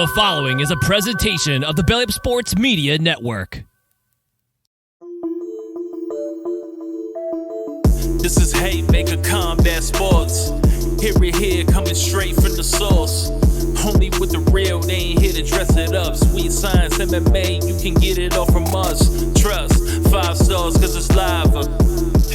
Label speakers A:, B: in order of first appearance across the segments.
A: The following is a presentation of the Belly Up Sports Media Network.
B: This is Haymaker Combat Sports. Hear it here, coming straight from the source. Only with the real, they ain't here to dress it up. Sweet science, MMA, you can get it all from us. Trust, 5 stars cause it's live.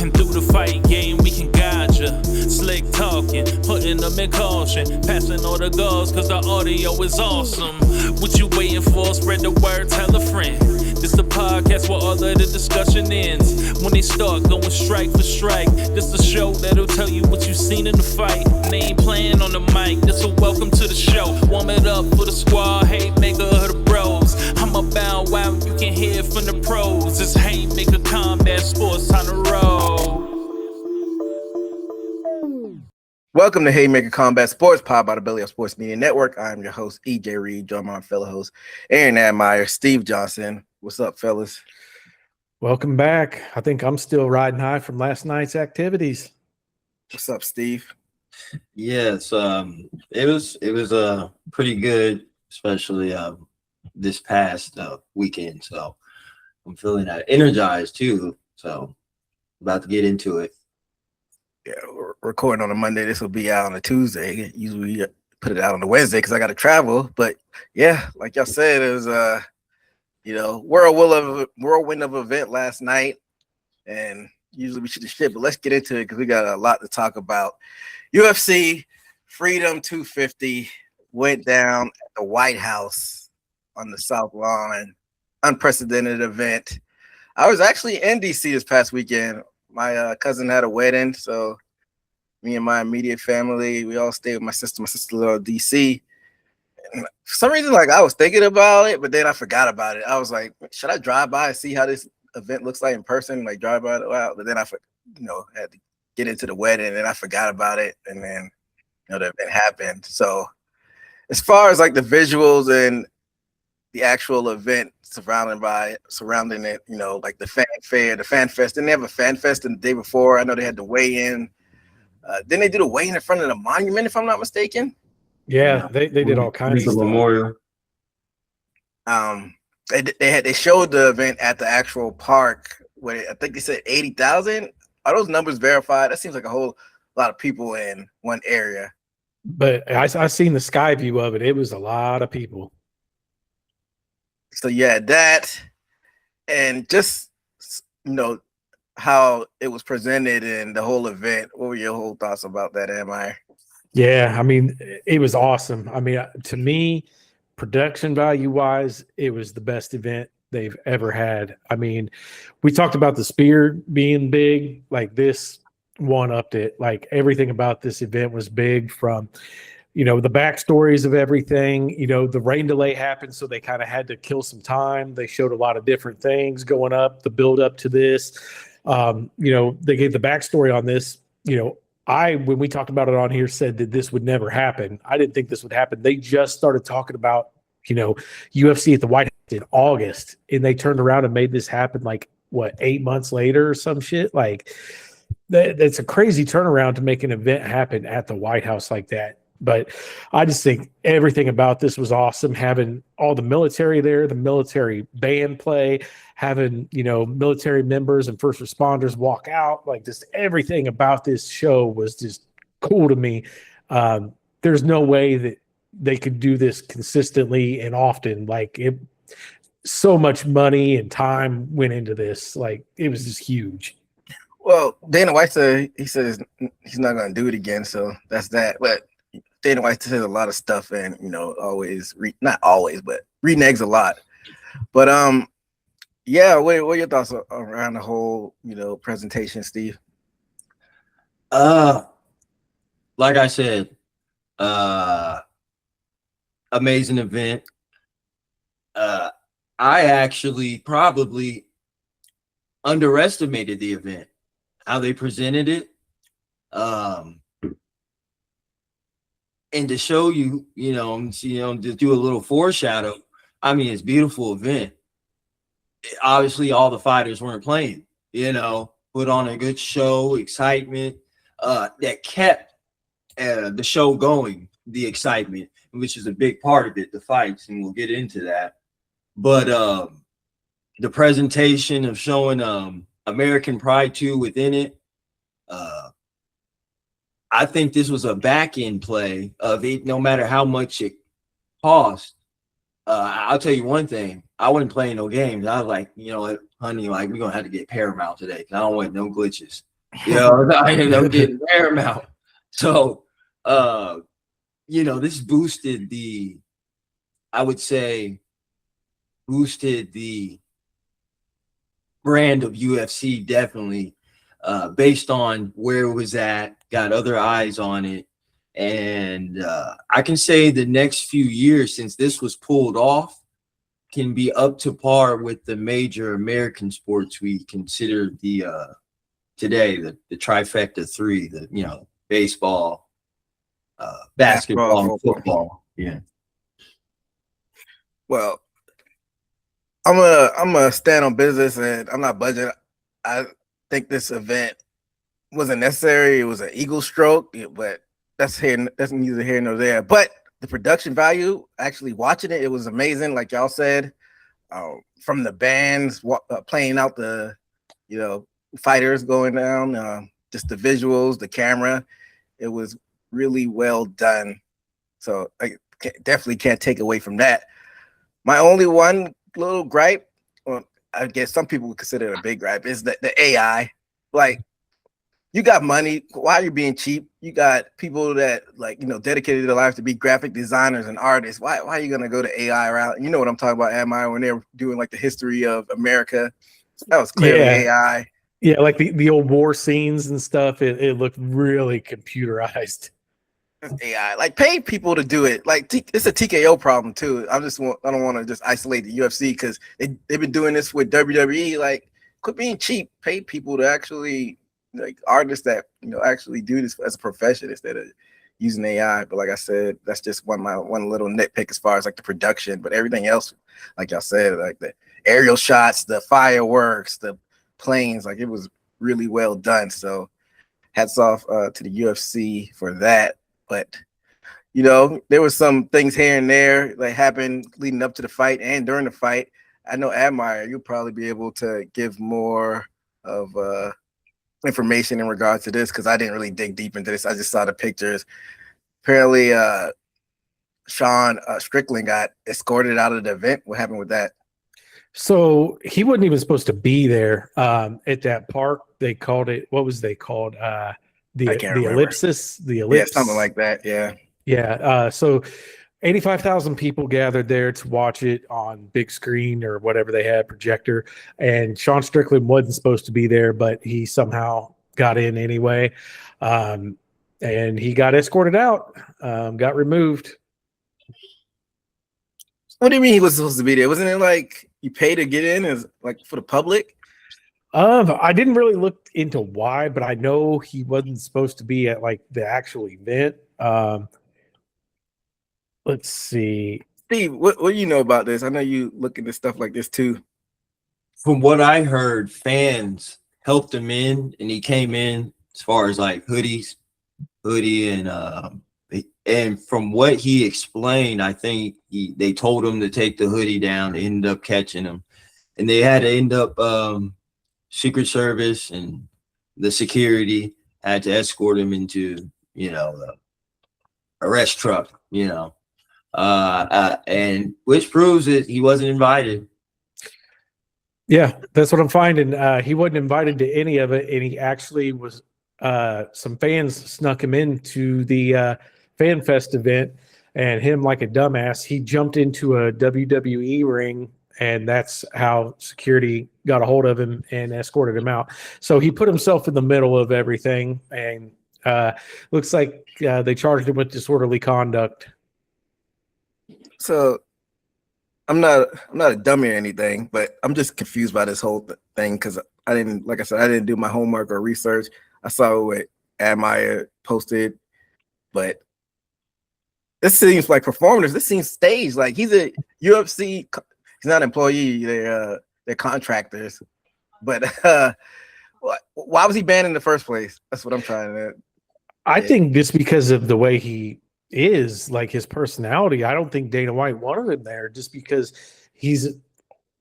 B: And through the fight game, we can guide ya. Slick talking, putting them in caution. Passing all the goals cause the audio is awesome. What you waiting for? Spread the word, tell a friend. This the podcast where all of the discussion ends. When they start going strike for strike, this the show that'll tell you what you seen in the fight. And they ain't playing on the mic, this a welcome to the show. Warm it up for the squad, Haymaker of the bros. I'm about wow, you can hear from the pros. It's Haymaker Combat Sports, time to roll.
C: Welcome to Haymaker Combat Sports, powered by the Belly Up Sports Media Network. I'm your host, EJ Reed, joined by my fellow host, Aaron Admire, Steve Johnson. What's up, fellas?
D: Welcome back. I think I'm still riding high from last night's activities.
C: What's up, Steve?
E: Yes, it was pretty good, especially this past weekend. So I'm feeling energized too. So about to get into it.
C: Yeah, we're recording on a Monday. This will be out on a Tuesday. Usually put it out on a Wednesday because I got to travel. But yeah, like y'all said, it was whirlwind of event last night, and usually we should have shit. But let's get into it because we got a lot to talk about. UFC Freedom 250 went down at the White House on the South Lawn. Unprecedented event. I was actually in DC this past weekend. My cousin had a wedding, so me and my immediate family, we all stayed with my sister. My sister lived in DC. And for some reason, like I was thinking about it, but then I forgot about it. I was like, should I drive by and see how this event looks like in person? Like drive by it out, but then I, had to get into the wedding, and I forgot about it, and then the event happened. So as far as like the visuals and the actual event surrounding it, like the fanfare, the fan fest. Didn't they have a fan fest the day before? I know they had the weigh-in. Didn't they do the weigh-in in front of the monument, if I'm not mistaken?
D: Yeah, they did all kinds of stuff.
E: Memorial.
C: They showed the event at the actual park where I think they said 80,000. Are those numbers verified? That seems like a whole lot of people in one area.
D: But I seen the sky view of it. It was a lot of people.
C: So yeah, that, and just how it was presented and the whole event. What were your whole thoughts about that, Admire?
D: Yeah, I mean, it was awesome. I mean, to me, production value wise, it was the best event they've ever had. I mean, we talked about the spear being big, like this one upped it. Like everything about this event was big, from the backstories of everything. The rain delay happened, so they kind of had to kill some time. They showed a lot of different things going up, the build up to this. They gave the backstory on this. When we talked about it on here, said that this would never happen. I didn't think this would happen. They just started talking about, UFC at the White House in August, and they turned around and made this happen 8 months later or some shit. Like that's a crazy turnaround to make an event happen at the White House like that. But I just think everything about this was awesome. Having all the military there, the military band play, having, military members and first responders walk out, like just everything about this show was just cool to me. There's no way that they could do this consistently and often. So much money and time went into this. Like it was just huge.
C: Well, Dana White said he's not going to do it again. So that's that. But Dana White says a lot of stuff, and not always, but reneges a lot. But yeah, what are your thoughts around the whole presentation, Steve?
E: Like I said, amazing event. I actually probably underestimated the event, how they presented it. And to show you, to do a little foreshadow. I mean, it's a beautiful event. Obviously, all the fighters weren't playing, put on a good show, excitement that kept the show going the excitement, which is a big part of it, the fights, and we'll get into that. But the presentation of showing American pride too within it, I think this was a back end play of it. No matter how much it cost, I'll tell you one thing: I wasn't playing no games. I was like, you know what, honey, like we're gonna have to get Paramount today because I don't want no glitches. You know, I'm getting Paramount. So, you know, this boosted the, I would say, boosted the brand of UFC definitely, based on where it was at, got other eyes on it. And I can say the next few years since this was pulled off can be up to par with the major American sports we consider the today, the trifecta three, the, you know, baseball, basketball, and football. Yeah.
C: Well, I'm gonna stand on business, and I'm not budging. I think this event wasn't necessary. It was an ego stroke, but that's neither here nor there. But the production value, actually watching it, it was amazing. Like y'all said, from the bands playing out the, you know, fighters going down, just the visuals, the camera, it was really well done. So I definitely can't take away from that. My only one little gripe, well, I guess some people would consider it a big gripe, is the AI. Like, you got money, why are you being cheap? You got people that, like, you know, dedicated their lives to be graphic designers and artists. Why are you gonna go to AI route? You know what I'm talking about, am I? When they were doing like the history of America, that was clearly AI.
D: Yeah, like the old war scenes and stuff. It looked really computerized.
C: It's AI. Like, pay people to do it. Like, it's a TKO problem too. I don't want to just isolate the UFC because they've been doing this with WWE. Like, quit being cheap. Pay people to actually, like, artists that, you know, actually do this as a profession instead of using AI. But like I said, that's just one little nitpick as far as like the production. But everything else, like y'all said, like the aerial shots, the fireworks, the planes, like, it was really well done. So hats off to the UFC for that. But, you know, there was some things here and there that happened leading up to the fight and during the fight. I know, Admire, you'll probably be able to give more of information in regards to this because I didn't really dig deep into this. I just saw the pictures. Apparently, Sean Strickland got escorted out of the event. What happened with that?
D: So he wasn't even supposed to be there at that park. They called it, what was they called? The ellipsis, the ellipse,
C: yeah, something like that. Yeah,
D: yeah. So 85,000 people gathered there to watch it on big screen or whatever they had, projector. And Sean Strickland wasn't supposed to be there, but he somehow got in anyway. And he got escorted out, got removed.
C: What do you mean he was supposed to be there? Wasn't it like you pay to get in as like for the public?
D: I didn't really look into why, but I know he wasn't supposed to be at like the actual event. Let's see.
C: Steve, what do you know about this? I know you look into stuff like this too.
E: From what I heard, fans helped him in, and he came in as far as like hoodie, and from what he explained, I think they told him to take the hoodie down. They ended up catching him, and they had to end up Secret Service and the security had to escort him into, you know, the arrest truck, you know, and which proves that he wasn't invited.
D: Yeah, that's what I'm finding. He wasn't invited to any of it, and he actually was. Some fans snuck him into the Fan Fest event, and him, like a dumbass, he jumped into a WWE ring, and that's how security got a hold of him and escorted him out. So he put himself in the middle of everything, and looks like they charged him with disorderly conduct.
C: So I'm not a dummy or anything, but I'm just confused by this whole thing because I didn't do my homework or research. I saw what Admire posted, but this seems like performers. This seems staged. Like, he's a UFC. He's not an employee. They're contractors. But why was he banned in the first place? That's what I'm trying to.
D: I think just because of the way he is, like his personality. I don't think Dana White wanted him there just because he's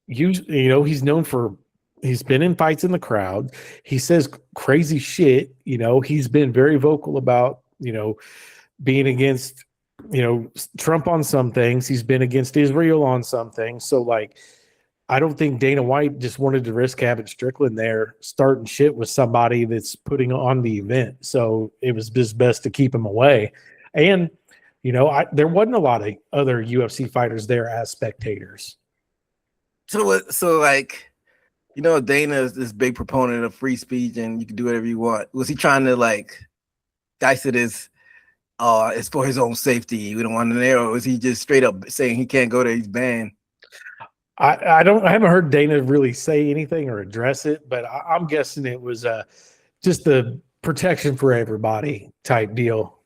D: he's known for he's been in fights in the crowd. He says crazy shit. He's been very vocal about, being against, Trump on some things. He's been against Israel on some things. So like, I don't think Dana White just wanted to risk having Strickland there starting shit with somebody that's putting on the event. So it was just best to keep him away. And, there wasn't a lot of other UFC fighters there as spectators.
C: So like, Dana is this big proponent of free speech and you can do whatever you want. Was he trying to like dice it as it's for his own safety, we don't want him there, or was he just straight up saying he can't go there, he's banned?
D: I haven't heard Dana really say anything or address it, but I'm guessing it was just the protection for everybody type deal.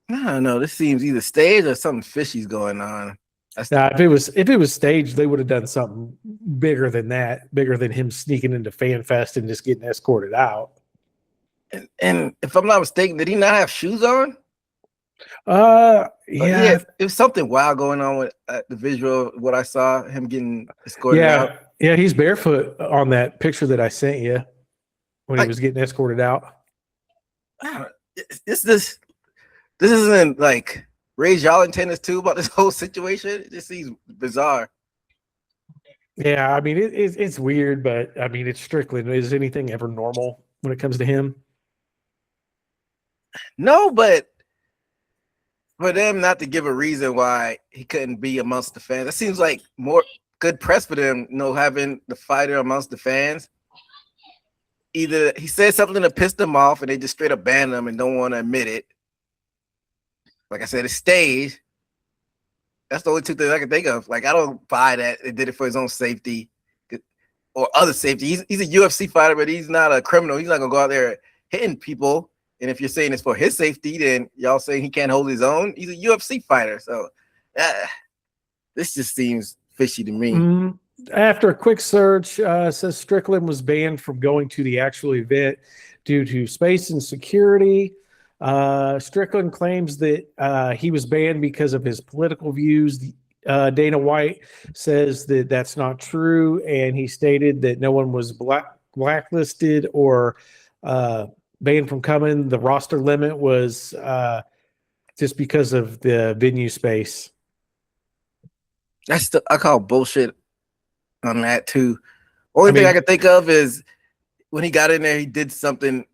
C: I don't know. This seems either staged or something fishy's going on.
D: Now, if it was staged, they would have done something bigger than that, bigger than him sneaking into Fan Fest and just getting escorted out.
C: And if I'm not mistaken, did he not have shoes on?
D: Yeah,
C: it was something wild going on with the visual of what I saw him getting escorted out.
D: Yeah, he's barefoot on that picture that I sent you when he was getting escorted out.
C: This isn't like Ray Jolin tennis too about this whole situation. It just seems bizarre.
D: Yeah, I mean it's weird, but I mean it's Strickland. Is anything ever normal when it comes to him?
C: No, but for them not to give a reason why he couldn't be amongst the fans, that seems like more good press for them, having the fighter amongst the fans. Either he said something that pissed them off and they just straight up banned him and don't want to admit it. Like I said, it's staged. That's the only two things I can think of. Like, I don't buy that they did it for his own safety or other safety. He's a UFC fighter, but he's not a criminal. He's not going to go out there hitting people. And if you're saying it's for his safety, then y'all saying he can't hold his own. He's a UFC fighter. So this just seems fishy to me.
D: After a quick search, says Strickland was banned from going to the actual event due to space and security. Strickland claims that he was banned because of his political views. Dana White says that that's not true, and he stated that no one was blacklisted or banned from coming. The roster limit was just because of the venue space.
C: I call bullshit on that too. Only thing I can think of is when he got in there, he did something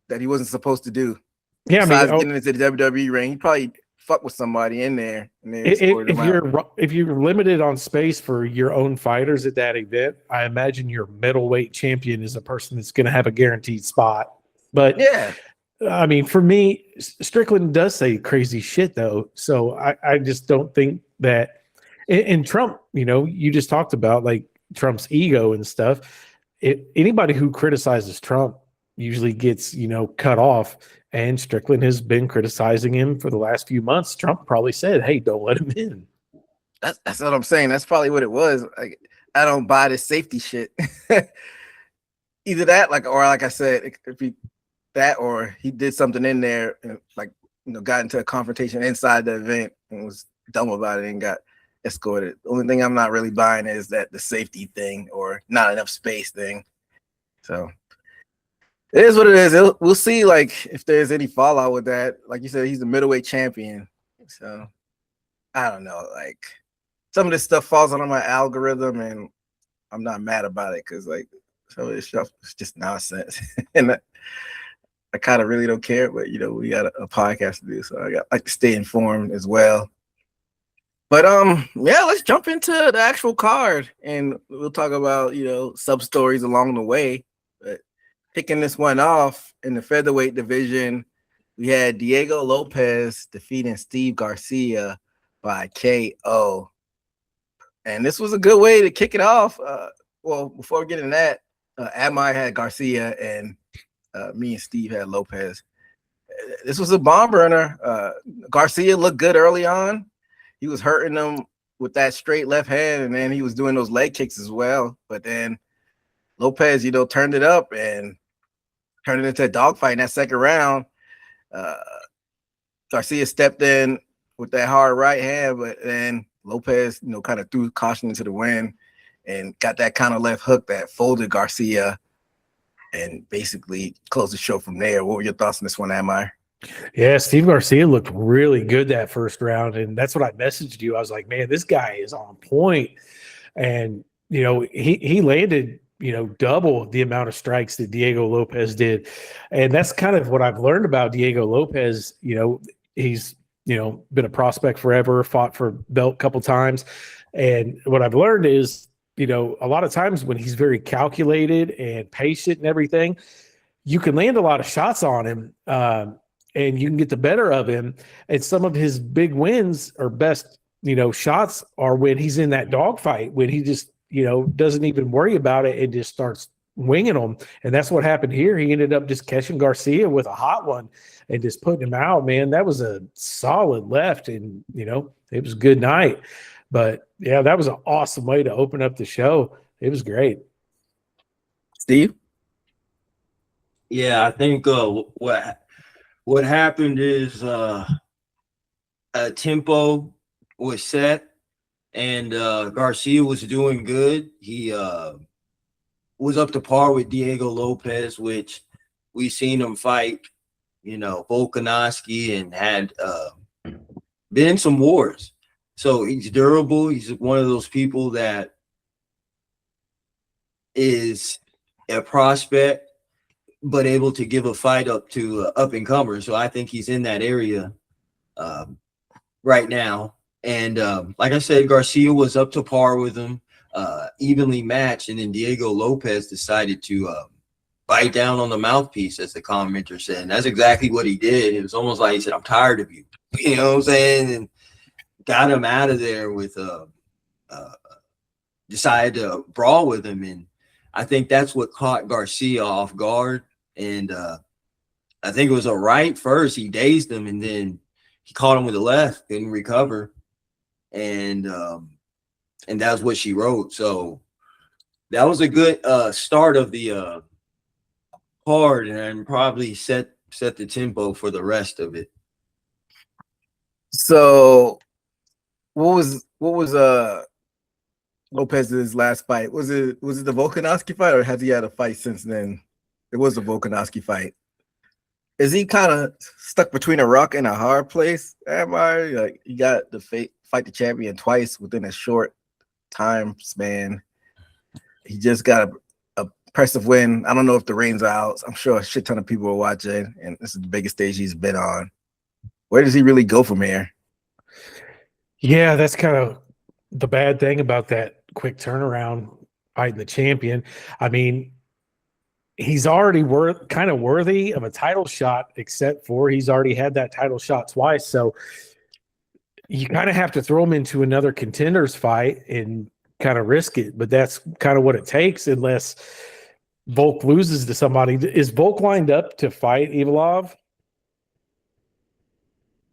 C: that he wasn't supposed to do.
D: Yeah,
C: besides getting into the WWE ring, he probably fucked with somebody in there. And
D: if you're limited on space for your own fighters at that event, I imagine your middleweight champion is a person that's going to have a guaranteed spot. But
C: yeah,
D: I mean, for me, Strickland does say crazy shit though, so I just don't think that. And Trump, you just talked about like Trump's ego and stuff. Anybody who criticizes Trump usually gets, cut off. And Strickland has been criticizing him for the last few months. Trump probably said, "Hey, don't let him in."
C: That's what I'm saying. That's probably what it was. Like, I don't buy this safety shit. Either that, or like I said, or he did something in there and got into a confrontation inside the event and was dumb about it and got escorted. The only thing I'm not really buying is that the safety thing or not enough space thing. So it is what it is. We'll see, if there's any fallout with that. Like you said, he's the middleweight champion. So I don't know. Some of this stuff falls under my algorithm, and I'm not mad about it because, some of this stuff is just nonsense. And I kind of really don't care. But we got a podcast to do, so I like to stay informed as well. But let's jump into the actual card, and we'll talk about sub stories along the way. But kicking this one off in the featherweight division, we had Diego Lopes defeating Steve Garcia by KO. And this was a good way to kick it off. Well, before getting that, Admire had Garcia and me and Steve had Lopez. This was a bomb burner. Garcia looked good early on. He was hurting them with that straight left hand, and then he was doing those leg kicks as well. But then Lopez, turned it up and turned it into a dogfight in that second round. Garcia stepped in with that hard right hand, but then Lopez, kind of threw caution into the wind and got that kind of left hook that folded Garcia and basically closed the show from there. What were your thoughts on this one, Amir?
D: Yeah, Steve Garcia looked really good that first round, and that's what I messaged you. I was like, man, this guy is on point. And, he landed, double the amount of strikes that Diego Lopez did. And that's kind of what I've learned about Diego Lopez. He's, been a prospect forever, fought for belt a couple times. And what I've learned is, a lot of times when he's very calculated and patient and everything, you can land a lot of shots on him and you can get the better of him. And some of his big wins or best, shots are when he's in that dogfight, when he just, doesn't even worry about it and just starts winging them. And that's what happened here. He ended up just catching Garcia with a hot one and just putting him out, man. That was a solid left. And, it was a good night. But yeah, that was an awesome way to open up the show. It was great.
C: Steve?
E: Yeah, I think what happened is a tempo was set and Garcia was doing good. He was up to par with Diego Lopez, which we seen him fight, Volkanovski, and had been in some wars. So he's durable. He's one of those people that is a prospect, but able to give a fight up to up and comers. So I think he's in that area right now. And like I said, Garcia was up to par with him, evenly matched. And then Diego Lopez decided to bite down on the mouthpiece, as the commenter said. And that's exactly what he did. It was almost like he said, I'm tired of you. You know what I'm saying? And got him out of there with decided to brawl with him. And I think that's what caught Garcia off guard. And I think it was a right first. He dazed him, and then he caught him with the left, couldn't recover. And that's what she wrote. So that was a good start of the card, and probably set the tempo for the rest of it.
C: So what was Lopez's last fight? Was it the Volkanovski fight, or has he had a fight since then? It was the Volkanovski fight. Is he kind of stuck between a rock and a hard place? Am I like you got to fight the champion twice within a short time span? He just got a impressive win. I don't know if the rain's out. I'm sure a shit ton of people are watching, and this is the biggest stage he's been on. Where does he really go from here?
D: Yeah, that's kind of the bad thing about that quick turnaround fighting the champion. I mean, he's already kind of worthy of a title shot, except for he's already had that title shot twice. So you kind of have to throw him into another contenders fight and kind of risk it. But that's kind of what it takes, unless Volk loses to somebody. Is Volk lined up to fight Ivalov?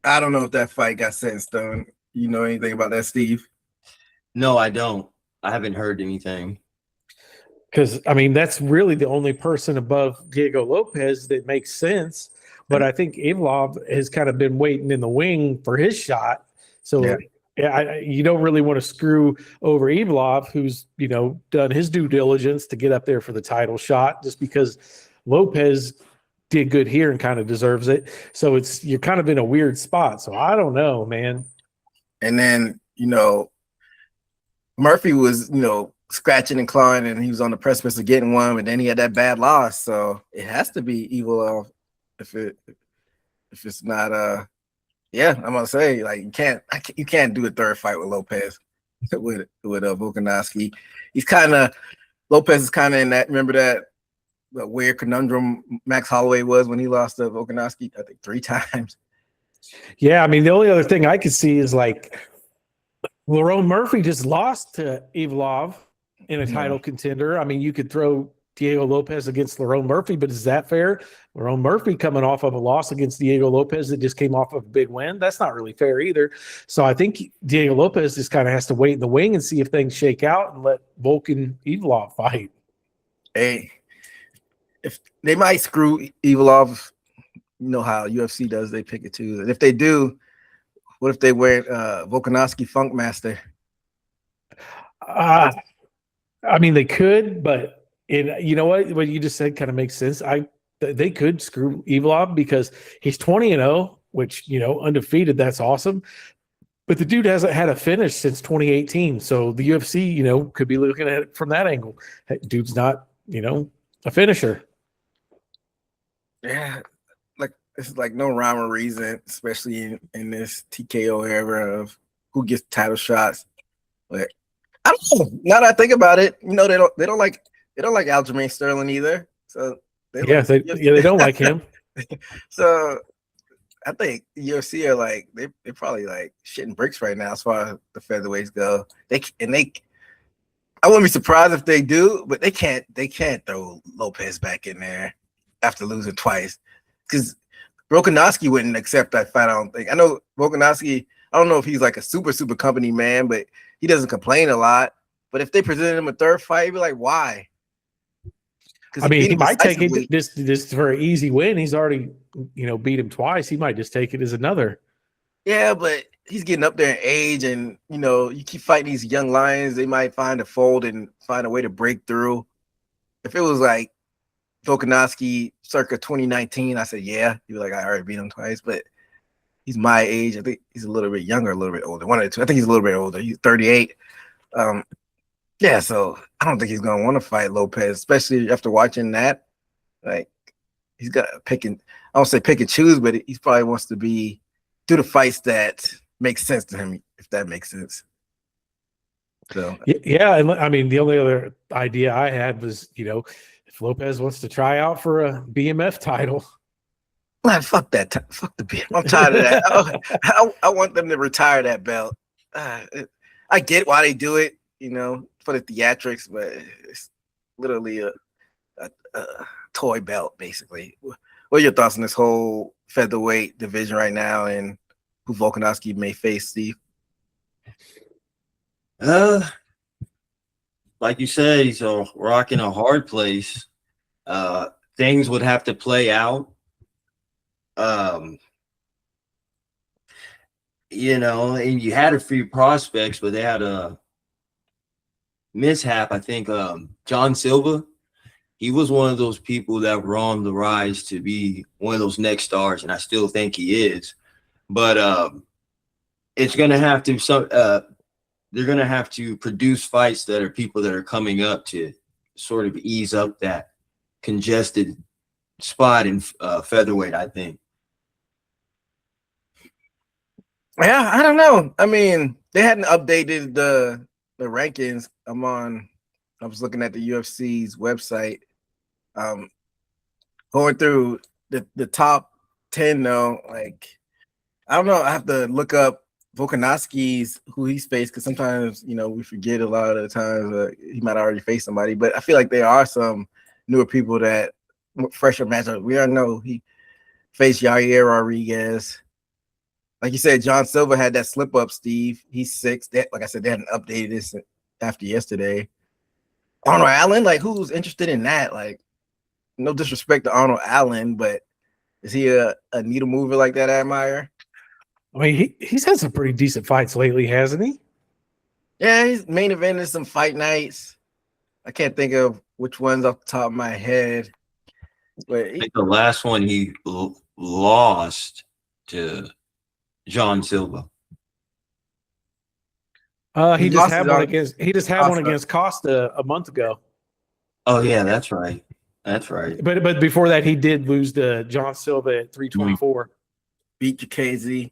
C: I don't know if that fight got set in stone. You know anything about that, Steve?
E: No, I don't. I haven't heard anything.
D: Because, I mean, that's really the only person above Diego Lopez that makes sense. But I think Ivalov has kind of been waiting in the wing for his shot. So you don't really want to screw over Ivalov, who's, done his due diligence to get up there for the title shot, just because Lopez did good here and kind of deserves it. So you're kind of in a weird spot. So I don't know, man.
C: And then, Murphy was, scratching and clawing, and he was on the precipice of getting one, but then he had that bad loss. So it has to be Ivalov if it's not I'm gonna say, like, you can't do a third fight with Lopez with Volkanovski. Lopez is kind of in that, remember that weird conundrum Max Holloway was when he lost to Volkanovski, I think 3 times.
D: Yeah, I mean, the only other thing I could see is like Lerone Murphy just lost to Ivalov in a title contender. I mean, you could throw Diego Lopez against Lerone Murphy, but is that fair? Lerone Murphy coming off of a loss against Diego Lopez that just came off of a big win. That's not really fair either. So I think Diego Lopez just kind of has to wait in the wing and see if things shake out and let Volk and Ivalov fight.
C: Hey, if they might screw Ivalov You know how UFC does, they pick it too. And if they do, what if they wear Volkanovski Funk Master?
D: I mean, they could, but you know what you just said kind of makes sense. They could screw Evilov because he's 20-0, which, you know, undefeated. That's awesome. But the dude hasn't had a finish since 2018. So the UFC, you know, could be looking at it from that angle. That dude's not, you know, a finisher.
C: Yeah, like it's like no rhyme or reason, especially in this TKO era of who gets title shots. But I don't know. Now that I think about it, you know, they don't like Aljamain Sterling either. So
D: They don't like him.
C: So I think UFC are like they're probably like shitting bricks right now as far as the featherweights go. I wouldn't be surprised if they do, but they can't throw Lopez back in there after losing twice, because Volkanovski wouldn't accept that fight. I don't think. I know Volkanovski. I don't know if he's like a super company man, but he doesn't complain a lot. But if they presented him a third fight, he'd be like, why?
D: I mean, he might take it this for an easy win. He's already, you know, beat him twice. He might just take it as another.
C: Yeah, but he's getting up there in age, and you know, you keep fighting these young lions, they might find a fold and find a way to break through. If it was like Volkanovski circa 2019, I said, yeah, you'd be like, I already beat him twice, but he's my age. I think he's a little bit younger, a little bit older. One of the two. I think he's a little bit older. He's 38. Yeah, so I don't think he's gonna want to fight Lopez, especially after watching that. Like, he's got to I don't say pick and choose, but he probably wants to do the fights that make sense to him, if that makes sense. So
D: yeah, and I mean, the only other idea I had was, you know, if Lopez wants to try out for a BMF title.
C: Man, fuck that. Fuck the BMF. I'm tired of that. I want them to retire that belt. I get why they do it, you know, for the theatrics, but it's literally a toy belt, basically. What are your thoughts on this whole featherweight division right now and who Volkanovski may face, Steve?
E: Like you said, he's a rock in a hard place. Things would have to play out. You know, and you had a few prospects, but they had a mishap. I think John Silva, he was one of those people that were on the rise to be one of those next stars, and I still think he is. But it's going to have to they're going to have to produce fights that are people that are coming up to sort of ease up that congested spot in featherweight, I think.
C: Yeah, I don't know. I mean, they hadn't updated the rankings. I was looking at the UFC's website, going through the top 10 though. Like, I don't know. I have to look up Volkanovski's who he's faced, because sometimes, you know, we forget a lot of the times he might already face somebody. But I feel like there are some newer people that fresher matchups. We already know he faced Yair Rodriguez. Like you said, John Silva had that slip up, Steve. He's 6. Like I said, they hadn't updated this after yesterday. Arnold Allen, like, who's interested in that? Like, no disrespect to Arnold Allen, but is he a needle mover like that, Admire?
D: I mean, he's had some pretty decent fights lately, hasn't he?
C: Yeah, he's main evented some fight nights. I can't think of which ones off the top of my head. But
E: I think the last one he lost to John Silva.
D: He just had one against Costa a month ago.
E: Oh yeah, that's right. That's right.
D: But before that, he did lose to John Silva at 324.
C: Beat Jacasey,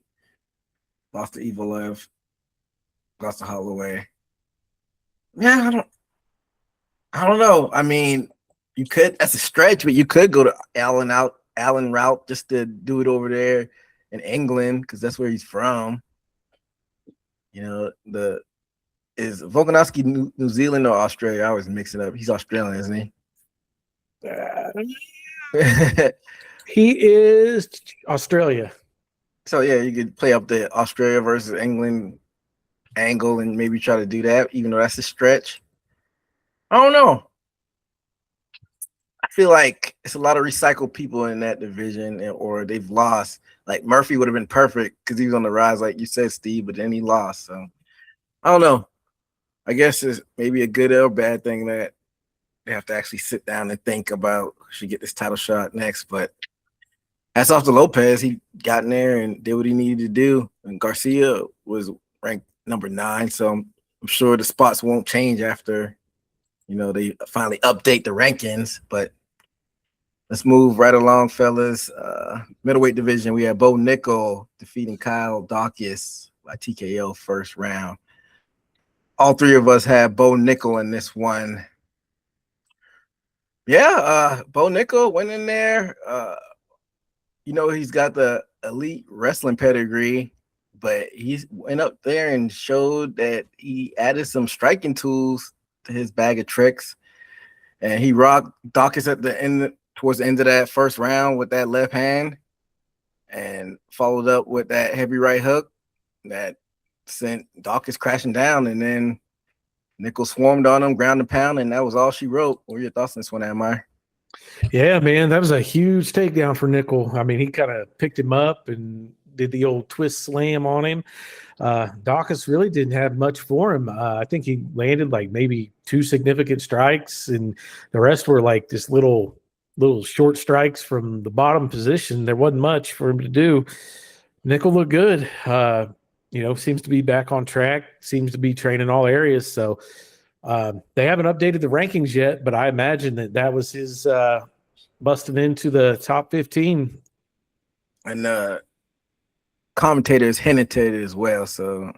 C: lost to Evelev, lost to Holloway. Yeah, I don't know. I mean, you could, that's a stretch, but you could go to Allen route just to do it over there in England, because that's where he's from. You know, is Volkanovski New Zealand or Australia? I always mix it up. He's Australian, isn't he?
D: He is Australia.
C: So yeah, you could play up the Australia versus England angle and maybe try to do that, even though that's a stretch. I don't know. feel like it's a lot of recycled people in that division, or they've lost. Like Murphy would have been perfect because he was on the rise, like you said, Steve, but then he lost. So I don't know. I guess it's maybe a good or bad thing that they have to actually sit down and think about who should get this title shot next. But hats off to Lopez. He got in there and did what he needed to do. And Garcia was ranked number 9. So I'm sure the spots won't change after, they finally update the rankings. But let's move right along, fellas. Middleweight division, we have Bo Nickal defeating Kyle Dawkins by TKO first round. All three of us have Bo Nickal in this one. Yeah, Bo Nickal went in there. He's got the elite wrestling pedigree, but he went up there and showed that he added some striking tools to his bag of tricks. And he rocked Dawkins at the end, towards the end of that first round with that left hand, and followed up with that heavy right hook that sent Dawkins crashing down. And then Nickal swarmed on him, ground and pound, and that was all she wrote. What are your thoughts on this one, Amar?
D: Yeah, man, that was a huge takedown for Nickal. I mean, he kind of picked him up and did the old twist slam on him. Dawkins really didn't have much for him. I think he landed like maybe 2 significant strikes, and the rest were like just little short strikes from the bottom position. There wasn't much for him to do. Nickal looked good. Seems to be back on track, seems to be training all areas. So they haven't updated the rankings yet, but I imagine that was his busting into the top 15.
C: And commentators hinted to it as well, so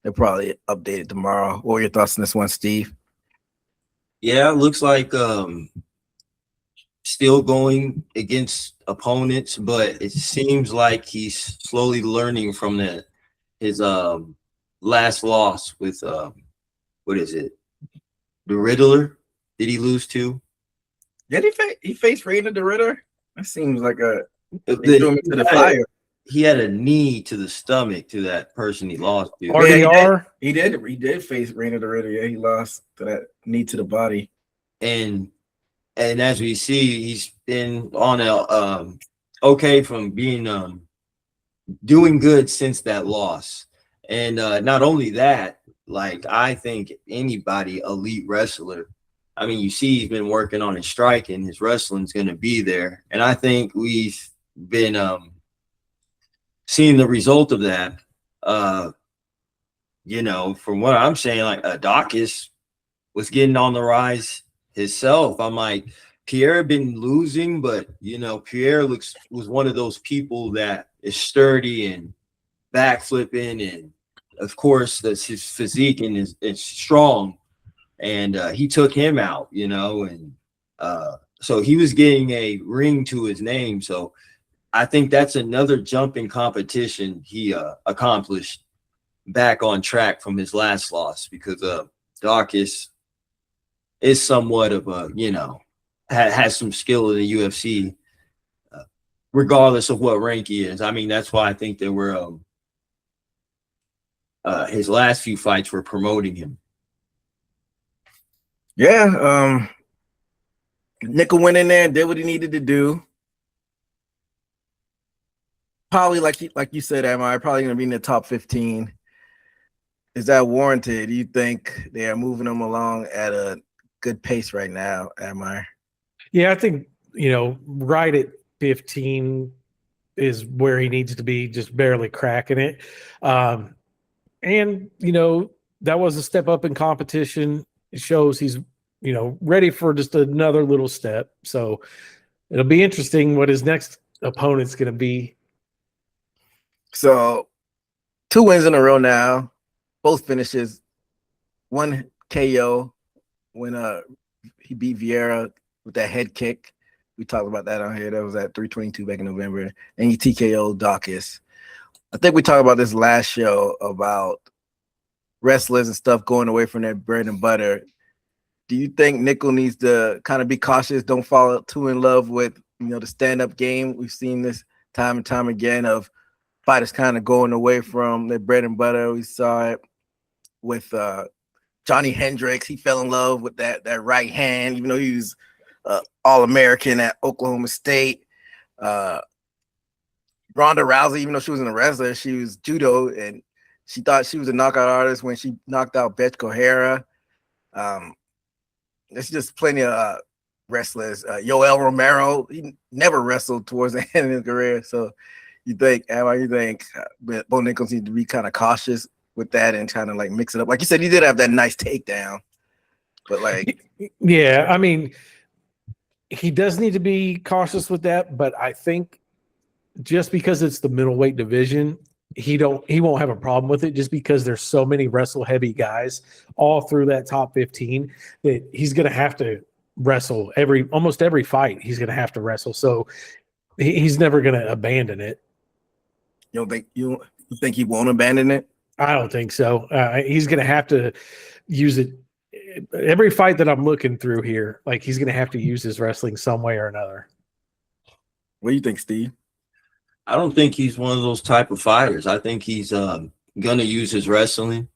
C: they'll probably update it tomorrow. What are your thoughts on this one, Steve?
E: Yeah, it looks like still going against opponents, but it seems like he's slowly learning from his last loss with what is it? The Riddler? Did he lose to?
C: Did he face Raina the Riddler? That seems like he threw him into the fire.
E: He had a knee to the stomach to that person he lost to.
D: RDR?
C: Yeah, he did face Raina the Riddler. Yeah, he lost to that knee to the body.
E: And as we see, he's been on a from being doing good since that loss. And not only that, like I think anybody elite wrestler, I mean, you see he's been working on his striking, his wrestling's going to be there. And I think we've been seeing the result of that. From what I'm saying, like Dawkins was getting on the rise himself. I'm like, Pierre been losing, but Pierre was one of those people that is sturdy and backflipping, and of course that's his physique and is strong, and he took him out, and so he was getting a ring to his name. So I think that's another jump in competition he accomplished back on track from his last loss, because Dawkins is somewhat of a has some skill in the UFC, regardless of what rank he is. I mean, that's why I think there were his last few fights were promoting him.
C: Yeah, Nickal went in there and did what he needed to do. Probably like you said, Amar, probably going to be in the top 15. Is that warranted? Do you think they are moving him along at a good pace right now, Amar?
D: Yeah, I think, right at 15 is where he needs to be, just barely cracking it. And, that was a step up in competition. It shows he's, ready for just another little step. So it'll be interesting what his next opponent's going to be.
C: So 2 wins in a row now, both finishes, 1 KO when he beat Vieira with that head kick. We talked about that on here. That was at 322 back in November. And he TKO'd Dawkins. I think we talked about this last show about wrestlers and stuff going away from their bread and butter. Do you think Nickal needs to kind of be cautious, don't fall too in love with, the stand-up game? We've seen this time and time again of fighters kind of going away from their bread and butter. We saw it with Johnny Hendricks. He fell in love with that right hand, even though he was All-American at Oklahoma State. Ronda Rousey, even though she wasn't a wrestler, she was judo, and she thought she was a knockout artist when she knocked out Beth Kohara. There's just plenty of wrestlers. Yoel Romero, he never wrestled towards the end of his career. So you think Bo Nickal needs to be kind of cautious with that and kind of like mix it up? Like you said, he did have that nice takedown, but like,
D: yeah, I mean, he does need to be cautious with that, but I think just because it's the middleweight division, he won't have a problem with it, just because there's so many wrestle heavy guys all through that top 15 that he's going to have to wrestle almost every fight. He's going to have to wrestle. So he's never going to abandon it.
C: You think he won't abandon it?
D: I don't think so. He's going to have to use it every fight that I'm looking through here. Like, he's going to have to use his wrestling some way or another.
C: What do you think, Steve?
E: I don't think he's one of those type of fighters. I think he's going to use his wrestling.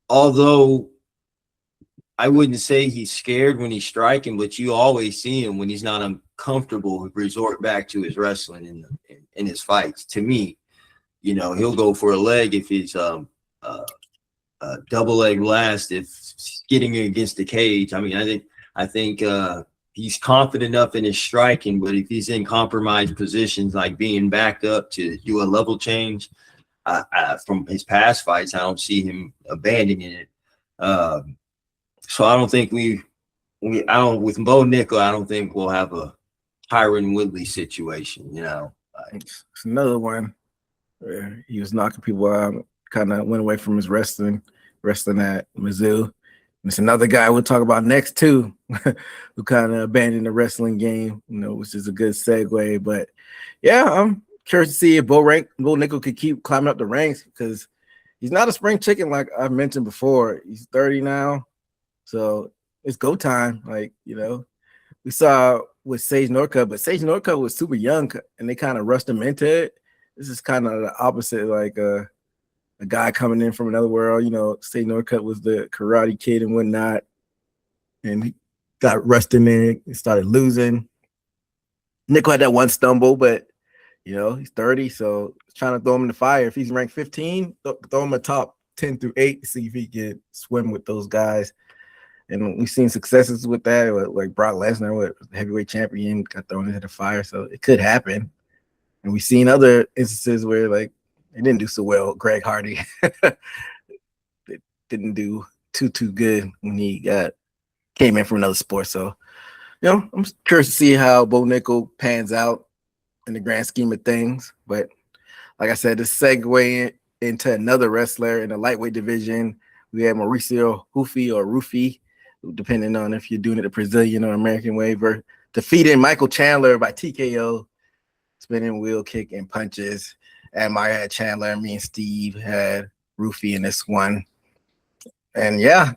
E: Although I wouldn't say he's scared when he's striking, but you always see him when he's not uncomfortable resort back to his wrestling in his fights. To me, he'll go for a leg if it's double leg blast, if getting against the cage. I mean, I think he's confident enough in his striking, but if he's in compromised positions, like being backed up to do a level change, from his past fights, I don't see him abandoning it. So I don't think with Bo Nickal, I don't think we'll have a Tyron Woodley situation.
C: It's another one where he was knocking people out, kind of went away from his wrestling at Mizzou. It's another guy we'll talk about next too, who kind of abandoned the wrestling game, which is a good segue. But yeah, I'm curious to see if Bo Nickal could keep climbing up the ranks, because he's not a spring chicken like I mentioned before. He's 30 now, so it's go time. Like, we saw with Sage Northcutt, but Sage Northcutt was super young and they kind of rushed him into it. This is kind of the opposite, like a guy coming in from another world. Sage Northcutt was the Karate Kid and whatnot, and he got rushed in there and started losing. Nickal had that one stumble, but he's 30, so trying to throw him in the fire. If he's ranked 15, throw him a top 10 through 8 to see if he can swim with those guys. And we've seen successes with that, like Brock Lesnar, with heavyweight champion, got thrown into the fire, so it could happen. And we've seen other instances where like it didn't do so well. Greg Hardy it didn't do too good when he came in from another sport. So, I'm curious to see how Bo Nickal pans out in the grand scheme of things. But like I said, to segue into another wrestler in the lightweight division, we have Mauricio Rufi, depending on if you're doing it the Brazilian or American way, defeating Michael Chandler by TKO, spinning wheel kick and punches. And I had Chandler, me and Steve had Rufi in this one. And yeah,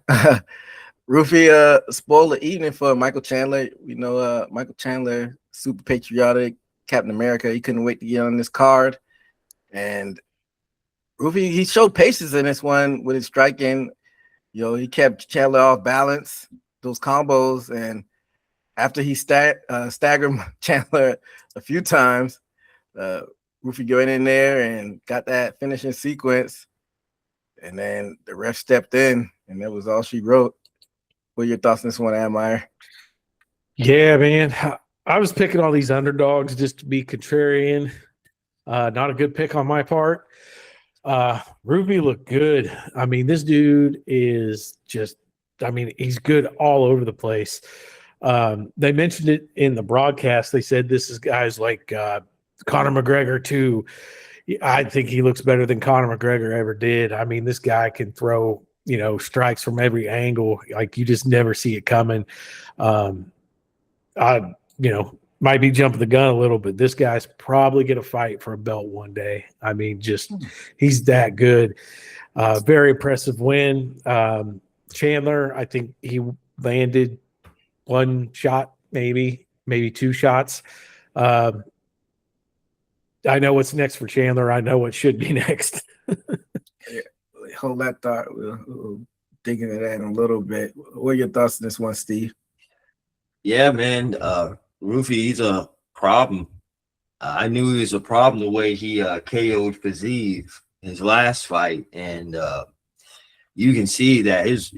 C: Rufi spoiled the evening for Michael Chandler. Michael Chandler, super patriotic, Captain America. He couldn't wait to get on this card. And Rufi, he showed patience in this one with his striking. He kept Chandler off balance, those combos. And after he staggered Chandler a few times, Rufi going in there and got that finishing sequence. And then the ref stepped in, and that was all she wrote. What are your thoughts on this one, Admire?
D: Yeah, man. I was picking all these underdogs just to be contrarian. Not a good pick on my part. Rufi looked good. I mean, this dude is just, he's good all over the place. They mentioned it in the broadcast. They said this is guys like Conor McGregor too. I think he looks better than Conor McGregor ever did. I mean, this guy can throw, strikes from every angle. Like, you just never see it coming. Might be jumping the gun a little, but this guy's probably going to fight for a belt one day. I mean, he's that good. Very impressive win. Chandler, I think he landed one shot, maybe two shots. I know what's next for Chandler. I know what should be next.
C: Hold that thought. We'll dig into that in a little bit. What are your thoughts on this one, Steve?
E: Yeah, man. Rufy, he's a problem. I knew he was a problem the way he KO'd Fiziev his last fight, and you can see that his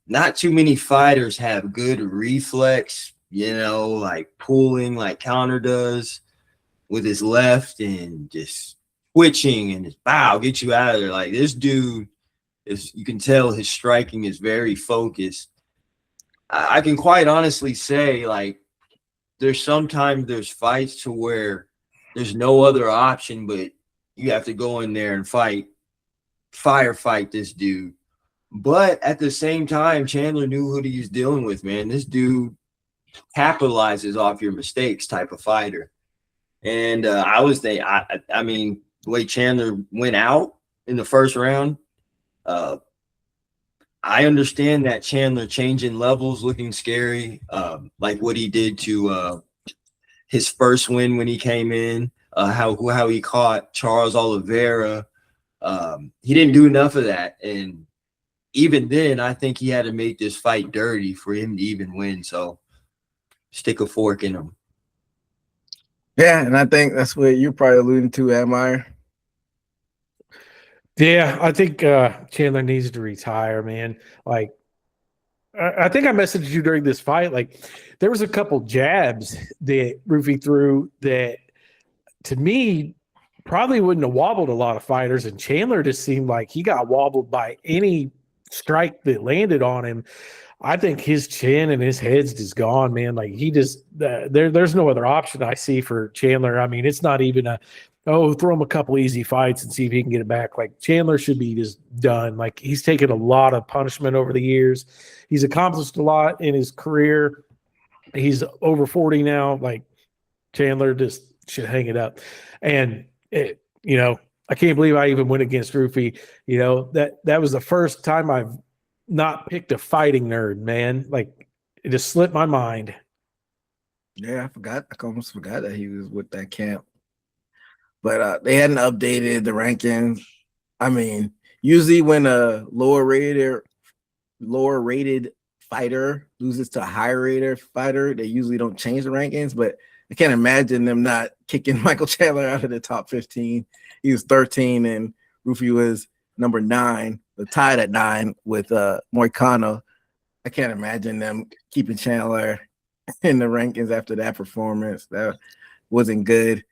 E: not too many fighters have good reflex, like pulling like Counter does with his left and just twitching and his bow, get you out of there. Like this dude you can tell his striking is very focused. I can quite honestly say, like, there's fights to where there's no other option, but you have to go in there and firefight this dude. But at the same time, Chandler knew who he was dealing with, man. This dude capitalizes off your mistakes type of fighter. And I mean, the way Chandler went out in the first round, I understand that Chandler changing levels, looking scary, like what he did to his first win when he came in, how he caught Charles Oliveira. He didn't do enough of that, and even then, I think he had to make this fight dirty for him to even win. So, stick a fork in him.
C: Yeah, and I think that's what you're probably alluding to, Admire.
D: Yeah, I think Chandler needs to retire, man. Like, I think I messaged you during this fight. Like, there was a couple jabs that Rufy threw that, to me, probably wouldn't have wobbled a lot of fighters. And Chandler just seemed like he got wobbled by any strike that landed on him. I think his chin and his head's just gone, man. Like, he just there's no other option I see for Chandler. I mean, it's not even throw him a couple easy fights and see if he can get it back. Like, Chandler should be just done. Like, he's taken a lot of punishment over the years. He's accomplished a lot in his career. He's over 40 now. Like, Chandler just should hang it up. And I can't believe I even went against Rufy. That was the first time I've not picked a fighting nerd, man. Like, it just slipped my mind.
C: Yeah, I forgot. I almost forgot that he was with that camp. But they hadn't updated the rankings. I mean, usually when a lower rated fighter loses to a higher rated fighter, they usually don't change the rankings. But I can't imagine them not kicking Michael Chandler out of the top 15. He was 13 and Rufy was number 9, tied at 9 with Moicano. I can't imagine them keeping Chandler in the rankings after that performance. That wasn't good.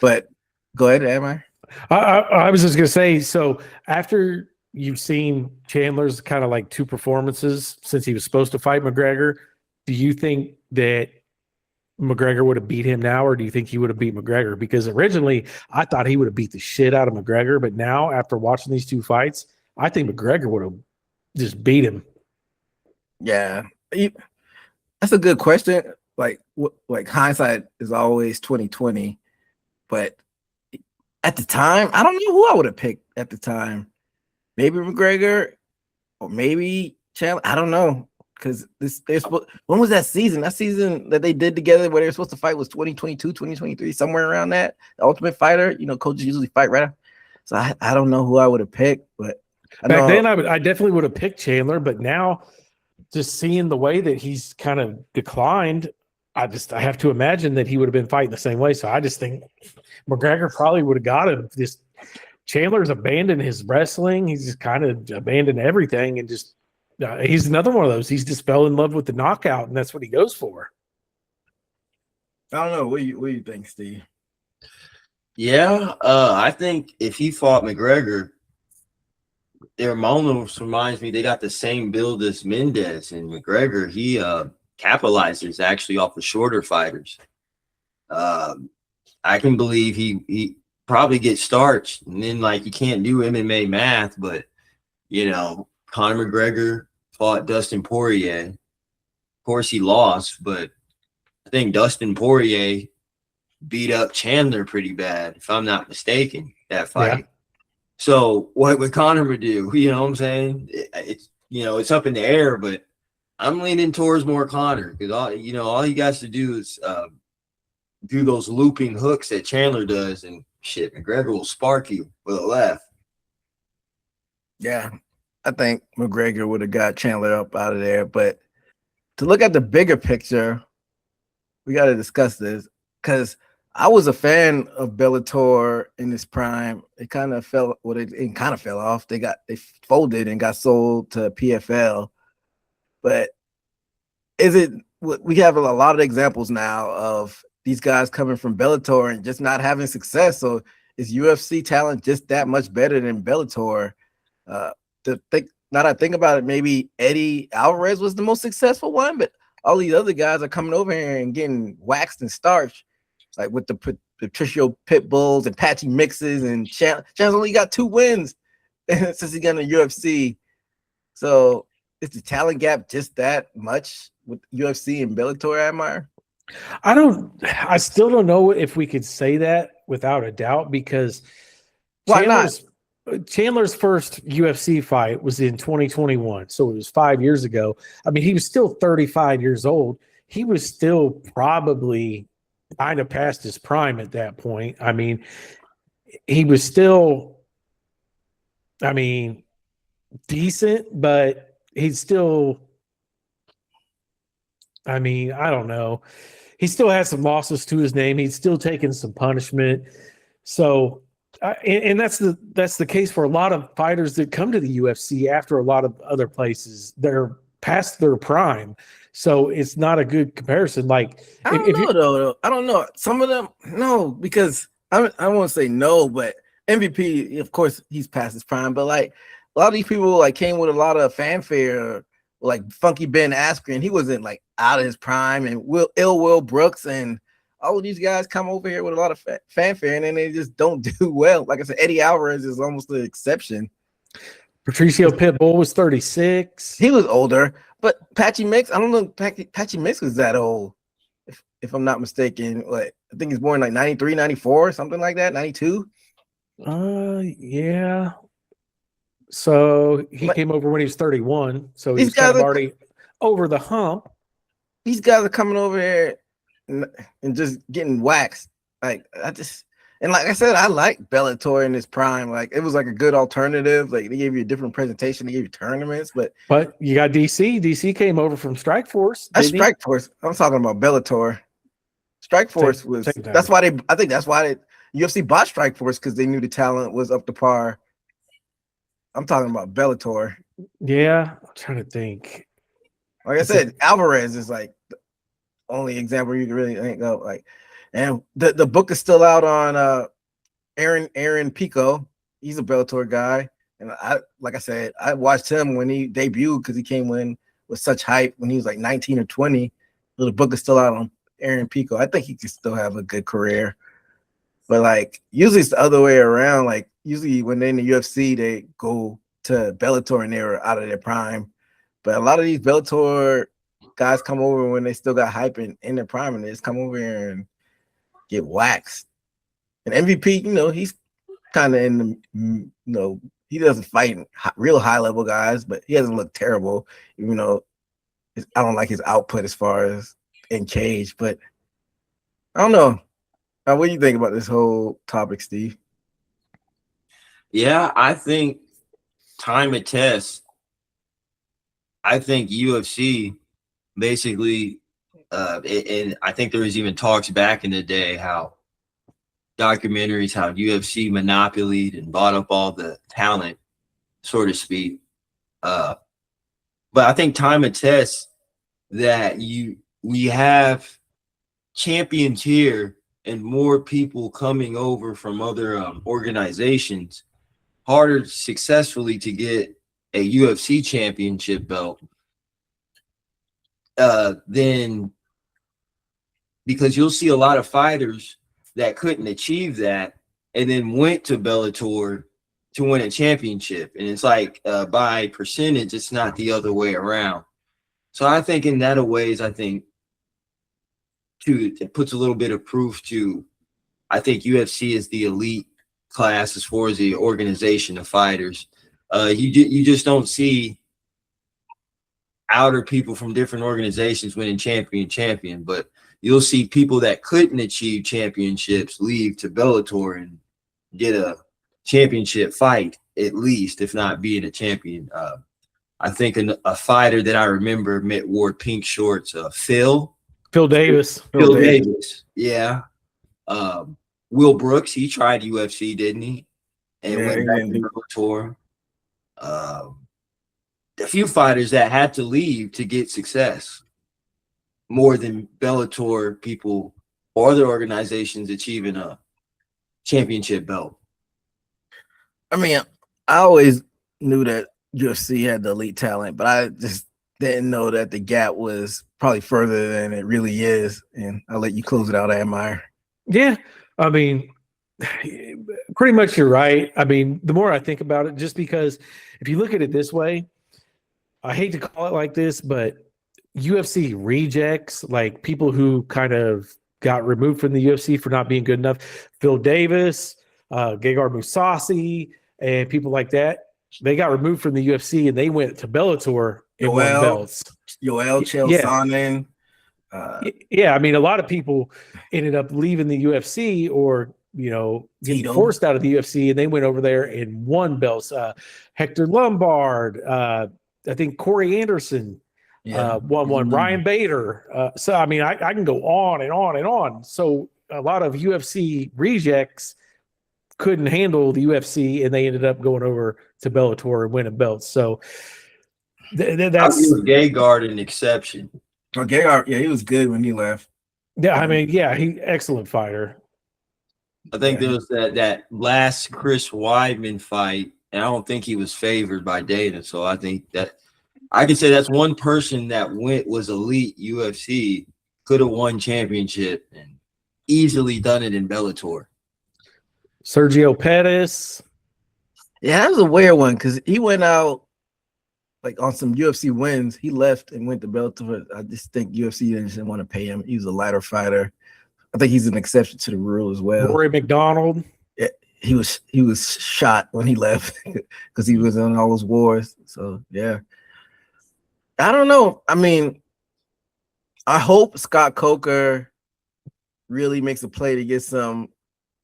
C: But go ahead, Amar.
D: I was just going to say, so after you've seen Chandler's kind of like 2 performances since he was supposed to fight McGregor, do you think that McGregor would have beat him now, or do you think he would have beat McGregor? Because originally I thought he would have beat the shit out of McGregor, but now after watching these 2 fights, I think McGregor would have just beat him.
C: Yeah, that's a good question. Like hindsight is always 20/20, but at the time, I don't know who I would have picked at the time. Maybe McGregor or maybe Chandler. I don't know. Because when was that season? That season that they did together where they were supposed to fight was 2022, 2023, somewhere around that. The Ultimate Fighter, coaches usually fight right after. So I don't know who I would have picked, but
D: back then I definitely would have picked Chandler. But now, just seeing the way that he's kind of declined, I have to imagine that he would have been fighting the same way. So I just think McGregor probably would have got him. Just Chandler's abandoned his wrestling. He's just kind of abandoned everything and just. He's another one of those. He's just fell in love with the knockout, and that's what he goes for.
C: I don't know. What do you think, Steve?
E: Yeah, I think if he fought McGregor, almost reminds me they got the same build as Mendez, and McGregor, he capitalizes actually off of shorter fighters. I can believe he probably gets starched, and then you can't do MMA math, but Conor McGregor fought Dustin Poirier. Of course, he lost, but I think Dustin Poirier beat up Chandler pretty bad, if I'm not mistaken, that fight. Yeah. So what would Conor would do? You know what I'm saying? It's up in the air, but I'm leaning towards more Conor because all he got to do is do those looping hooks that Chandler does, and shit, McGregor will spark you with a left.
C: Yeah. I think McGregor would have got Chandler up out of there, but to look at the bigger picture, we got to discuss this because I was a fan of Bellator in its prime. It kind of fell, well, it kind of fell off. They folded and got sold to PFL. But we have a lot of examples now of these guys coming from Bellator and just not having success. So is UFC talent just that much better than Bellator? Now that I think about it, maybe Eddie Alvarez was the most successful one, but all these other guys are coming over here and getting waxed and starched, like with the Patricio Pitbulls and Patchy Mixes, and Chandler's only got 2 wins since he got in the UFC. So is the talent gap just that much with UFC and Bellator, Admire?
D: I still don't know if we could say that without a doubt, because
C: Why not?
D: Chandler's first UFC fight was in 2021, so it was 5 years ago. I mean, he was still 35 years old. He was still probably kind of past his prime at that point. I mean, he was still, decent, but he's still, I don't know. He still has some losses to his name. He's still taking some punishment. So, and that's the case for a lot of fighters that come to the UFC after a lot of other places. They're past their prime, so it's not a good comparison. Like,
C: I don't know. Some of them, no, because I won't say no, but MVP, of course, he's past his prime. But like a lot of these people, like came with a lot of fanfare, like Funky Ben Askren. He wasn't like out of his prime, and Will Brooks and all of these guys come over here with a lot of fanfare, and then they just don't do well. Like I said, Eddie Alvarez is almost the exception.
D: Patricio Pitbull was 36.
C: He was older, but Patchy Mix, I don't know if Patchy Mix was that old, if I'm not mistaken. Like, I think he's born like 93, 94, something like that, 92.
D: Yeah. So he came over when he was 31, so he's kind of already over the hump.
C: These guys are coming over here and just getting waxed. Like, and like I said, I like Bellator in his prime. Like, it was like a good alternative. Like, they gave you a different presentation. They gave you tournaments, but
D: you got DC. DC came over from Strikeforce.
C: That's Strikeforce. I'm talking about Bellator. Strikeforce was. That's why UFC bought Strikeforce, because they knew the talent was up to par. I'm talking about Bellator.
D: Yeah, I'm trying to think.
C: Like I said, Alvarez is like the only example you can really think of. Like, and the book is still out on Aaron Pico. He's a Bellator guy, and like I said, I watched him when he debuted, because he came in with such hype when he was like 19 or 20. So the book is still out on Aaron Pico. I think he can still have a good career, but like usually it's the other way around. Like, usually when they're in the UFC, they go to Bellator and they're out of their prime. But a lot of these Bellator guys come over when they still got hype in their prime, and they just come over here and get waxed. And MVP, he's kind of in the, he doesn't fight real high level guys, but he doesn't look terrible, even though I don't like his output as far as in cage. But I don't know. What do you think about this whole topic, Steve?
E: Yeah, I think time and test. I think UFC basically, and I think there was even talks back in the day how documentaries, how UFC monopolied and bought up all the talent, so to speak. But I think time and test that we have champions here and more people coming over from other organizations, harder successfully to get a UFC championship belt, then because you'll see a lot of fighters that couldn't achieve that and then went to Bellator to win a championship. And it's like by percentage, it's not the other way around. So I think in that ways, I think it puts a little bit of proof to, I think UFC is the elite class as far as the organization of fighters. You just don't see outer people from different organizations winning champion, but you'll see people that couldn't achieve championships leave to Bellator and get a championship fight, at least, if not being a champion. I think a fighter that I remember wore pink shorts. Phil
D: Davis.
E: Phil Davis. Yeah. Will Brooks, he tried UFC, didn't he? And
C: Yeah,
E: went back to Bellator. A few fighters that had to leave to get success more than Bellator people or other organizations achieving a championship belt.
C: I mean, I always knew that UFC had the elite talent, but I just didn't know that the gap was probably further than it really is. And I'll let you close it out, Admire.
D: Yeah, I mean, pretty much you're right. I mean, the more I think about it, just because if you look at it this way, I hate to call it like this, but UFC rejects, like people who kind of got removed from the UFC for not being good enough, Phil Davis, Gegard Mousasi, and people like that, they got removed from the UFC and they went to Bellator and won belts.
C: Yoel Chael Sonnen.
D: Yeah, I mean, a lot of people ended up leaving the UFC or, getting forced out of the UFC, and they went over there and won belts. Hector Lombard, I think Corey Anderson won one, Ryan Bader. So, I mean, I can go on and on and on. So a lot of UFC rejects couldn't handle the UFC, and they ended up going over to Bellator and winning belts. So that's
E: Gegard an exception.
C: Oh, Gegard, yeah, he was good when he left.
D: Yeah, I mean, yeah, he excellent fighter.
E: I think there was that last Chris Weidman fight, and I don't think he was favored by Dana. So I think that I can say that's one person that was elite UFC, could have won championship and easily done it in Bellator.
D: Sergio Pettis.
C: Yeah, that was a weird one because he went out like on some UFC wins. He left and went to Bellator. I just think UFC didn't want to pay him. He was a lighter fighter. I think he's an exception to the rule as well.
D: Rory McDonald.
C: Yeah, he was shot when he left because he was in all those wars. So yeah, I don't know. I mean, I hope Scott Coker really makes a play to get some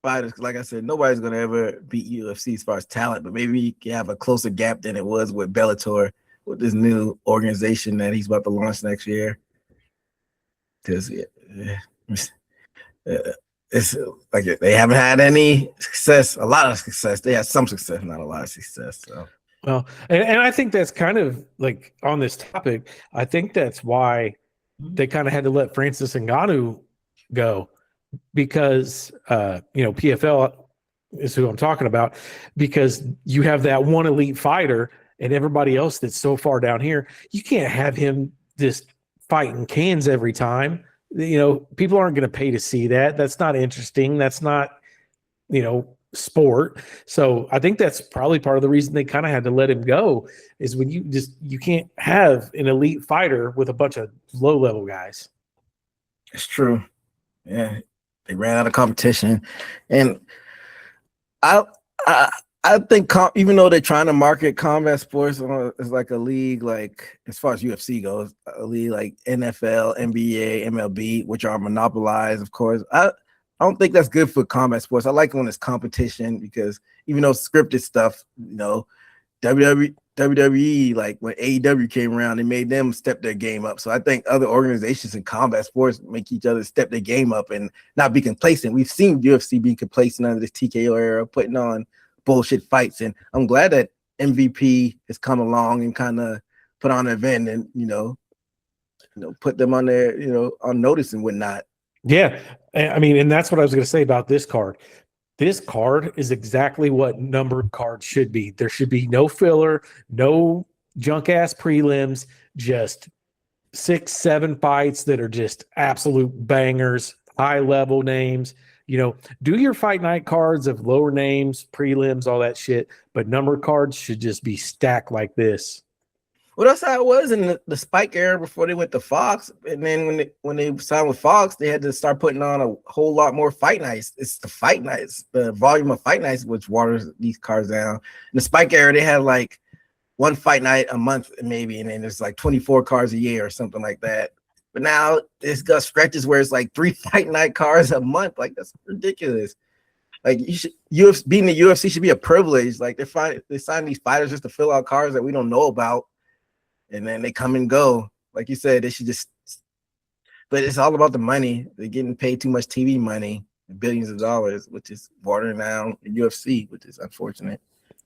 C: fighters. Like I said, nobody's gonna ever beat UFC as far as talent, but maybe he can have a closer gap than it was with Bellator, with this new organization that he's about to launch next year. Because it's like they haven't had any success, a lot of success. They had some success, not a lot of success. So
D: well, and I think that's kind of like on this topic, I think that's why they kind of had to let Francis Ngannou go, because PFL is who I'm talking about, because you have that one elite fighter and everybody else that's so far down here. You can't have him just fighting cans every time. People aren't going to pay to see that. That's not interesting. That's not, sport. So I think that's probably part of the reason they kind of had to let him go, is when you can't have an elite fighter with a bunch of low level guys.
C: It's true. Yeah. They ran out of competition. And I think even though they're trying to market combat sports as like a league, like as far as UFC goes, a league like NFL, NBA, MLB, which are monopolized, of course. I don't think that's good for combat sports. I like when it's competition, because even though scripted stuff, WWE, like when AEW came around, they made them step their game up. So I think other organizations in combat sports make each other step their game up and not be complacent. We've seen UFC be complacent under this TKO era, putting on bullshit fights, and I'm glad that MVP has come along and kind of put on an event and put them on their on notice and whatnot.
D: Yeah, I mean, and that's what I was going to say about this card. This card is exactly what numbered cards should be. There should be no filler, no junk ass prelims, just 6-7 fights that are just absolute bangers, high level names. Do your fight night cards of lower names, prelims, all that shit, but numbered cards should just be stacked like this.
C: Well, that's how it was in the Spike era before they went to Fox. And then when they signed with Fox, they had to start putting on a whole lot more fight nights. It's the fight nights, the volume of fight nights, which waters these cards down. In the Spike era, they had like one fight night a month, maybe, and then there's like 24 cards a year or something like that. But now it's got stretches where it's like 3 fight night cards a month. Like, that's ridiculous. Like, being the UFC should be a privilege. Like, they sign these fighters just to fill out cards that we don't know about. and then they come and go. Like you said, they should just. But it's all about the money. They're getting paid too much TV money, billions of dollars, which is watering down the UFC, which is unfortunate.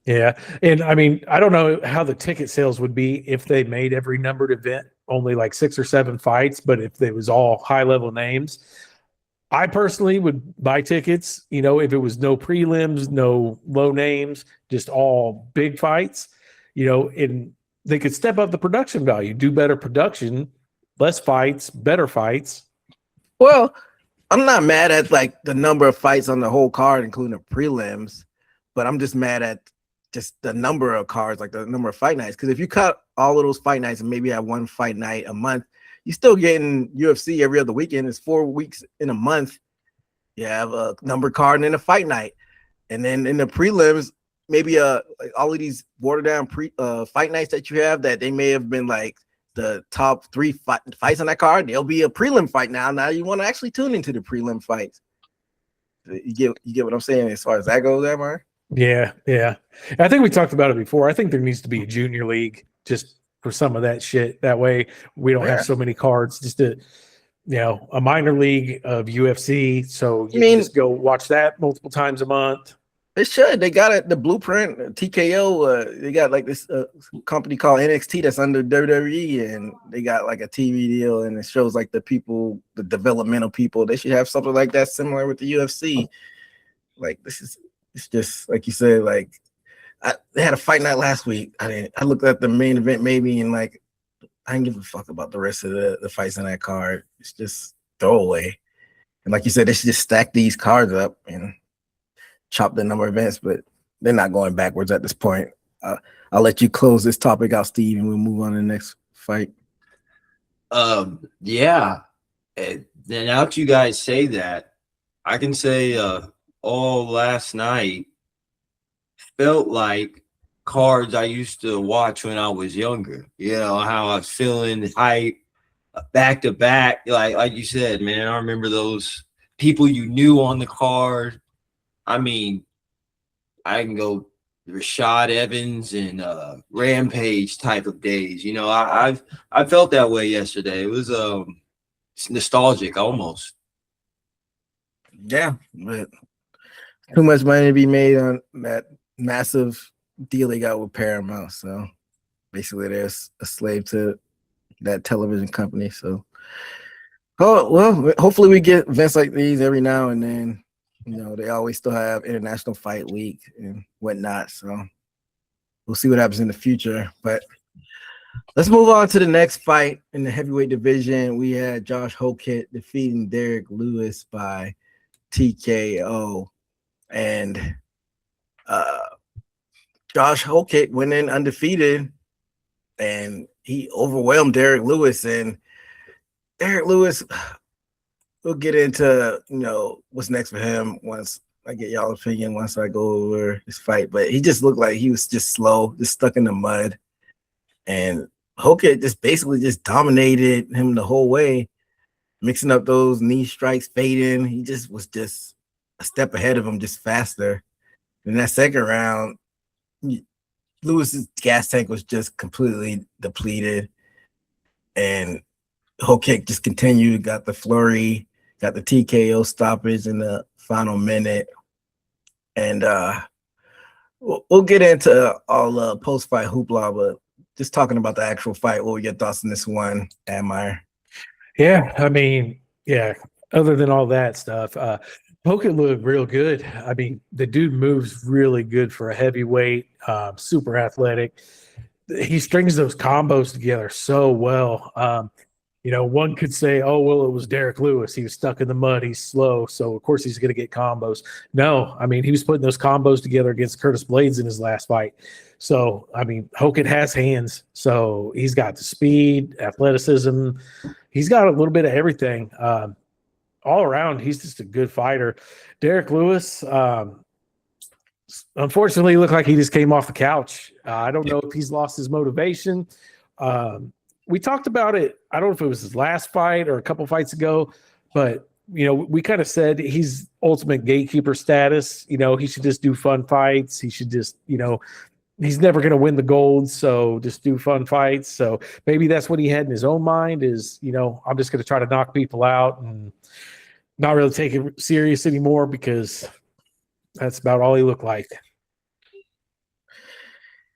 D: Yeah. And I mean, I don't know how the ticket sales would be if they made every numbered event only like 6 or 7 fights, but if it was all high level names, I personally would buy tickets, if it was no prelims, no low names, just all big fights, and they could step up the production value, do better production, less fights, better fights.
C: Well, I'm not mad at like the number of fights on the whole card, including the prelims, but I'm just mad at just the number of cards, like the number of fight nights. Because if you cut all of those fight nights and maybe have one fight night a month, you're still getting UFC every other weekend. It's 4 weeks in a month. You have a number card and then a fight night. And then in the prelims, maybe like all of these watered down fight nights that you have that they may have been like the top 3 fights on that card, there'll be a prelim fight now. Now you want to actually tune into the prelim fights. You get what I'm saying as far as that goes, Amar?
D: Yeah. I think we talked about it before. I think there needs to be a junior league just for some of that shit. That way we don't have so many cards. Just a minor league of UFC. So you can just go watch that multiple times a month.
C: They should. They got it. The Blueprint, TKO. They got like this company called NXT that's under WWE, and they got like a TV deal, and it shows like the people, the developmental people. They should have something like that similar with the UFC. Like it's just like you said. Like they had a fight night last week. I looked at the main event maybe, and like I didn't give a fuck about the rest of the fights on that card. It's just throwaway. And like you said, they should just stack these cards up and chop the number of events, but they're not going backwards at this point. I'll let you close this topic out, Steve, and we'll move on to the next fight.
E: Yeah. And then now that you guys say that, I can say all last night felt like cards I used to watch when I was younger. How I was feeling hype back to back. Like you said, man, I remember those people you knew on the card. I mean, I can go Rashad Evans and Rampage type of days. I felt that way yesterday. It was nostalgic almost.
C: Yeah, but too much money to be made on that massive deal they got with Paramount. So basically, they're a slave to that television company. So, hopefully we get events like these every now and then. They always still have International Fight Week and whatnot. So we'll see what happens in the future. But let's move on to the next fight in the heavyweight division. We had Josh Hokit defeating Derek Lewis by TKO. And Josh Hokit went in undefeated, and he overwhelmed Derek Lewis. And Derek Lewis, we'll get into what's next for him once I get y'all's opinion, once I go over this fight. But he just looked like he was just slow, just stuck in the mud. And Hokit just basically just dominated him the whole way, mixing up those knee strikes, fading. He just was just a step ahead of him, just faster. In that second round, Lewis's gas tank was just completely depleted. And Hokit just continued, got the flurry, got the TKO stoppage in the final minute. And we'll get into all the post-fight hoopla, but just talking about the actual fight, what were your thoughts on this one, Admire?
D: Yeah, I mean, other than all that stuff, Hokit looked real good. I mean, the dude moves really good for a heavyweight, super athletic. He strings those combos together so well. One could say, oh, well, it was Derek Lewis. He was stuck in the mud. He's slow. So, of course, he's going to get combos. No, I mean, he was putting those combos together against Curtis Blades in his last fight. So, I mean, Hokit has hands. So, he's got the speed, athleticism. He's got a little bit of everything. All around, he's just a good fighter. Derek Lewis, unfortunately, looked like he just came off the couch. I don't know if he's lost his motivation. We talked about it. I don't know if it was his last fight or a couple fights ago, but we kind of said he's ultimate gatekeeper status. He should just do fun fights. He should just he's never going to win the gold, so just do fun fights. So maybe that's what he had in his own mind is, I'm just going to try to knock people out and not really take it serious anymore because that's about all he looked like.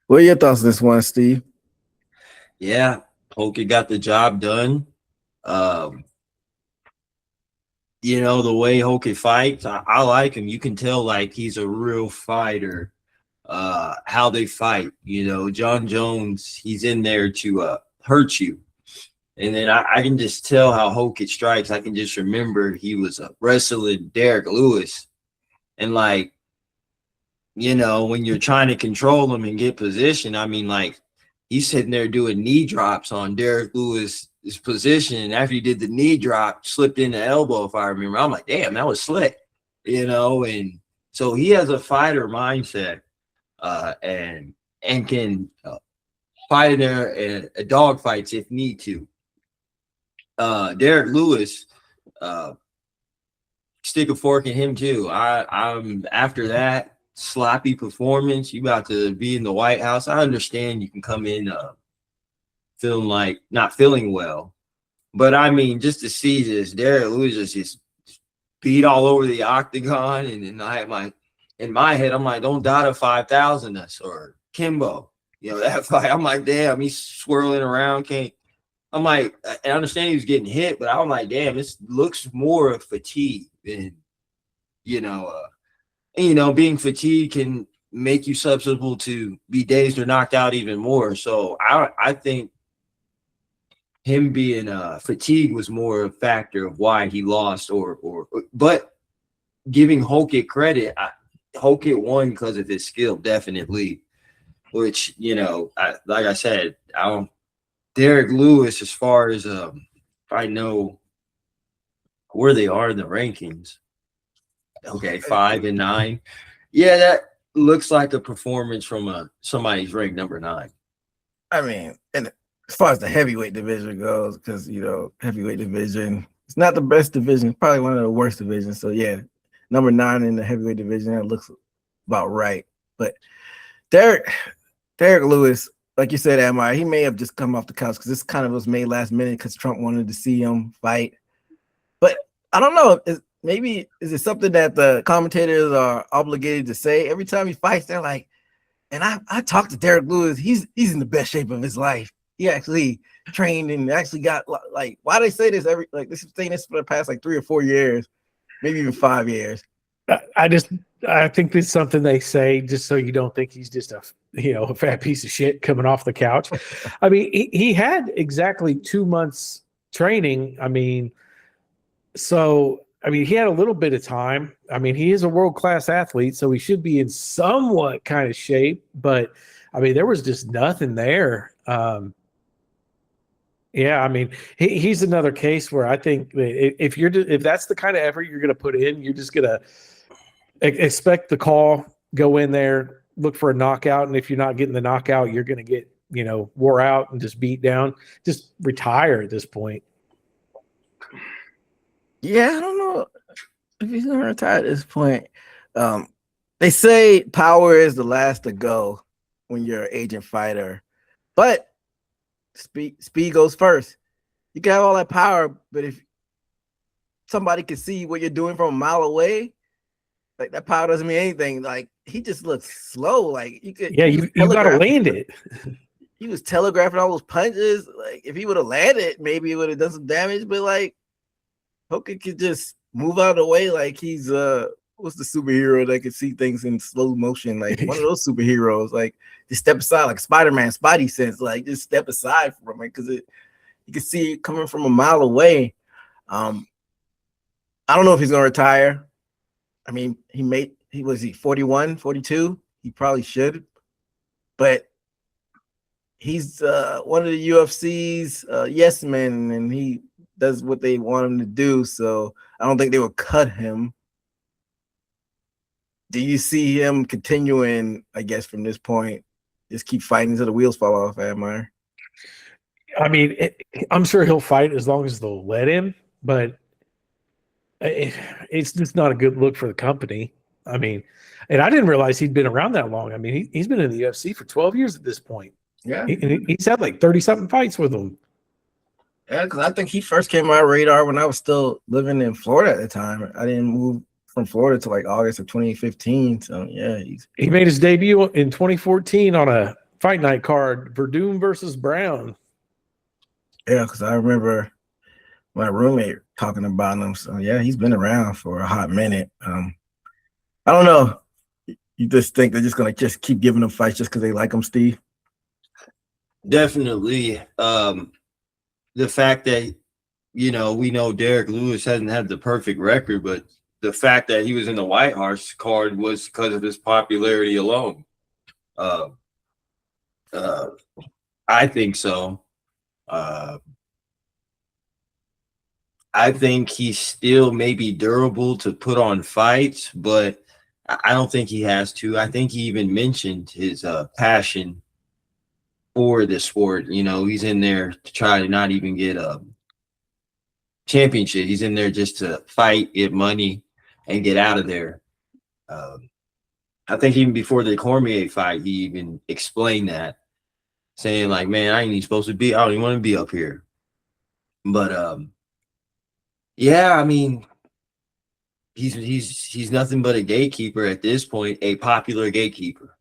C: What are your thoughts on this one, Steve?
E: Yeah, Hokit got the job done. The way Hokit fights, I like him. You can tell like he's a real fighter. How they fight, John Jones, he's in there to hurt you. And then I can just tell how Hokit strikes. I can just remember he was wrestling Derek Lewis. And like, when you're trying to control him and get position, I mean, like, he's sitting there doing knee drops on Derek Lewis' position. And after he did the knee drop, slipped in the elbow, if I remember. I'm like, damn, that was slick, And so he has a fighter mindset. And can fight in a dog fights if need to. Derek Lewis, stick a fork in him too. I'm after that sloppy performance. You about to be in the White House. I understand you can come in feeling like not feeling well, but I mean just to see this Derek Lewis just beat all over the octagon, and then in my head, I'm like, don't die to 5,000 us or Kimbo. That fight, I'm like, damn, he's swirling around. I'm like, I understand he was getting hit, but I'm like, damn, this looks more of fatigue than, being fatigued can make you susceptible to be dazed or knocked out even more. So I think him being fatigued was more a factor of why he lost but giving Hokit credit, Hokit won because of his skill, definitely. Which, like I said, Derek Lewis, as far as I know where they are in the rankings. Okay, 5 and 9. Yeah, that looks like a performance from somebody's ranked number 9.
C: I mean, and as far as the heavyweight division goes, because heavyweight division, it's not the best division, it's probably one of the worst divisions. So yeah, number 9 in the heavyweight division, that looks about right. But Derek Lewis, like you said, Amar, he may have just come off the couch because this kind of was made last minute because Trump wanted to see him fight. But I don't know. Is it something that the commentators are obligated to say every time he fights? They're like, and I talked to Derek Lewis. He's in the best shape of his life. He actually trained and actually got like. Why they say this this is saying this for the past like 3 or 4 years, maybe even 5 years.
D: I think it's something they say just so you don't think he's just a fat piece of shit coming off the couch. I mean, he had exactly 2 months training. I mean, he had a little bit of time. I mean, he is a world-class athlete, so he should be in somewhat kind of shape, but I mean, there was just nothing there. Yeah, I mean, he's another case where I think if that's the kind of effort you're going to put in, you're just going to expect the call, go in there, look for a knockout, and if you're not getting the knockout, you're going to get wore out and just beat down. Just retire at this point.
C: Yeah, I don't know if he's going to retire at this point. They say power is the last to go when you're an agent fighter, but speed goes first. You can have all that power, but if somebody can see what you're doing from a mile away, like that power doesn't mean anything. Like he just looks slow. Like you could,
D: you got to land it.
C: He was telegraphing all those punches. Like if he would have landed, maybe it would have done some damage. But like Hokit could just move out of the way. Like he's what's the superhero that can see things in slow motion? Like one of those superheroes. Like just step aside, like Spider-Man, Spidey sense. Like just step aside from it because you can see it coming from a mile away. I don't know if he's gonna retire. I mean, he was 41, 42. He probably should, but he's one of the UFC's yes men, and he does what they want him to do. So I don't think they will cut him. Do you see him continuing, I guess, from this point? Just keep fighting until the wheels fall off, Admire.
D: I mean, I'm sure he'll fight as long as they'll let him, but it's just not a good look for the company. I mean, and I didn't realize he'd been around that long. I mean, he's been in the UFC for 12 years at this point.
C: Yeah.
D: He's had like 30-something fights with him.
C: Yeah, because I think he first came on my radar when I was still living in Florida at the time. I didn't move from Florida to like August of 2015. So yeah,
D: he made his debut in 2014 on a fight night card, Verdum versus Brown.
C: Yeah, because I remember my roommate talking about him. So yeah, he's been around for a hot minute. I don't know. You just think they're just gonna just keep giving him fights just because they like him, Steve?
E: Definitely. The fact that, we know Derek Lewis hasn't had the perfect record, but the fact that he was in the White Horse card was because of his popularity alone. I think so. I think he's still maybe durable to put on fights, but I don't think he has to. I think he even mentioned his passion for the sport. He's in there to try to not even get a championship. He's in there just to fight, get money, and get out of there. I think even before the Cormier fight, he even explained that, saying like, man, I ain't even supposed to be, I don't even want to be up here. But yeah, I mean, he's nothing but a gatekeeper at this point, a popular gatekeeper.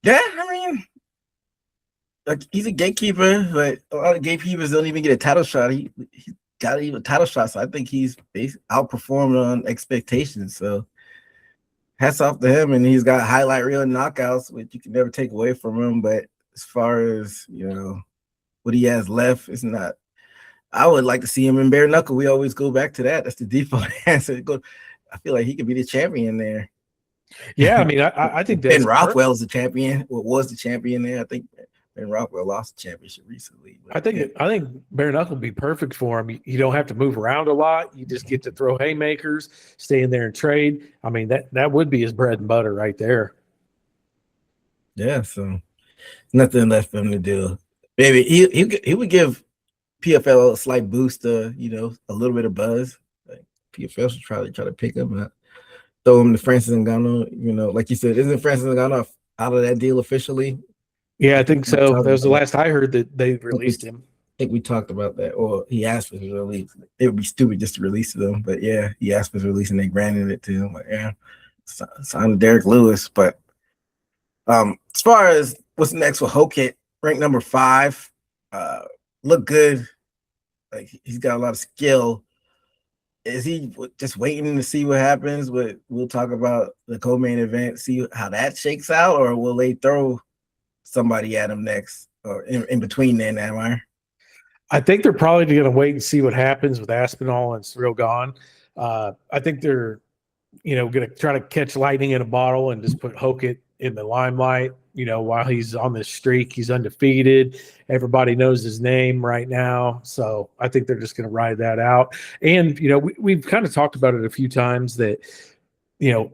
C: Yeah, I mean, like he's a gatekeeper, but a lot of gatekeepers don't even get a title shot. He got even a title shot, so I think he's outperformed on expectations. So hats off to him, and he's got highlight reel knockouts, which you can never take away from him. But as far as what he has left, it's not. I would like to see him in bare knuckle. We always go back to that. That's the default answer. I feel like he could be the champion there.
D: Yeah, I mean, I think
C: Ben Rothwell is the champion. Was the champion there? I think Ben Rothwell lost the championship recently.
D: I think bare knuckle would be perfect for him. You don't have to move around a lot. You just get to throw haymakers, stay in there and trade. I mean, that would be his bread and butter right there.
C: Yeah, so nothing left for him to do. Maybe he would give PFL a slight boost, a little bit of buzz. Like PFL should try to pick him up. Throw him to Francis Ngannou, like you said, isn't Francis Ngannou out of that deal officially?
D: Yeah, I think so. That was the last I heard that they released him.
C: I think we talked about that, or he asked for his release. It would be stupid just to release them, but yeah, he asked for his release and they granted it to him. Like, yeah, signed Derek Lewis. But as far as what's next for Hokit, ranked number 5, look good. Like he's got a lot of skill. Is he just waiting to see what happens? We'll talk about the co-main event, see how that shakes out, or will they throw somebody at him next, or in between then,
D: I think they're probably going to wait and see what happens with Aspinall and Ciryl Gane. I think they're, going to try to catch lightning in a bottle and just put Hokit in the limelight. While he's on this streak, he's undefeated. Everybody knows his name right now. So I think they're just going to ride that out. And, we've kind of talked about it a few times that,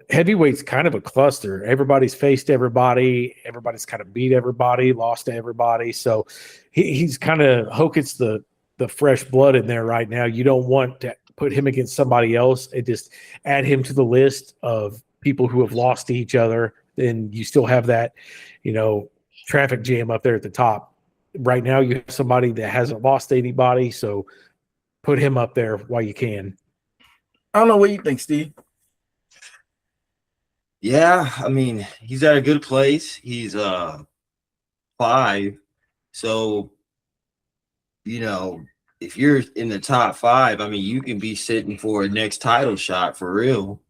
D: heavyweight's kind of a cluster. Everybody's faced everybody. Everybody's kind of beat everybody, lost to everybody. So he's kind of, Hokit's the fresh blood in there right now. You don't want to put him against somebody else and just add him to the list of people who have lost to each other. Then you still have that, traffic jam up there at the top. Right now, you have somebody that hasn't lost to anybody, so put him up there while you can.
C: I don't know what you think, Steve.
E: Yeah, I mean, he's at a good place. He's 5, so if you're in the top 5, I mean, you can be sitting for a next title shot for real.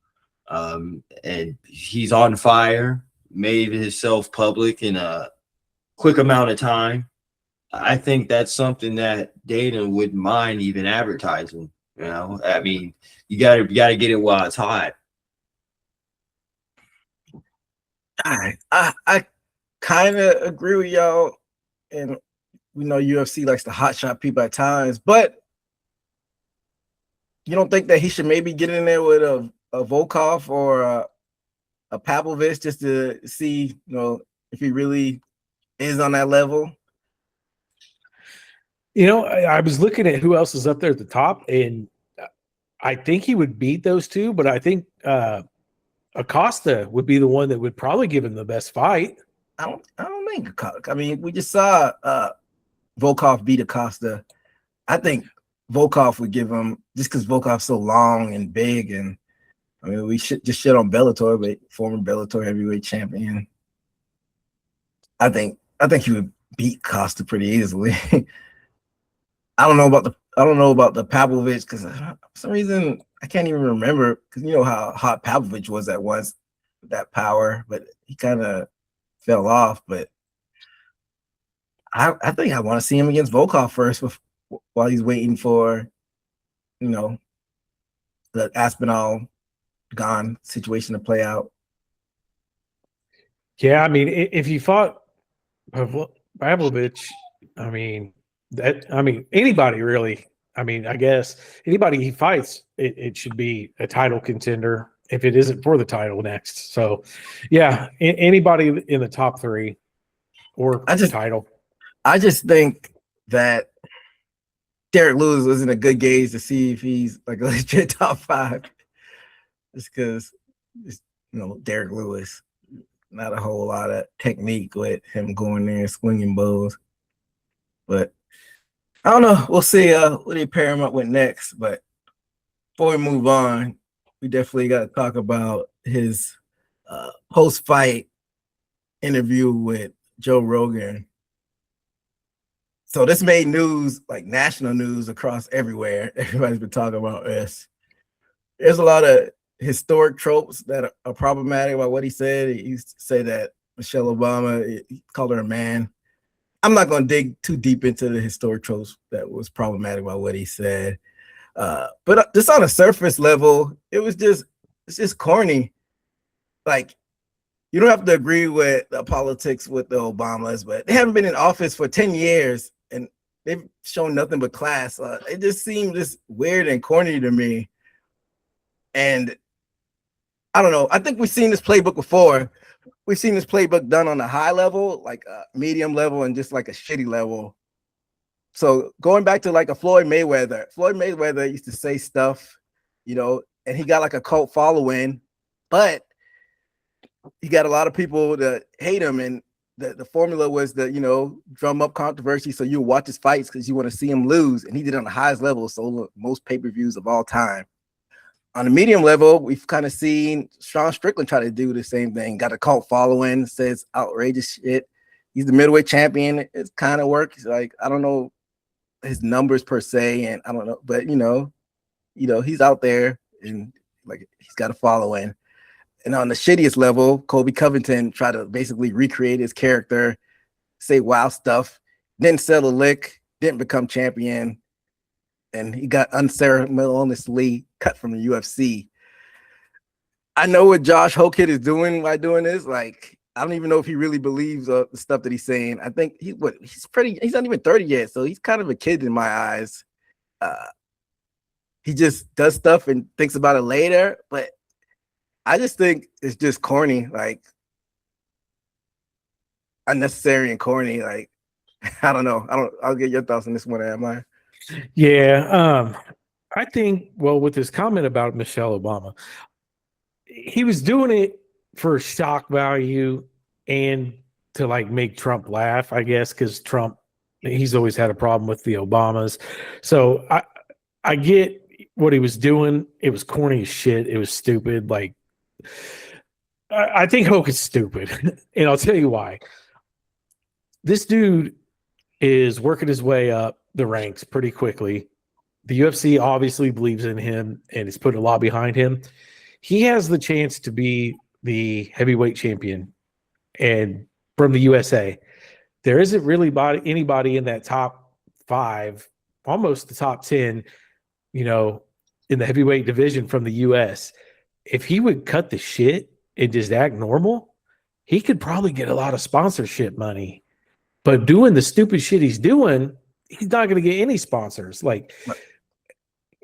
E: And he's on fire, made himself public in a quick amount of time. I think that's something that Dana wouldn't mind even advertising. I mean, you gotta get it while it's hot.
C: I kind of agree with y'all, and we know UFC likes to hot shot people at times, but you don't think that he should maybe get in there with a Volkov or a Pavlovich just to see, if he really is on that level?
D: I was looking at who else is up there at the top, and I think he would beat those two, but I think Acosta would be the one that would probably give him the best fight.
C: I don't think. I mean, we just saw Volkov beat Acosta. I think Volkov would give him, just because Volkov's so long and big, and I mean, we should just shit on Bellator, but former Bellator heavyweight champion. I think he would beat Costa pretty easily. I don't know about the Pavlovich, because for some reason I can't even remember, because you know how hot Pavlovich was at once with that power, but he kind of fell off. But I think I want to see him against Volkov first while he's waiting for, you know, the Aspinall Gane situation to play out.
D: Yeah, I mean, if you fought Pavlovich, I mean, anybody really. I mean, I guess anybody he fights, it should be a title contender if it isn't for the title next. So, yeah, anybody in the top three or title.
C: I just think that Derek Lewis wasn't a good gauge to see if he's like a legit top five. Just because, Derek Lewis, not a whole lot of technique with him going there and swinging bows. But I don't know. We'll see what they pair him up with next. But before we move on, we definitely got to talk about his post-fight interview with Joe Rogan. So this made news, like national news across everywhere. Everybody's been talking about this. There's a lot of historic tropes that are problematic about what he said. He used to say that Michelle Obama, he called her a man. I'm not going to dig too deep into the historic tropes that was problematic about what he said. But just on a surface level, it's just corny. Like, you don't have to agree with the politics with the Obamas, but they haven't been in office for 10 years and they've shown nothing but class. It just seemed just weird and corny to me. And I don't know. I think we've seen this playbook before. We've seen this playbook done on a high level, like a medium level, and just like a shitty level. So going back to like a Floyd Mayweather used to say stuff, and he got like a cult following, but he got a lot of people that hate him. And the formula was that, drum up controversy. So you watch his fights because you want to see him lose. And he did it on the highest level. So most pay-per-views of all time. On the medium level, we've kind of seen Sean Strickland try to do the same thing. Got a cult following, says outrageous shit. He's the middleweight champion. It kind of works. Like, I don't know his numbers per se, and I don't know, but he's out there and like he's got a following. And on the shittiest level, Colby Covington tried to basically recreate his character, say wild stuff, didn't sell a lick, didn't become champion, and he got unceremoniously cut from the UFC. I know what Josh Hokit is doing by doing this. Like, I don't even know if he really believes the stuff that he's saying. I think he's not even 30 yet, so he's kind of a kid in my eyes. He just does stuff and thinks about it later, but I just think it's just corny, like unnecessary and corny. Like, I don't know. I'll get your thoughts on this one, am I?
D: Yeah. I think, with his comment about Michelle Obama, he was doing it for shock value and to like make Trump laugh, I guess, because Trump, he's always had a problem with the Obamas. So I get what he was doing. It was corny as shit. It was stupid. Like, I think Hoke is stupid, and I'll tell you why. This dude is working his way up the ranks pretty quickly. The UFC obviously believes in him and is putting a lot behind him. He has the chance to be the heavyweight champion and from the USA. There isn't really anybody in that top 5, almost the top 10, in the heavyweight division from the US. If he would cut the shit and just act normal, he could probably get a lot of sponsorship money. But doing the stupid shit he's doing, he's not going to get any sponsors. Like,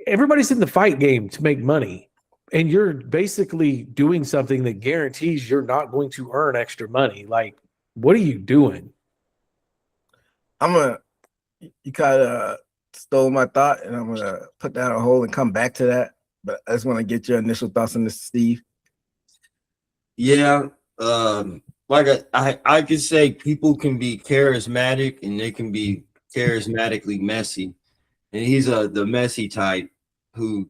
D: everybody's in the fight game to make money, and you're basically doing something that guarantees you're not going to earn extra money. Like, what are you doing?
C: You kind of stole my thought, and I'm going to put that on hold and come back to that. but I just want to get your initial thoughts on this, Steve.
E: Yeah, like I could say people can be charismatic and they can be charismatically messy, and he's the messy type who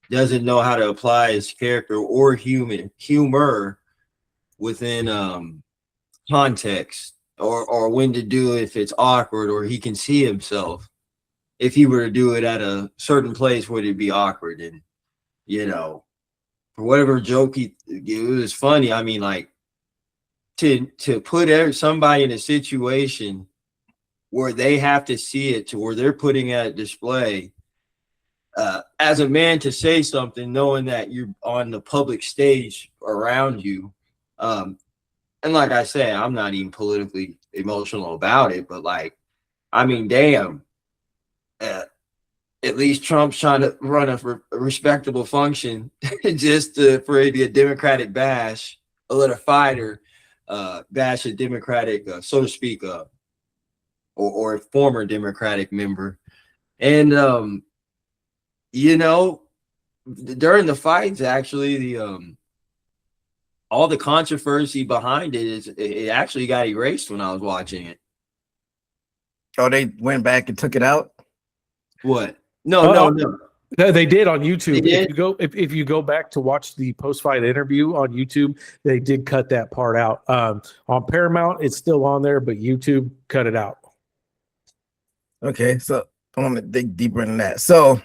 E: doesn't know how to apply his character or humor within context, or when to do it if it's awkward, or he can see himself if he were to do it at a certain place where it'd be awkward. And for whatever joke it was funny. I mean, like, to put somebody in a situation where they have to see it, to where they're putting at a display, as a man, to say something knowing that you're on the public stage around you. And like I said, I'm not even politically emotional about it, but like, I mean, damn, at least Trump's trying to run a respectable function just for it to be a Democratic bash, a little fighter bash a Democratic, so to speak, or a former Democratic member. And, during the fights, actually, all the controversy behind it actually got erased when I was watching it.
C: Oh, they went back and took it out?
E: What? No.
D: They did on YouTube.
E: They did?
D: If you go back to watch the post-fight interview on YouTube, they did cut that part out. On Paramount, it's still on there, but YouTube cut it out.
C: Okay, so I want to dig deeper in that. So,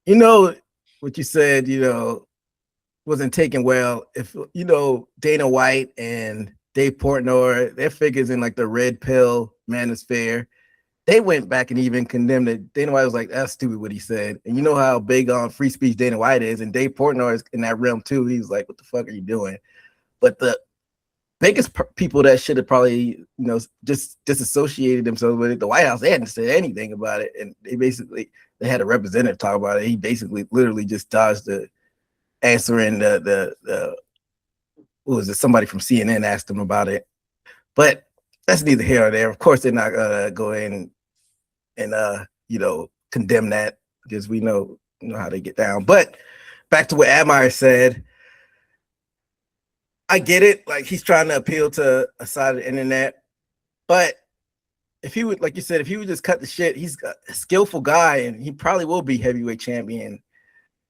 C: what you said, wasn't taken well. If Dana White and Dave Portnoy, their figures in like the red pill manosphere, they went back and even condemned it. Dana White was like, "That's stupid what he said." And you know how big on free speech Dana White is, and Dave Portnoy is in that realm too. He's like, "What the fuck are you doing?" But the biggest people that should have probably just disassociated themselves with it, the White House, they hadn't said anything about it, and they had a representative talk about it. He basically literally just dodged the answering the what was it? Somebody from CNN asked him about it, but that's neither here or there. Of course, they're not gonna go in and condemn that, because we know how they get down. But back to what Admire said, I get it. Like, he's trying to appeal to a side of the internet, but if he would, like you said, if he would just cut the shit, he's a skillful guy, and he probably will be heavyweight champion.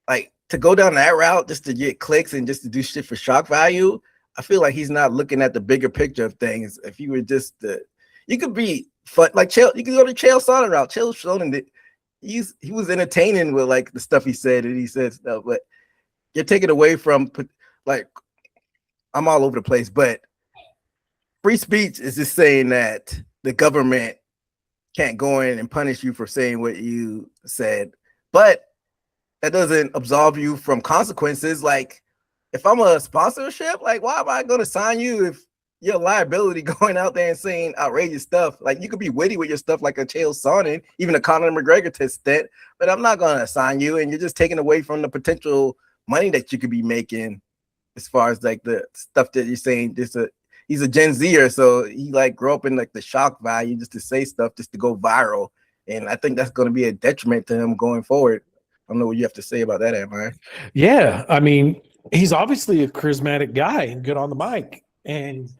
C: Like, to go down that route just to get clicks and just to do shit for shock value, I feel like he's not looking at the bigger picture of things. If you were just you could be fun, like Chael, you could go to Chael Sonnen route. Chael Sonnen, he was entertaining with like the stuff he said, and he said stuff, but you're taking away from, like, I'm all over the place, but free speech is just saying that the government can't go in and punish you for saying what you said, but that doesn't absolve you from consequences. Like, if I'm a sponsorship, like, why am I going to sign you if you're a liability going out there and saying outrageous stuff? Like, you could be witty with your stuff like a Chael Sonnen, even a Conor McGregor to extent, but I'm not going to sign you, and you're just taking away from the potential money that you could be making as far as like the stuff that you're saying. He's a Gen Zer, so he like grew up in like the shock value just to say stuff just to go viral, and I think that's going to be a detriment to him going forward. I don't know what you have to say about that, Admire.
D: Yeah, I mean, he's obviously a charismatic guy and good on the mic, and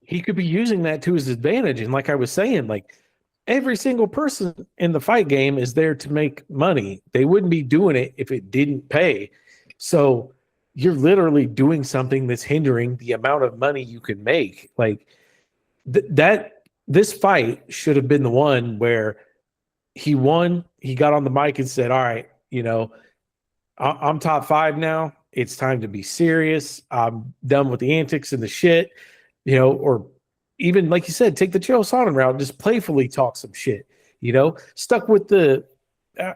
D: he could be using that to his advantage. And like I was saying, like, every single person in the fight game is there to make money. They wouldn't be doing it if it didn't pay. So you're literally doing something that's hindering the amount of money you can make. Like, this fight should have been the one where he won. He got on the mic and said, "All right, I'm top 5 now. It's time to be serious. I'm done with the antics and the shit," or even, like you said, take the Chael Sonnen route and just playfully talk some shit, stuck with the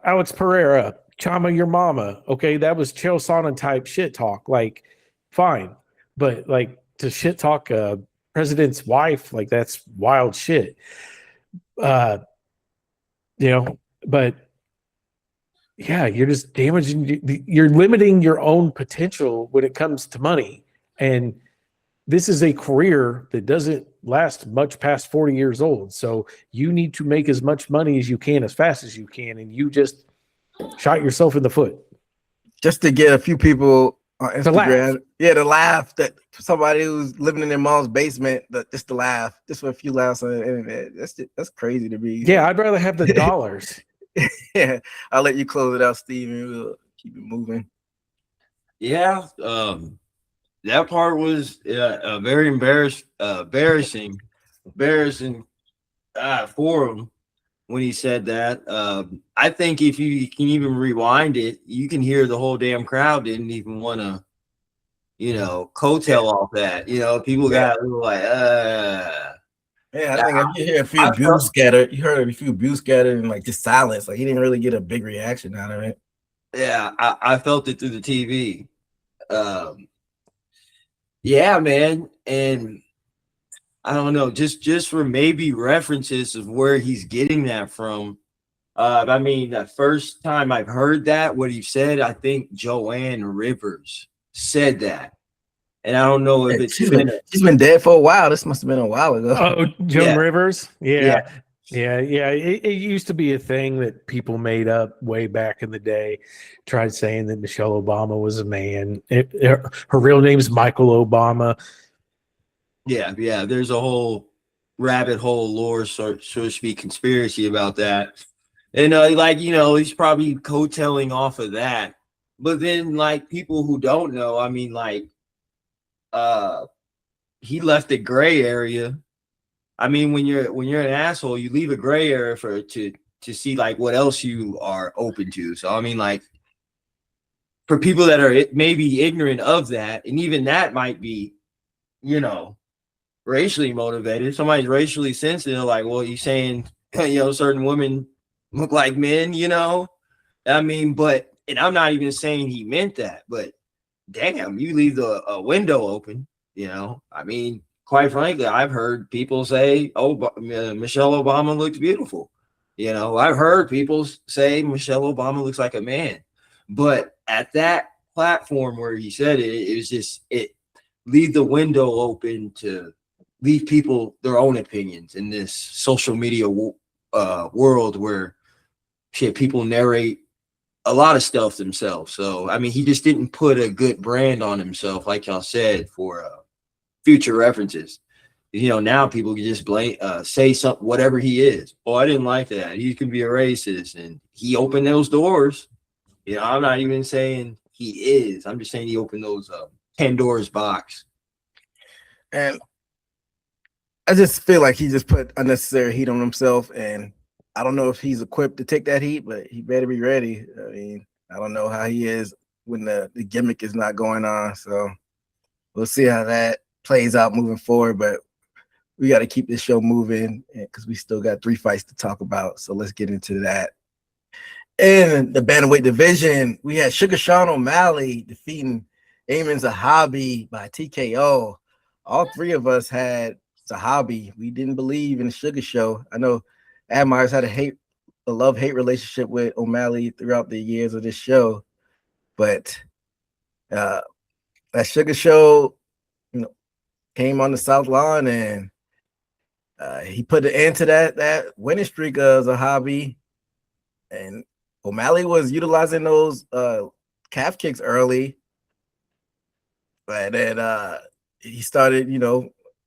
D: Alex Pereira, Chama your mama. Okay. That was Chael Sonnen type shit talk. Like, fine. But like, to shit talk a president's wife, like, that's wild shit. But yeah, you're just damaging, you're limiting your own potential when it comes to money. And this is a career that doesn't last much past 40 years old. So you need to make as much money as you can, as fast as you can. And you just shot yourself in the foot.
C: just to get a few people on Instagram,
D: laugh.
C: to laugh that somebody who's living in their mom's basement, just to laugh, just for a few laughs on the internet. That's crazy to me.
D: Yeah, I'd rather have the dollars.
C: Yeah, I'll let you close it out, Steven. We'll keep it moving.
E: Yeah, that part was very embarrassing for him when he said that. I think if you can even rewind it, you can hear the whole damn crowd didn't even want to, coattail off that. People got a little like,
C: Yeah, I think you hear a few abuse scattered. You heard a few abuse scattered and like just silence. Like he didn't really get a big reaction out of it.
E: Yeah, I felt it through the TV. Yeah, man, and I don't know, just for maybe references of where he's getting that from. I mean, the first time I've heard that, what he said, I think Joanne Rivers said that. And I don't know if
C: she's been dead for a while. This must have been a while ago.
D: Oh, Joan Rivers? Yeah.
E: Yeah.
D: It used to be a thing that people made up way back in the day, tried saying that Michelle Obama was a man. Her real name is Michael Obama.
E: Yeah. There's a whole rabbit hole lore, so to speak, conspiracy about that. And he's probably coattailing off of that. But then, like, people who don't know, I mean, like, he left the gray area. I mean, when you're an asshole, you leave a gray area to see like what else you are open to. So I mean, like, for people that are maybe ignorant of that, and even that might be, racially motivated. Somebody's racially sensitive, like, well, you saying, certain women look like men, I mean, and I'm not even saying he meant that, but damn, you leave a window open, I mean, quite frankly, I've heard people say, oh, Michelle Obama looks beautiful. I've heard people say Michelle Obama looks like a man. But at that platform where he said it was just, it leave the window open to leave people their own opinions in this social media world where people narrate a lot of stuff themselves. So, I mean, he just didn't put a good brand on himself, like y'all said, for future references. Now people can just say something, whatever he is. Oh, I didn't like that. He can be a racist, and he opened those doors. I'm not even saying he is. I'm just saying he opened those Pandora's box.
C: And I just feel like he just put unnecessary heat on himself, and I don't know if he's equipped to take that heat, but he better be ready. I mean, I don't know how he is when the gimmick is not going on. So we'll see how that plays out moving forward, but we got to keep this show moving because we still got 3 fights to talk about. So let's get into that. In the bantamweight division, we had Sugar Sean O'Malley defeating Amin Zahabi by TKO. All three of us had Zahabi. We didn't believe in the Sugar Show. I know Admire's had a love-hate relationship with O'Malley throughout the years of this show, but that Sugar Show, came on the South Lawn, and he put an end to that winning streak of Zahabi. And O'Malley was utilizing those calf kicks early, but then he started,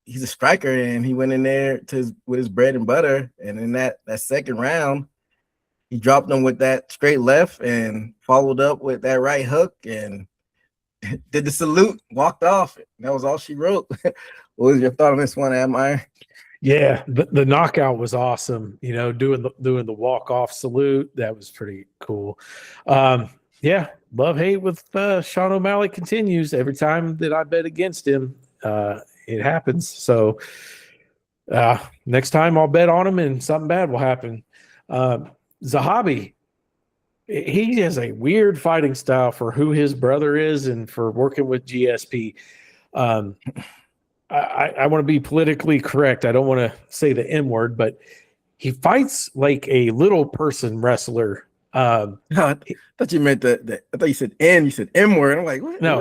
C: he's a striker, and he went in there with his bread and butter. And in that second round, he dropped him with that straight left and followed up with that right hook and did the salute, walked off. That was all she wrote. What was your thought on this one, Admire?
D: Yeah, the knockout was awesome. Doing the walk-off salute, that was pretty cool. Yeah, love-hate with Sean O'Malley continues. Every time that I bet against him, it happens. So next time I'll bet on him and something bad will happen. Zahabi, he has a weird fighting style for who his brother is and for working with GSP. I want to be politically correct. I don't want to say the N word, but he fights like a little person wrestler.
C: I thought you meant I thought you said N. You said M word. I'm like, what?
D: No.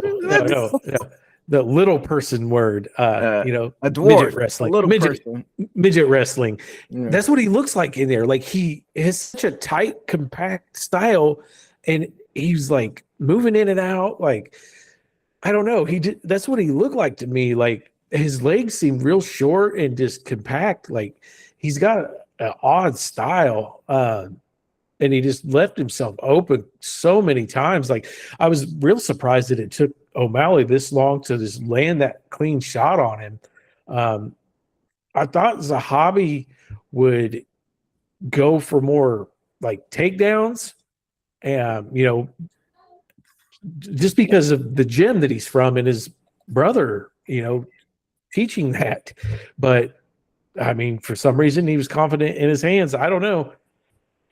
D: The little person word.
C: A dwarf,
D: midget wrestling.
C: person.
D: Midget wrestling.
C: Yeah.
D: That's what he looks like in there. Like he has such a tight, compact style, and he was like moving in and out. Like, I don't know. That's what he looked like to me. Like his legs seemed real short and just compact. Like he's got an odd style. And he just left himself open so many times. Like I was real surprised that it took O'Malley this long to just land that clean shot on him. I thought Zahabi would go for more like takedowns, and just because of the gym that he's from and his brother, teaching that. But I mean, for some reason, he was confident in his hands. I don't know.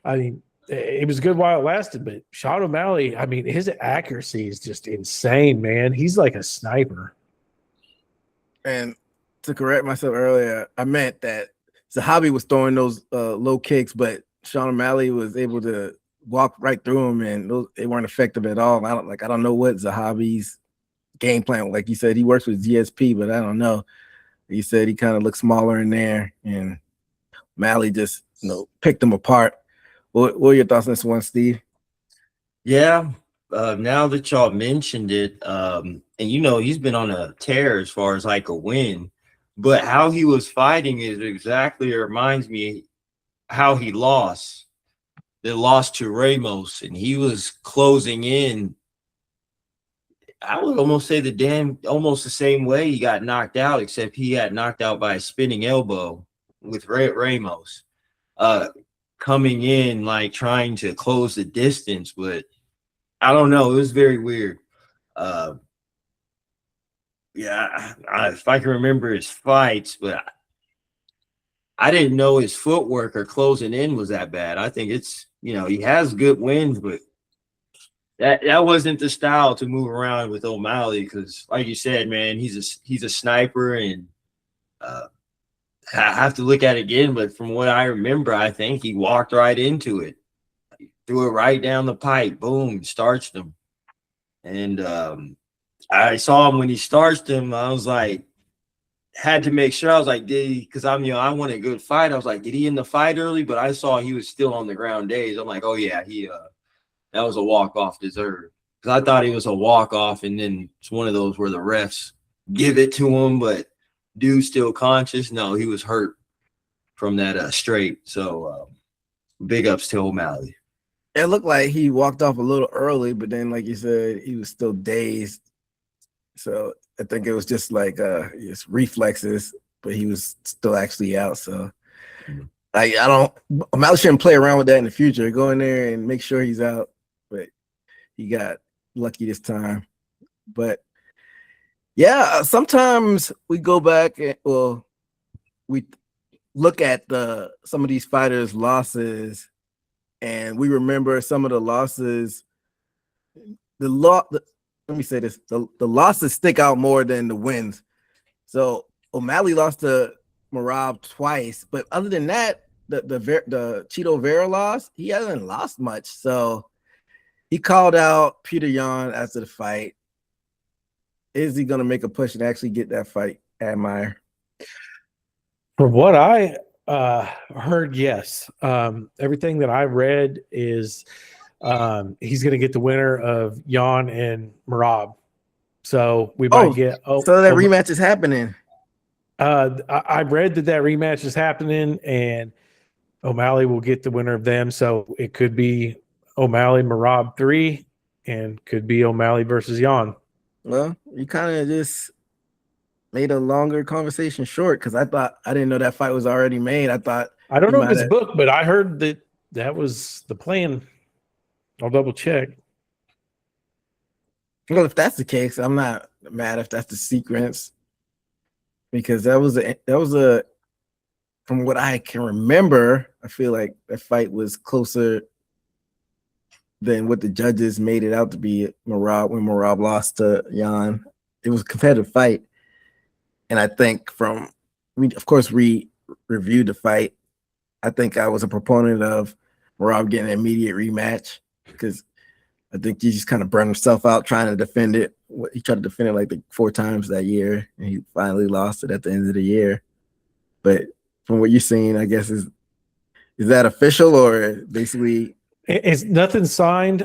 D: I mean, it was good while it lasted, but Sean O'Malley, I mean, his accuracy is just insane, man. He's like a sniper.
C: And to correct myself earlier, I meant that Zahabi was throwing those low kicks, but Sean O'Malley was able to walk right through them, and they weren't effective at all. I don't know what Zahabi's game plan. Like you said, he works with GSP, but I don't know. He said he kind of looked smaller in there, and O'Malley just picked him apart. What are your thoughts on this one, Steve?
E: Yeah, now that y'all mentioned it, and he's been on a tear as far as like a win, but how he was fighting is exactly reminds me how he lost. They lost to Ramos, and he was closing in. I would almost say almost the same way he got knocked out, except he got knocked out by a spinning elbow with Ramos. Coming in, like trying to close the distance, but I don't know. It was very weird. If I can remember his fights, but I didn't know his footwork or closing in was that bad. I think it's, he has good wins, but that wasn't the style to move around with O'Malley because, like you said, man, he's a sniper, and I have to look at it again, but from what I remember, I think he walked right into it. He threw it right down the pipe. Boom, starched him. And I saw him when he starched him. I was like, had to make sure. I was like, because I want a good fight. I was like, did he end the fight early? But I saw he was still on the ground days. I'm like, oh, yeah, that was a walk-off deserved. Because I thought it was a walk-off, and then it's one of those where the refs give it to him, but dude still conscious. No, he was hurt from that straight. So big ups to O'Malley.
C: It looked like he walked off a little early, but then, like you said, he was still dazed. So I think it was just like his reflexes, but he was still actually out. So O'Malley shouldn't play around with that in the future. Go in there and make sure he's out. But he got lucky this time. But yeah, sometimes we go back and we look at some of these fighters' losses, and we remember some of the losses. Let me say this: the losses stick out more than the wins. So O'Malley lost to Merab twice, but other than that, the Chito Vera loss, he hasn't lost much. So he called out Peter Yan after the fight. Is he going to make a push and actually get that fight at Meyer?
D: From what I heard, yes. Everything that I read is he's going to get the winner of Yan and Merab. So we might get.
C: So that rematch is happening.
D: I read that rematch is happening, and O'Malley will get the winner of them. So it could be O'Malley Merab 3, and could be O'Malley versus Yan.
C: Well, you kind of just made a longer conversation short because I didn't know that fight was already made. I
D: don't know if it's booked, but I heard that was the plan. I'll double check.
C: Well, if that's the case, I'm not mad if that's the sequence, because that was a from what I can remember, I feel like that fight was closer than what the judges made it out to be. Merab, when Merab lost to Yan, it was a competitive fight, and I think we reviewed the fight. I think I was a proponent of Merab getting an immediate rematch because I think he just kind of burned himself out trying to defend it. He tried to defend it like 4 times that year, and he finally lost it at the end of the year. But from what you're seeing, I guess is that official or basically?
D: It's nothing signed.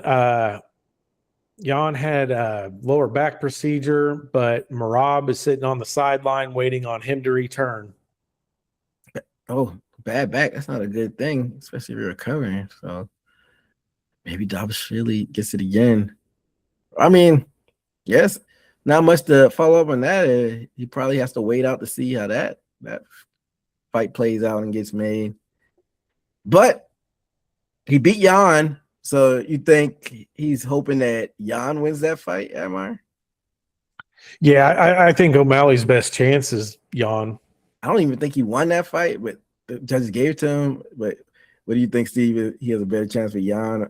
D: Jan had a lower back procedure, but Merab is sitting on the sideline waiting on him to return.
C: Oh, bad back. That's not a good thing, especially if you're recovering. So maybe Dabashvili gets it again. I mean, yes, not much to follow up on that. He probably has to wait out to see how that fight plays out and gets made. But he beat Jan, so you think he's hoping that Jan wins that fight, Amar?
D: Yeah, I think O'Malley's best chance is Jan.
C: I don't even think he won that fight, but the judges gave it to him. But what do you think, Steve? He has a better chance for Jan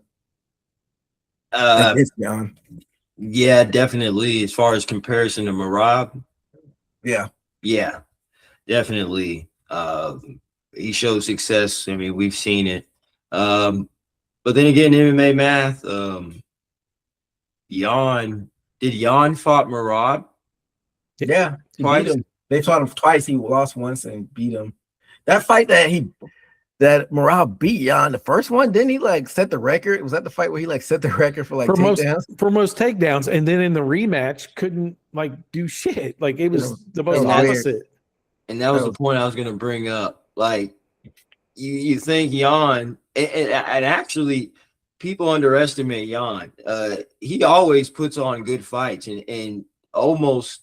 C: against Jan?
E: Yeah, definitely. As far as comparison to Merab,
C: Yeah,
E: definitely. He showed success. I mean, we've seen it. But then again, MMA math. Did Jan fought Merab?
C: yeah, he
E: Twice?
C: beat him. They fought him twice. He lost once and beat him. That fight that Merab beat Jan, the first one, didn't he like set the record? Was that the fight where he like set the record for like takedowns?
D: For most takedowns, and then in the rematch couldn't like do shit. Like it was the most
C: was weird.
D: opposite.
E: And that was the point I was going to bring up. Like, you think Jan, and actually, people underestimate Jan. He always puts on good fights and almost,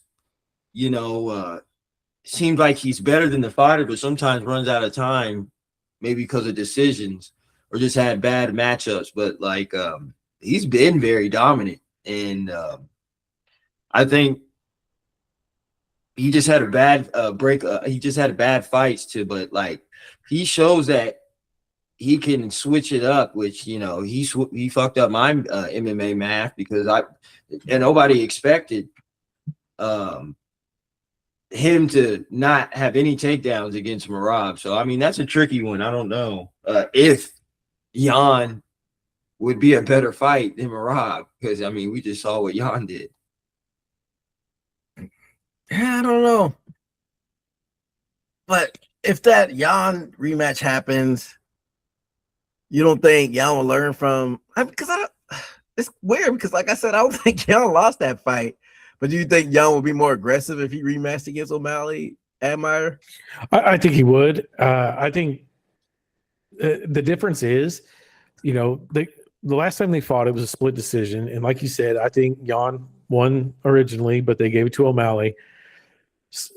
E: seems like he's better than the fighter, but sometimes runs out of time, maybe because of decisions or just had bad matchups. But like, he's been very dominant, and I think he just had a bad break. He just had bad fights too, but like he shows that he can switch it up, which he fucked up my MMA math because nobody expected him to not have any takedowns against Merab. So I mean that's a tricky one. I don't know if Jan would be a better fight than Merab because I mean we just saw what Jan did.
C: Yeah, I don't know. But if that Jan rematch happens, you don't think Jan will learn from? It's weird because, like I said, I don't think Jan lost that fight. But do you think Jan will be more aggressive if he rematched against O'Malley? Admire?
D: I think he would. I think the difference is, the last time they fought, it was a split decision, and like you said, I think Jan won originally, but they gave it to O'Malley.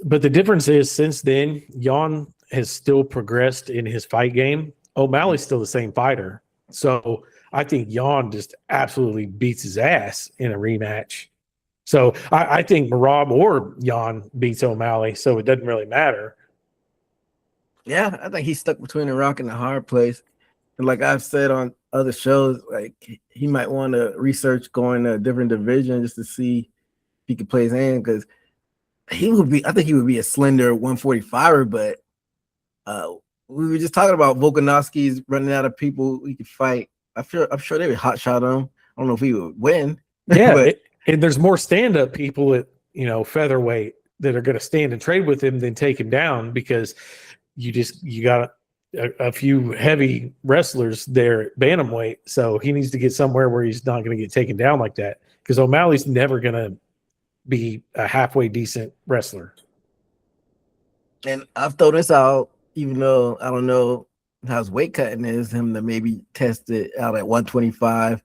D: But the difference is, since then, Jan has still progressed in his fight game. O'Malley's still the same fighter. So I think Jan just absolutely beats his ass in a rematch. So I think Merab or Jan beats O'Malley, so it doesn't really matter.
C: Yeah, I think he's stuck between a rock and a hard place. And like I've said on other shows, like he might want to research going to a different division just to see if he could play his hand because I think he would be a slender 145er, but we were just talking about Volkanovski's running out of people he could fight. I'm sure they would hot shot him. I don't know if he would win.
D: Yeah,
C: but
D: and there's more stand-up people at featherweight that are going to stand and trade with him than take him down because you got a few heavy wrestlers there at bantamweight. So he needs to get somewhere where he's not going to get taken down like that because O'Malley's never going to be a halfway decent wrestler.
C: And I've thrown this out, even though I don't know how his weight cutting is, him to maybe test it out at 125.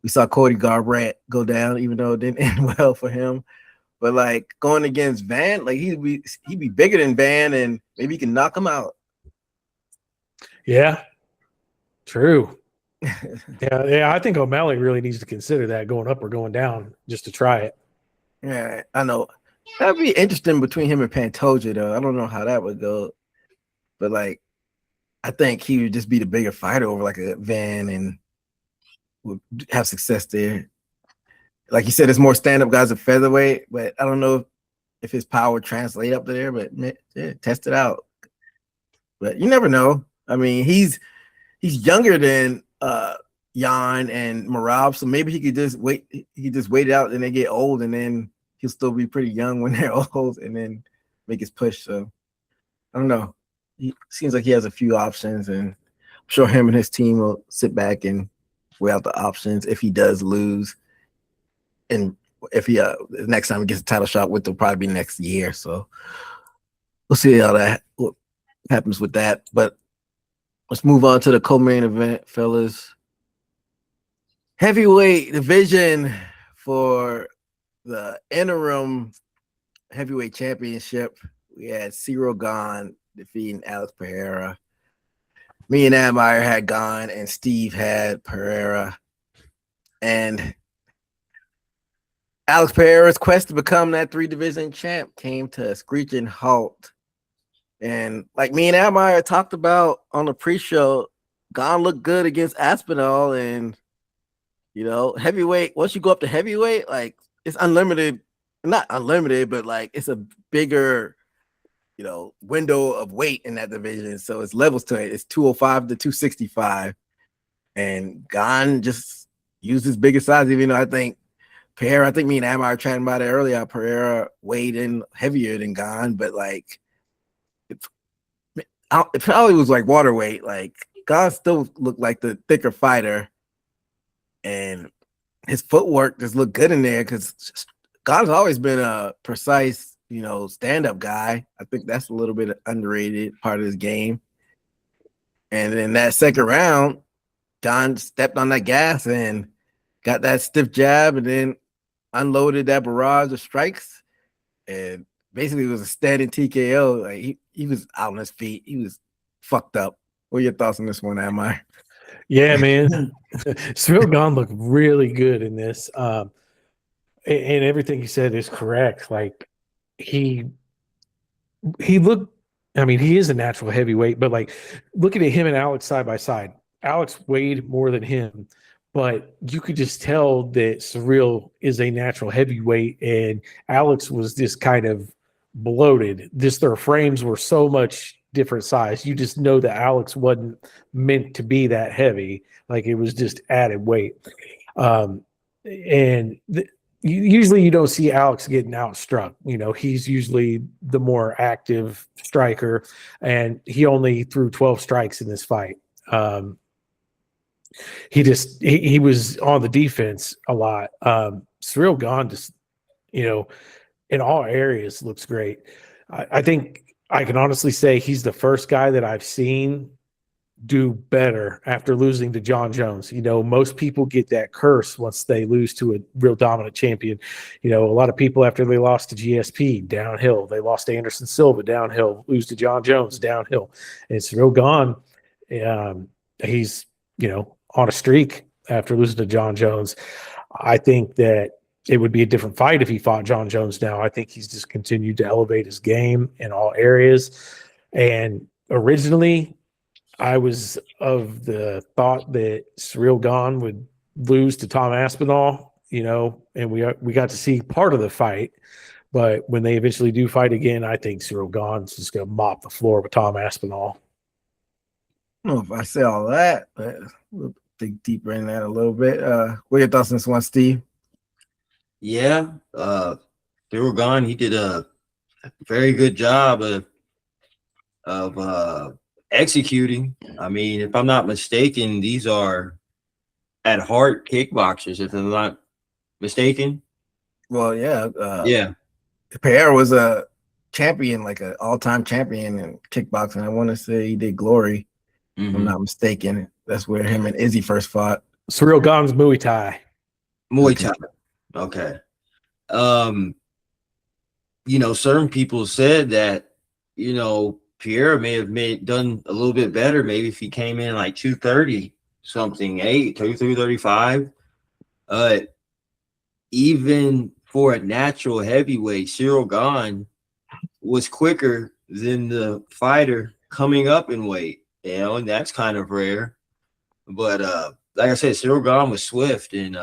C: We saw Cody Garbrandt go down, even though it didn't end well for him. But like going against Van, like he'd be bigger than Van, and maybe he can knock him out.
D: Yeah, true. Yeah. I think O'Malley really needs to consider that going up or going down just to try it.
C: Yeah, I know. That'd be interesting between him and Pantoja, though. I don't know how that would go, but like, I think he would just be the bigger fighter over like a Van and would have success there. Like you said, there's more stand-up guys at featherweight, but I don't know if his power would translate up there. But yeah, test it out. But you never know. I mean, he's younger than Jan and Merab, so maybe he could just wait. He could just wait it out and they get old, and then he'll still be pretty young when they're old, and then make his push. So I don't know. He seems like he has a few options, and I'm sure him and his team will sit back and weigh out the options if he does lose. and if he next time he gets a title shot, which will probably be next year. So we'll see what happens with that. But let's move on to the co-main event, fellas. Heavyweight division for the interim heavyweight championship. We had Ciryl Gane defeating Alex Pereira. Me and Admire had Gane, and Steve had Pereira. And Alex Pereira's quest to become that 3-division champ came to a screeching halt. And like me and Admire talked about on the pre-show, Gane looked good against Aspinall, and heavyweight. Once you go up to heavyweight, like it's unlimited, not unlimited, but like it's a bigger, window of weight in that division. So it's levels to it. It's 205 to 265, and Gane just used his biggest size. Even though I think Pereira, me and Admire were chatting about it earlier. Pereira weighed in heavier than Gane, but like it probably was like water weight. Like Gane still looked like the thicker fighter, and his footwork just looked good in there because Gane's always been a precise, stand-up guy. I think that's a little bit underrated part of his game. And in that second round, Gane stepped on that gas and got that stiff jab, and then unloaded that barrage of strikes, and basically it was a standing TKO. Like he was out on his feet. He was fucked up. What are your thoughts on this one, Admire?
D: Yeah, man. Ciryl Gane looked really good in this. And everything he said is correct. Like he looked, I mean, he is a natural heavyweight, but like looking at him and Alex side by side, Alex weighed more than him, but you could just tell that Ciryl is a natural heavyweight and Alex was just kind of bloated. Their frames were so much different size. You just know that Alex wasn't meant to be that heavy. Like it was just added weight. Usually you don't see Alex getting outstruck. He's usually the more active striker, and he only threw 12 strikes in this fight. He was on the defense a lot. Ciryl Gane just, in all areas looks great. I think I can honestly say he's the first guy that I've seen do better after losing to John Jones. Most people get that curse once they lose to a real dominant champion. A lot of people after they lost to GSP, downhill. They lost to Anderson Silva, downhill. Lose to John Jones, downhill. And Ciryl Gane, he's, on a streak after losing to John Jones. I think that it would be a different fight if he fought John Jones now. I think he's just continued to elevate his game in all areas. And originally, I was of the thought that Ciryl Gane would lose to Tom Aspinall, and we got to see part of the fight. But when they eventually do fight again, I think Ciryl Gane's just going to mop the floor with Tom Aspinall.
C: I don't know if I say all that, but we'll dig deeper in that a little bit. What are your thoughts on this one, Steve?
E: Yeah, Ciryl Gane, he did a very good job of executing. I mean, if I'm not mistaken, these are at heart kickboxers, if I'm not mistaken.
C: Well, yeah.
E: Yeah.
C: Pereira was a champion, like an all-time champion in kickboxing. I want to say he did Glory, if I'm not mistaken. That's where him and Izzy first fought.
D: Ciryl Gane's Muay Thai.
E: Muay Thai. Okay. Certain people said that, Pierre may have done a little bit better, maybe if he came in like 230 something, 235. Even for a natural heavyweight, Ciryl Gane was quicker than the fighter coming up in weight, and that's kind of rare. But like I said, Ciryl Gane was swift and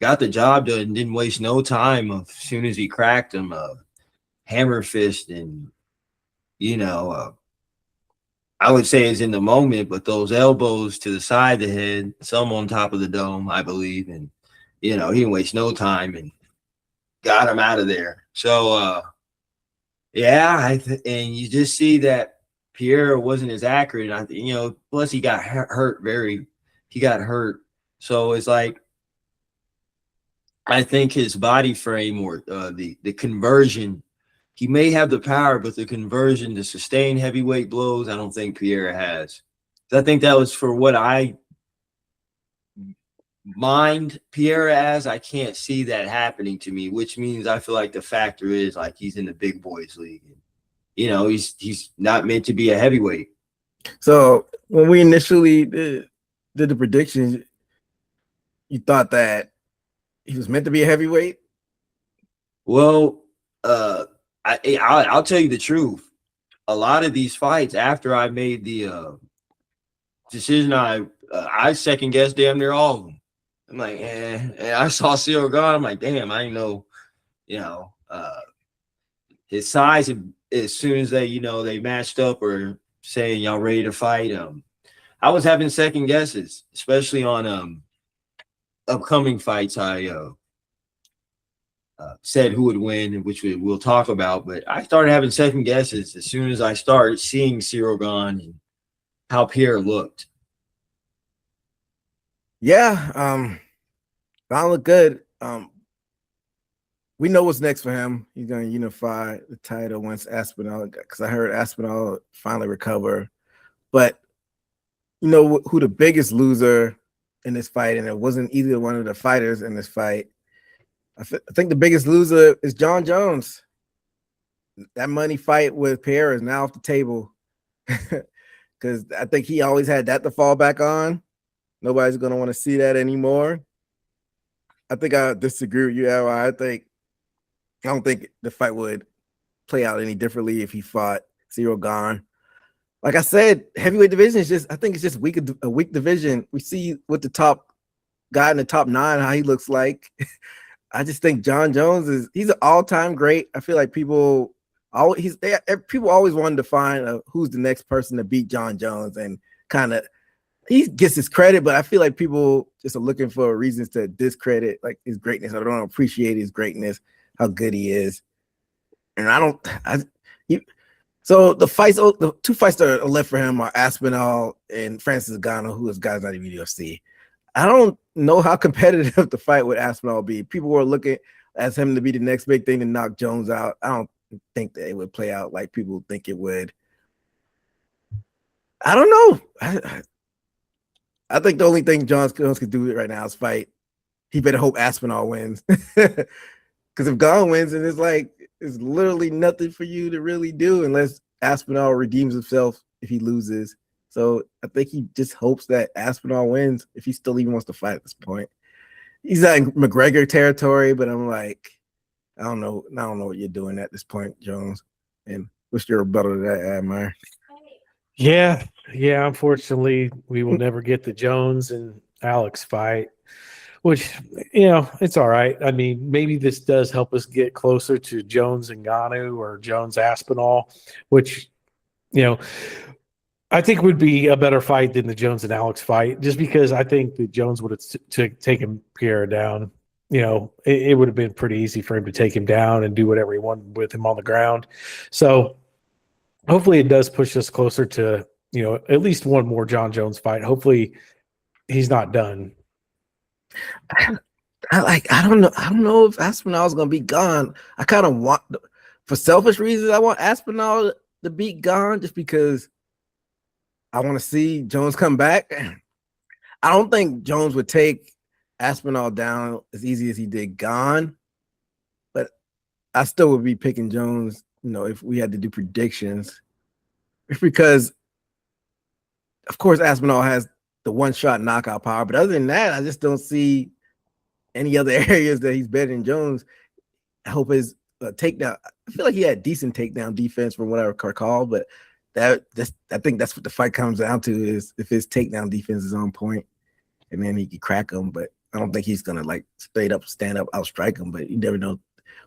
E: got the job done, didn't waste no time as soon as he cracked him, hammer fist, and I would say it's in the moment, but those elbows to the side of the head, some on top of the dome, I believe, and he didn't waste no time and got him out of there. So and you just see that Pierre wasn't as accurate. I think, plus he got hurt. He got hurt. So it's like, I think his body frame or the conversion, he may have the power, but the conversion to sustain heavyweight blows, I don't think Pereira has. I think that was for what I mind Pereira as. I can't see that happening to me, which means I feel like the factor is like he's in the big boys league. You know, he's not meant to be a heavyweight.
C: So when we initially did the predictions, you thought that he was meant to be a heavyweight?
E: Well, I'll tell you the truth. A lot of these fights, after I made the decision, I second guessed damn near all of them. I'm like, and I saw Ciryl Gane. I'm like, damn, I didn't know, his size. As soon as they matched up or saying y'all ready to fight, I was having second guesses, especially on upcoming fights. I said who would win, which we'll talk about, but I started having second guesses as soon as I started seeing Ciryl Gane and how Pierre looked.
C: Yeah, Gane looked good. We know what's next for him. He's going to unify the title once Aspinall, because I heard Aspinall finally recover. But you know who the biggest loser in this fight, and it wasn't either one of the fighters in this fight. I think the biggest loser is Jon Jones. That money fight with Pereira is now off the table because I think he always had that to fall back on. Nobody's going to want to see that anymore. I think I disagree with you, Al. I don't think the fight would play out any differently if he fought Ciryl Gane. Like I said, heavyweight division is I think it's just a weak division. We see what the top guy in the top 9, how he looks like. I just think Jon Jones he's an all-time great. I feel like people always wanted to find who's the next person to beat Jon Jones, and kind of he gets his credit, but I feel like people just are looking for reasons to discredit like his greatness. I don't appreciate his greatness, how good he is. And so the 2 fights that are left for him are Aspinall and Francis Ngannou, who is guys not even UFC. I don't know how competitive the fight with Aspinall will be. People were looking at him to be the next big thing to knock Jones out. I don't think that it would play out like people think it would. I don't know. I think the only thing Jon Jones could do right now is fight. He better hope Aspinall wins. Because if Gane wins, then it's literally nothing for you to really do unless Aspinall redeems himself if he loses. So I think he just hopes that Aspinall wins if he still even wants to fight at this point. He's not in McGregor territory, but I'm like, I don't know what you're doing at this point, Jones. And what's your rebuttal to that, Admire?
D: Yeah. Unfortunately, we will never get the Jones and Alex fight, which, it's all right. I mean, maybe this does help us get closer to Jones and Ngannou or Jones Aspinall, which, I think would be a better fight than the Jones and Alex fight, just because I think that Jones would have taken Pereira down. It would have been pretty easy for him to take him down and do whatever he wanted with him on the ground. So hopefully it does push us closer to, at least one more Jon Jones fight. Hopefully he's not done.
C: I don't know if Aspinall's gonna be gone. I kind of want, for selfish reasons, I want Aspinall to beat Gane just because I want to see Jones come back. I don't think Jones would take Aspinall down as easy as he did Gane, but I still would be picking Jones, if we had to do predictions. It's because, of course, Aspinall has the one-shot knockout power, but other than that, I just don't see any other areas that he's better than Jones. I hope his takedown. I feel like he had decent takedown defense from what I recall, but I think that's what the fight comes down to, is if his takedown defense is on point, and then he can crack him. But I don't think he's gonna straight up stand up outstrike him. But you never know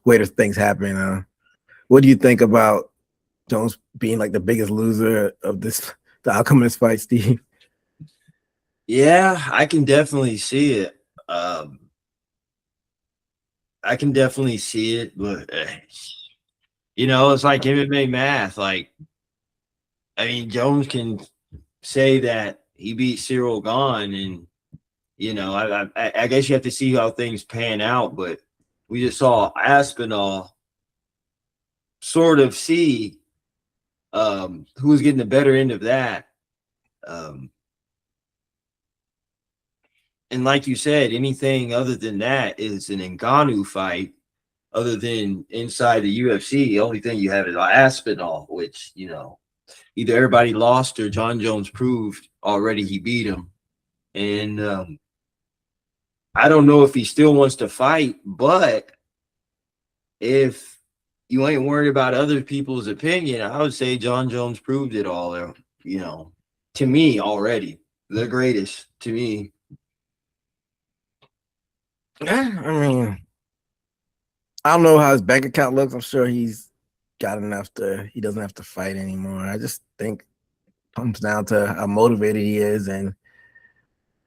C: where things happen. What do you think about Jones being like the biggest loser of the outcome of this fight, Steve?
E: Yeah, I can definitely see it. I can definitely see it, but it's like MMA math. Jones can say that he beat Ciryl Gane, and You know, I guess you have to see how things pan out, but we just saw Aspinall sort of see who was getting the better end of that. And like you said, anything other than that is an Ngannou fight. Other than inside the UFC, the only thing you have is Aspinall, which, you know, either everybody lost or John Jones proved already he beat him. And I don't know if he still wants to fight, but if you ain't worried about other people's opinion, I would say John Jones proved it all, you know, to me already. The greatest to me.
C: Yeah, I mean, I don't know how his bank account looks. I'm sure he's got enough he doesn't have to fight anymore. I just think it comes down to how motivated he is and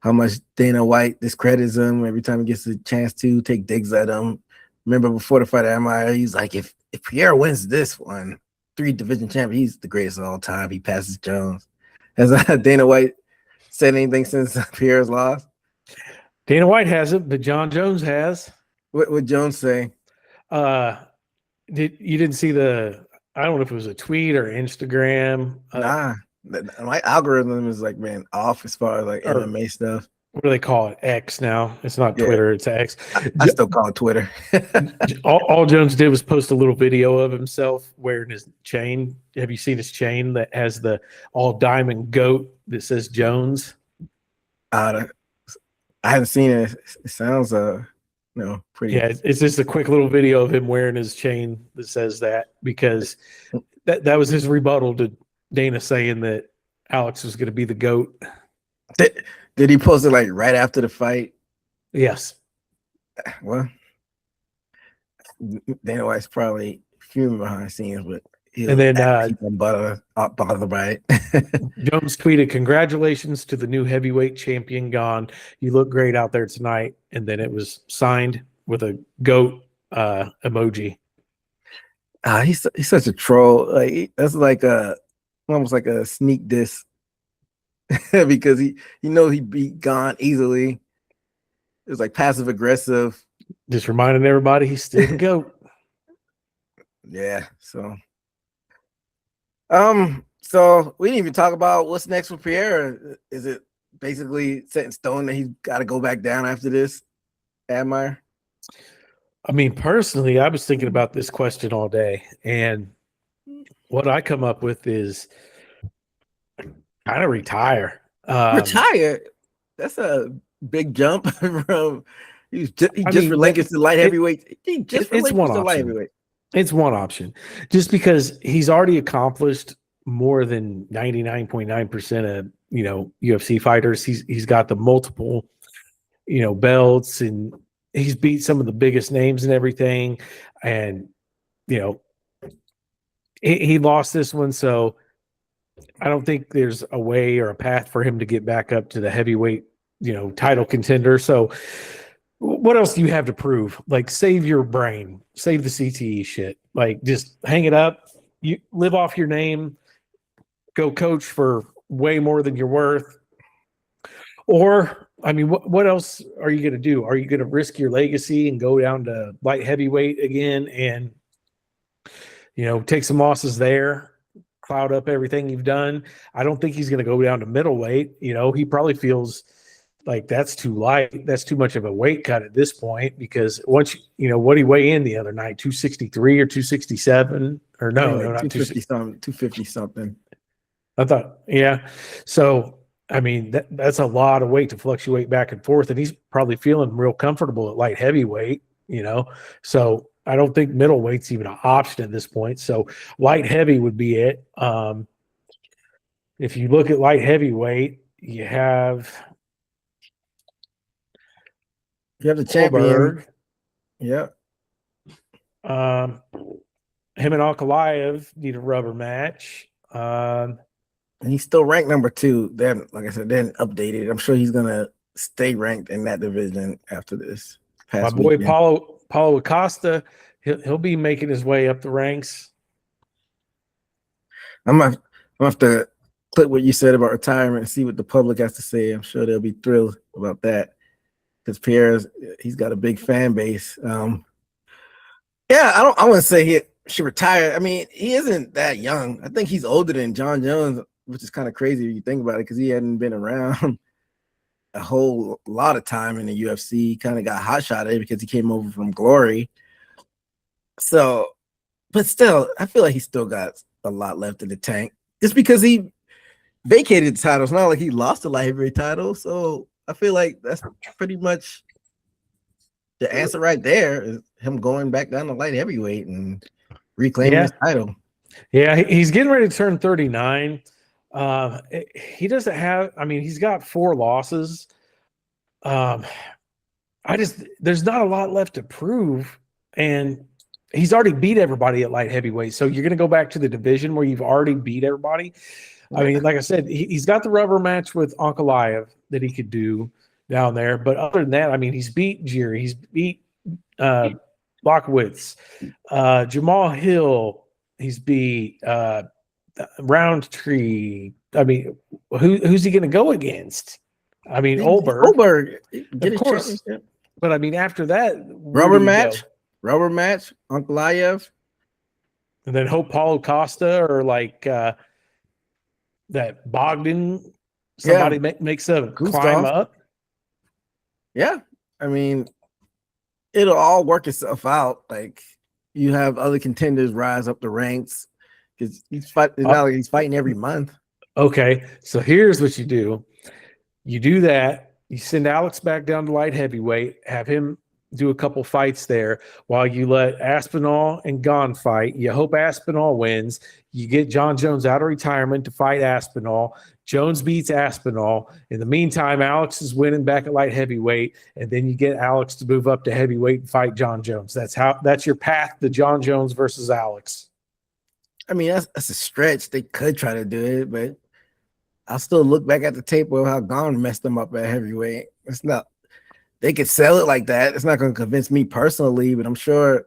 C: how much Dana White discredits him every time he gets a chance to take digs at him. Remember before the fight at MI, he's like, if Pierre wins this one, 3 division champion, he's the greatest of all time. He passes Jones. Has Dana White said anything since Pierre's loss?
D: Dana White hasn't, but John Jones has.
C: What would Jones say?
D: You didn't see I don't know if it was a tweet or Instagram.
C: Nah, my algorithm is like, man, off as far as like MMA stuff.
D: What do they call it? X now. It's not Twitter, it's X.
C: I still call it Twitter.
D: all Jones did was post a little video of himself wearing his chain. Have you seen his chain that has the all diamond goat that says Jones?
C: I haven't seen it. It sounds pretty.
D: Yeah, it's just a quick little video of him wearing his chain that says that, because that was his rebuttal to Dana saying that Alex was going to be the GOAT.
C: Did he post it like right after the fight?
D: Yes.
C: Well, Dana White's probably fuming behind the scenes, but
D: and then
C: bothered by it.
D: Jones tweeted, "Congratulations to the new heavyweight champion Gane. You look great out there tonight." And then it was signed with a GOAT emoji.
C: He's such a troll. Like that's like almost like a sneak diss because he beat Gane easily. It was like passive aggressive.
D: Just reminding everybody he's still the GOAT.
C: Yeah. So we didn't even talk about what's next for Pierre. Is it basically set in stone that he's got to go back down after this, Admire?
D: I mean, personally, I was thinking about this question all day, and what I come up with is kind of retire.
C: Retire? That's a big jump from he just relinquished the light heavyweight. He just relinquished the light heavyweight.
D: It's one option, just because he's already accomplished more than 99.9% of UFC fighters. He's got the multiple belts, and he's beat some of the biggest names and everything. And he lost this one, so I don't think there's a way or a path for him to get back up to the heavyweight title contender. So what else do you have to prove? Like, save your brain, save the CTE shit. Like, just hang it up. You live off your name, go coach for way more than you're worth. Or, I mean, what else are you going to do? Are you going to risk your legacy and go down to light heavyweight again and, take some losses there, cloud up everything you've done? I don't think he's going to go down to middleweight. He probably feels like that's too light. That's too much of a weight cut at this point, because once what did he weigh in the other night? 263 or 267 or no, not
C: 250 something. 250 something.
D: I thought, yeah. So I mean, that's a lot of weight to fluctuate back and forth, and he's probably feeling real comfortable at light heavyweight. So I don't think middleweight's even an option at this point. So light heavy would be it. If you look at light heavyweight, you have
C: the champion. Yeah.
D: Him and Ankalaev need a rubber match.
C: And he's still ranked number 2. Then, like I said, then updated. I'm sure he's gonna stay ranked in that division after this.
D: My boy Paulo Acosta, he'll be making his way up the ranks.
C: I'm gonna have to click what you said about retirement and see what the public has to say. I'm sure they'll be thrilled about that. because Pierre's he's got a big fan base. Yeah, I wouldn't say he should retire. I mean, he isn't that young. I think he's older than John Jones, which is kind of crazy if you think about it, because he hadn't been around a whole lot of time in the UFC. He kind of got hot shotted because he came over from Glory. So, but still, I feel like he still got a lot left in the tank. Just because he vacated the title, it's not like he lost the light heavyweight title. So I feel like that's pretty much the answer right there, is him going back down to light heavyweight and reclaiming his title.
D: Yeah, he's getting ready to turn 39. He doesn't have, I mean, he's got 4 losses. There's not a lot left to prove, and he's already beat everybody at light heavyweight. So you're going to go back to the division where you've already beat everybody. I mean, like I said, he's got the rubber match with Ankalaev that he could do down there. But other than that, I mean, he's beat Jiri, he's beat Blachowicz, Jamal Hill, he's beat Roundtree. I mean, who's he going to go against? I mean, Olberg,
C: of course.
D: But I mean, after that,
C: rubber match, Ankalaev,
D: and then hope Paulo Costa or like that Bogdan. Somebody makes a climb up.
C: Yeah, I mean, it'll all work itself out. Like, you have other contenders rise up the ranks because he's fighting every month.
D: Okay, so here's what you do. You do that. You send Alex back down to light heavyweight, have him do a couple fights there while you let Aspinall and Gane fight. You hope Aspinall wins. You get John Jones out of retirement to fight Aspinall. Jones beats Aspinall. In the meantime, Alex is winning back at light heavyweight, and then you get Alex to move up to heavyweight and fight John Jones. That's your path to John Jones versus Alex.
C: I mean, that's a stretch. They could try to do it, but I'll still look back at the tape of how Gane messed them up at heavyweight. It's not. They could sell it like that. It's not going to convince me personally, but I'm sure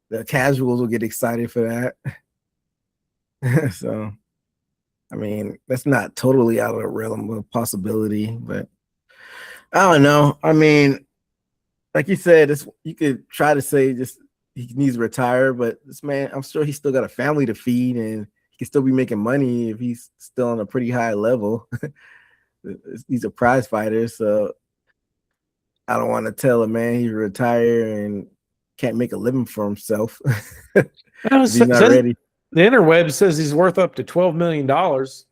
C: the casuals will get excited for that. So, I mean, that's not totally out of the realm of possibility, but I don't know. I mean, like you said, you could try to say just he needs to retire, but this man, I'm sure he's still got a family to feed, and he can still be making money if he's still on a pretty high level. These are prize fighters, so I don't want to tell a man he's retired and can't make a living for himself. He's not ready.
D: The interweb says he's worth up to $12 million.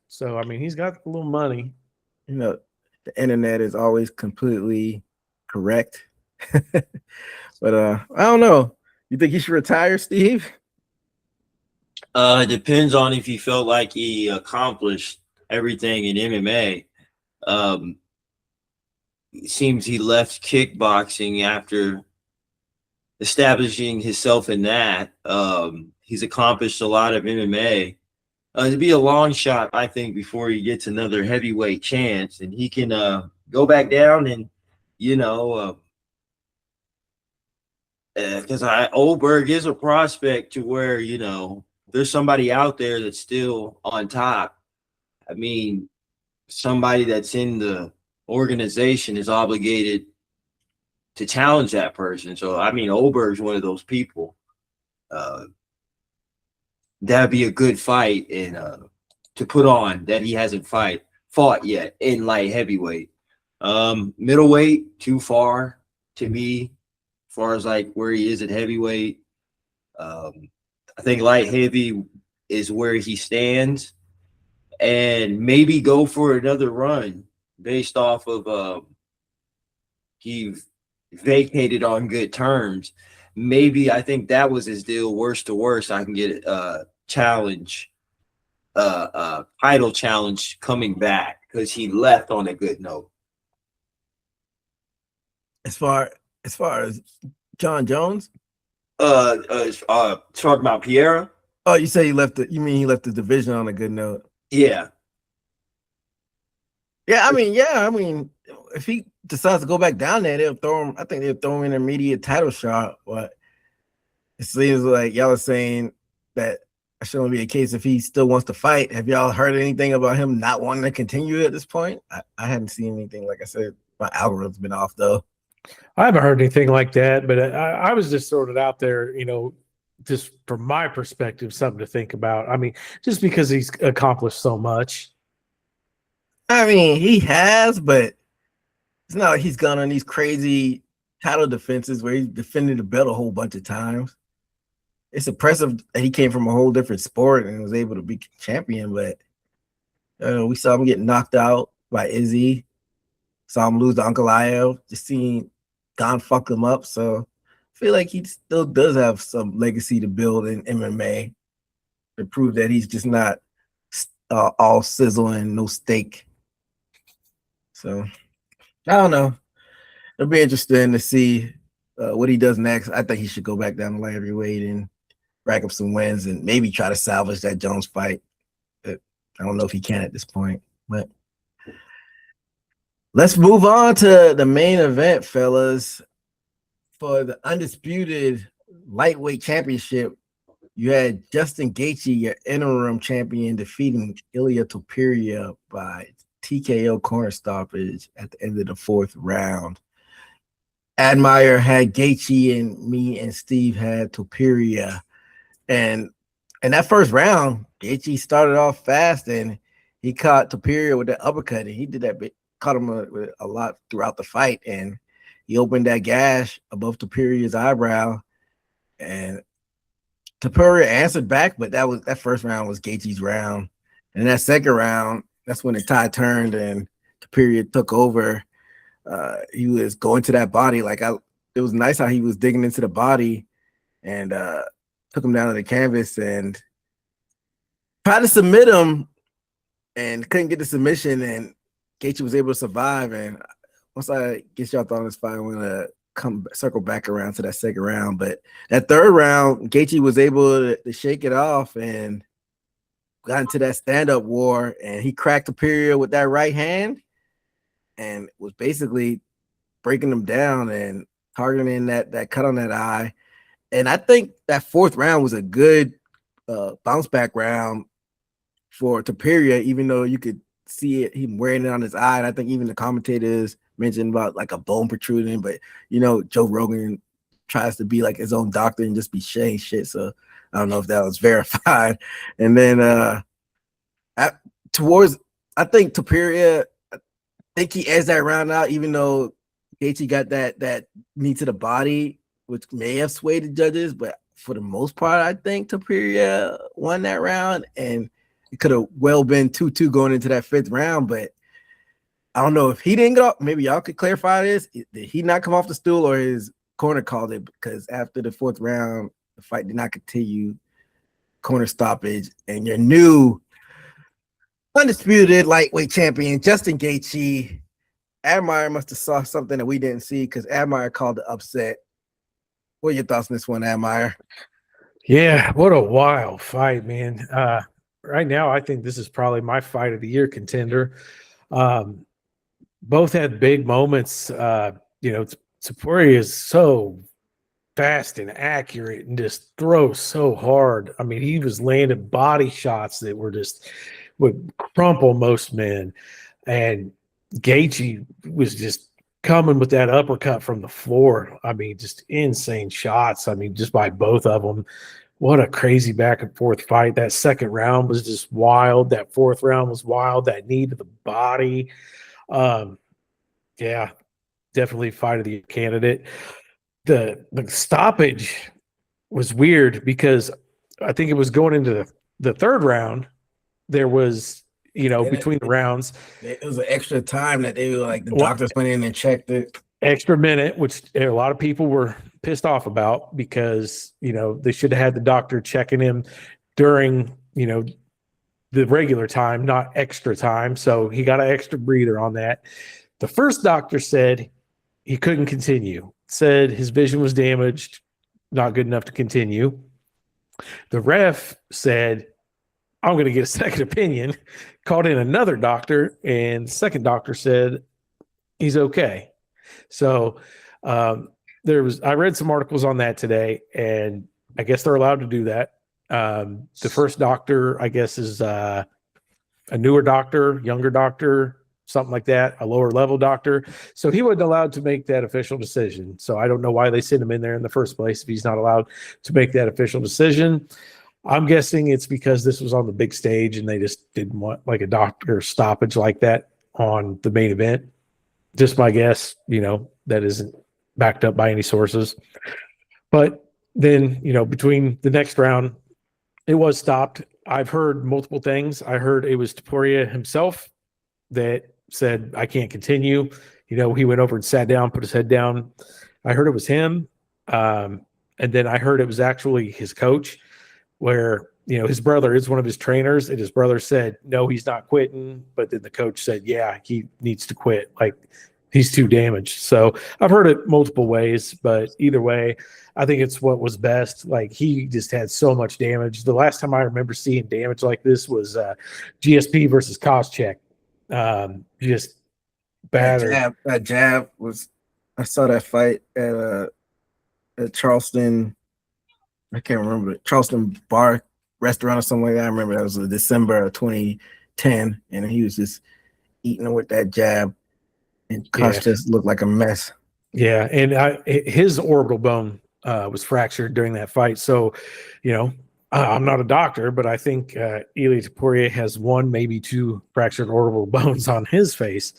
D: So, I mean, he's got a little money.
C: You know, the internet is always completely correct. But I don't know. You think he should retire, Steve?
E: It depends on if he felt like he accomplished everything in MMA. It seems he left kickboxing after establishing himself in that. He's accomplished a lot of MMA. It'd be a long shot, I think, before he gets another heavyweight chance, and he can go back down and, because Olberg is a prospect to where, there's somebody out there that's still on top. I mean, somebody that's in the organization is obligated to challenge that person. So, I mean, Olberg's one of those people. That'd be a good fight and to put on that he hasn't fought yet in light heavyweight. Middleweight, too far to me, as far as like where he is at heavyweight. I think light heavy is where he stands, and maybe go for another run based off of he vacated on good terms. Maybe I think that was his deal. Worst to worst, I can get a challenge, title challenge coming back because he left on a good note.
C: As far as John Jones,
E: talking about Pereira.
C: Oh, you say he left you mean he left the division on a good note?
E: Yeah.
C: I mean, if he decides to go back down there, they'll throw him. I think they'll throw him an immediate title shot. But it seems like y'all are saying that it shouldn't be a case if he still wants to fight. Have y'all heard anything about him not wanting to continue at this point? I hadn't seen anything. Like I said, my algorithm's been off though.
D: I haven't heard anything like that, but I was just sort of out there, just from my perspective, something to think about. I mean, just because he's accomplished so much.
C: I mean, he has, but it's not like he's gone on these crazy title defenses where he's defended the belt a whole bunch of times. It's impressive that he came from a whole different sport and was able to be champion, but we saw him get knocked out by Izzy. Saw him lose to Uncle Lio. Just seeing Gane fuck him up. So I feel like he still does have some legacy to build in MMA to prove that he's just not all sizzle and no steak. So I don't know. It'll be interesting to see what he does next. I think he should go back down to light heavyweight and rack up some wins and maybe try to salvage that Jones fight. But I don't know if he can at this point. But let's move on to the main event, fellas. For the undisputed lightweight championship, you had Justin Gaethje, your interim champion, defeating Ilia Topuria by TKO corner stoppage at the end of the 4th round. Admire had Gaethje, and me and Steve had Topuria. And in that first round, Gaethje started off fast, and he caught Topuria with that uppercut, and he did that bit, caught him with a lot throughout the fight, and he opened that gash above Topuria's eyebrow, and Topuria answered back, but that first round was Gaethje's round. And in that second round, that's when the tide turned and Topuria took over. He was going to that body. It was nice how he was digging into the body and took him down to the canvas and tried to submit him and couldn't get the submission, and Gaethje was able to survive. And once I get y'all thought on this fight, I'm gonna circle back around to that second round. But that third round, Gaethje was able to shake it off and got into that stand-up war, and he cracked Topuria with that right hand and was basically breaking him down and targeting that cut on that eye. And I think that 4th round was a good bounce back round for Topuria, even though you could see it, him wearing it on his eye. And I think even the commentators mentioned about like a bone protruding, but Joe Rogan tries to be like his own doctor and just be saying shit. So I don't know if that was verified. And then I think Topuria, I think he edged that round out, even though Gaethje got that knee to the body, which may have swayed the judges, but for the most part, I think Topuria won that round, and it could have well been 2-2 going into that 5th round, but I don't know if he didn't go. Maybe y'all could clarify this. Did he not come off the stool, or his corner called it? Because after the 4th round, the fight did not continue. Corner stoppage, and your new undisputed lightweight champion, Justin Gaethje. Admire must have saw something that we didn't see, because Admire called the upset. What are your thoughts on this one, Admire?
D: Yeah, what a wild fight, man. Right now, I think this is probably my fight of the year contender. Both had big moments. Topuria is so fast and accurate and just throws so hard. I mean, he was landing body shots that would crumple most men. And Gaethje was just coming with that uppercut from the floor. I mean, just insane shots. I mean, just by both of them. What a crazy back and forth fight. That second round was just wild. That 4th round was wild. That knee to the body. Yeah, definitely fight of the candidate. The stoppage was weird because I think it was going into the 3rd round. There was, between the rounds,
C: it was an extra time that they were like the doctors went in and checked it.
D: Extra minute, which a lot of people were pissed off about because, they should have had the doctor checking him during, the regular time, not extra time. So he got an extra breather on that. The first doctor said he couldn't continue, said his vision was damaged, not good enough to continue. The ref said, I'm going to get a second opinion, called in another doctor, and the second doctor said he's okay. So I read some articles on that today, and I guess they're allowed to do that. The first doctor, I guess, is a newer doctor, younger doctor. something like that, a lower level doctor. So he wasn't allowed to make that official decision. So I don't know why they sent him in there in the first place if he's not allowed to make that official decision. I'm guessing it's because this was on the big stage and they just didn't want like a doctor stoppage like that on the main event. Just my guess, that isn't backed up by any sources. But then, between the next round, it was stopped. I've heard multiple things. I heard it was Topuria himself that said, I can't continue. He went over and sat down, put his head down. I heard it was him. And then I heard it was actually his coach, where, his brother is one of his trainers, and his brother said, no, he's not quitting. But then the coach said, yeah, he needs to quit. Like, he's too damaged. So I've heard it multiple ways, but either way, I think it's what was best. Like, he just had so much damage. The last time I remember seeing damage like this was GSP versus Koscheck. Just bad.
C: That jab was. I saw that fight at Charleston. I can't remember it. Charleston bar restaurant or something like that. I remember that was December of 2010, and he was just eating with that jab, and Kosh just looked like a mess.
D: Yeah, and his orbital bone was fractured during that fight. So, I'm not a doctor, but I think Ilia Topuria has one, maybe two fractured orbital bones on his face.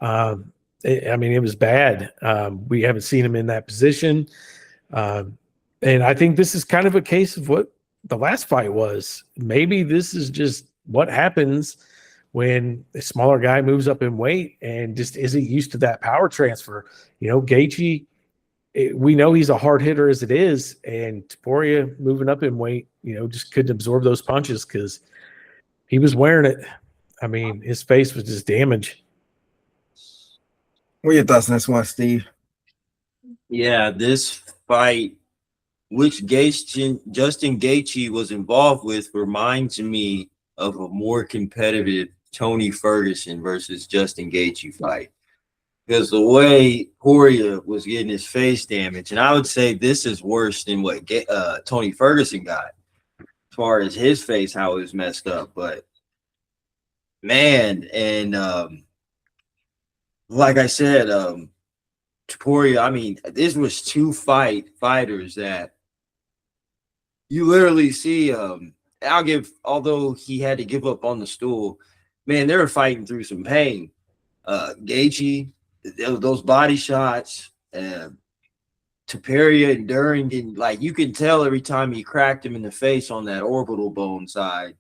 D: It was bad. We haven't seen him in that position. And I think this is kind of a case of what the last fight was. Maybe this is just what happens when a smaller guy moves up in weight and just isn't used to that power transfer. Gaethje, we know he's a hard hitter as it is, and Topuria moving up in weight, just couldn't absorb those punches because he was wearing it. His face was just damaged.
C: What are your thoughts on this one, Steve?
E: Yeah, this fight, which Justin Gaethje was involved with, reminds me of a more competitive Tony Ferguson versus Justin Gaethje fight. Because the way Poirier was getting his face damaged, and I would say this is worse than what Tony Ferguson got as far as his face, how it was messed up. But man, and like I said, Topuria, this was two fighters that you literally see. Although he had to give up on the stool, man, they were fighting through some pain. Gaethje, those body shots, Topuria enduring, and like you can tell every time he cracked him in the face on that orbital bone side,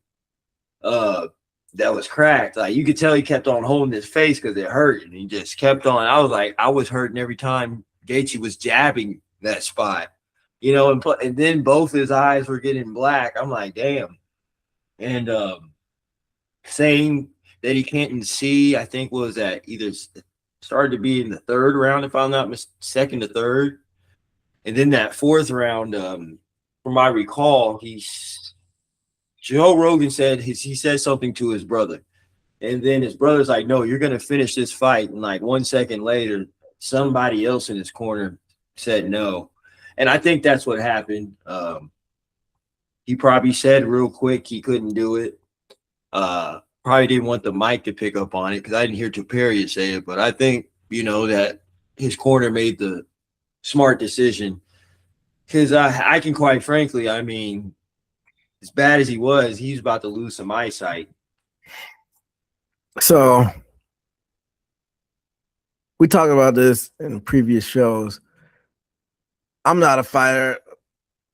E: that was cracked. Like you could tell he kept on holding his face because it hurt, and he just kept on. I was hurting every time Gaethje was jabbing that spot, and then both his eyes were getting black. I'm like, damn. And saying that he can't see, I think was that either started to be in the third round, if I'm not mistaken, second to third. And then that fourth round, from my recall, Joe Rogan said he said something to his brother. And then his brother's like, no, you're going to finish this fight. And like 1 second later, somebody else in his corner said no. And I think that's what happened. He probably said real quick he couldn't do it. Probably didn't want the mic to pick up on it because I didn't hear Topuria say it. But I think, that his corner made the smart decision. Because I can quite frankly, as bad as he's about to lose some eyesight.
C: So we talked about this in previous shows. I'm not a fighter.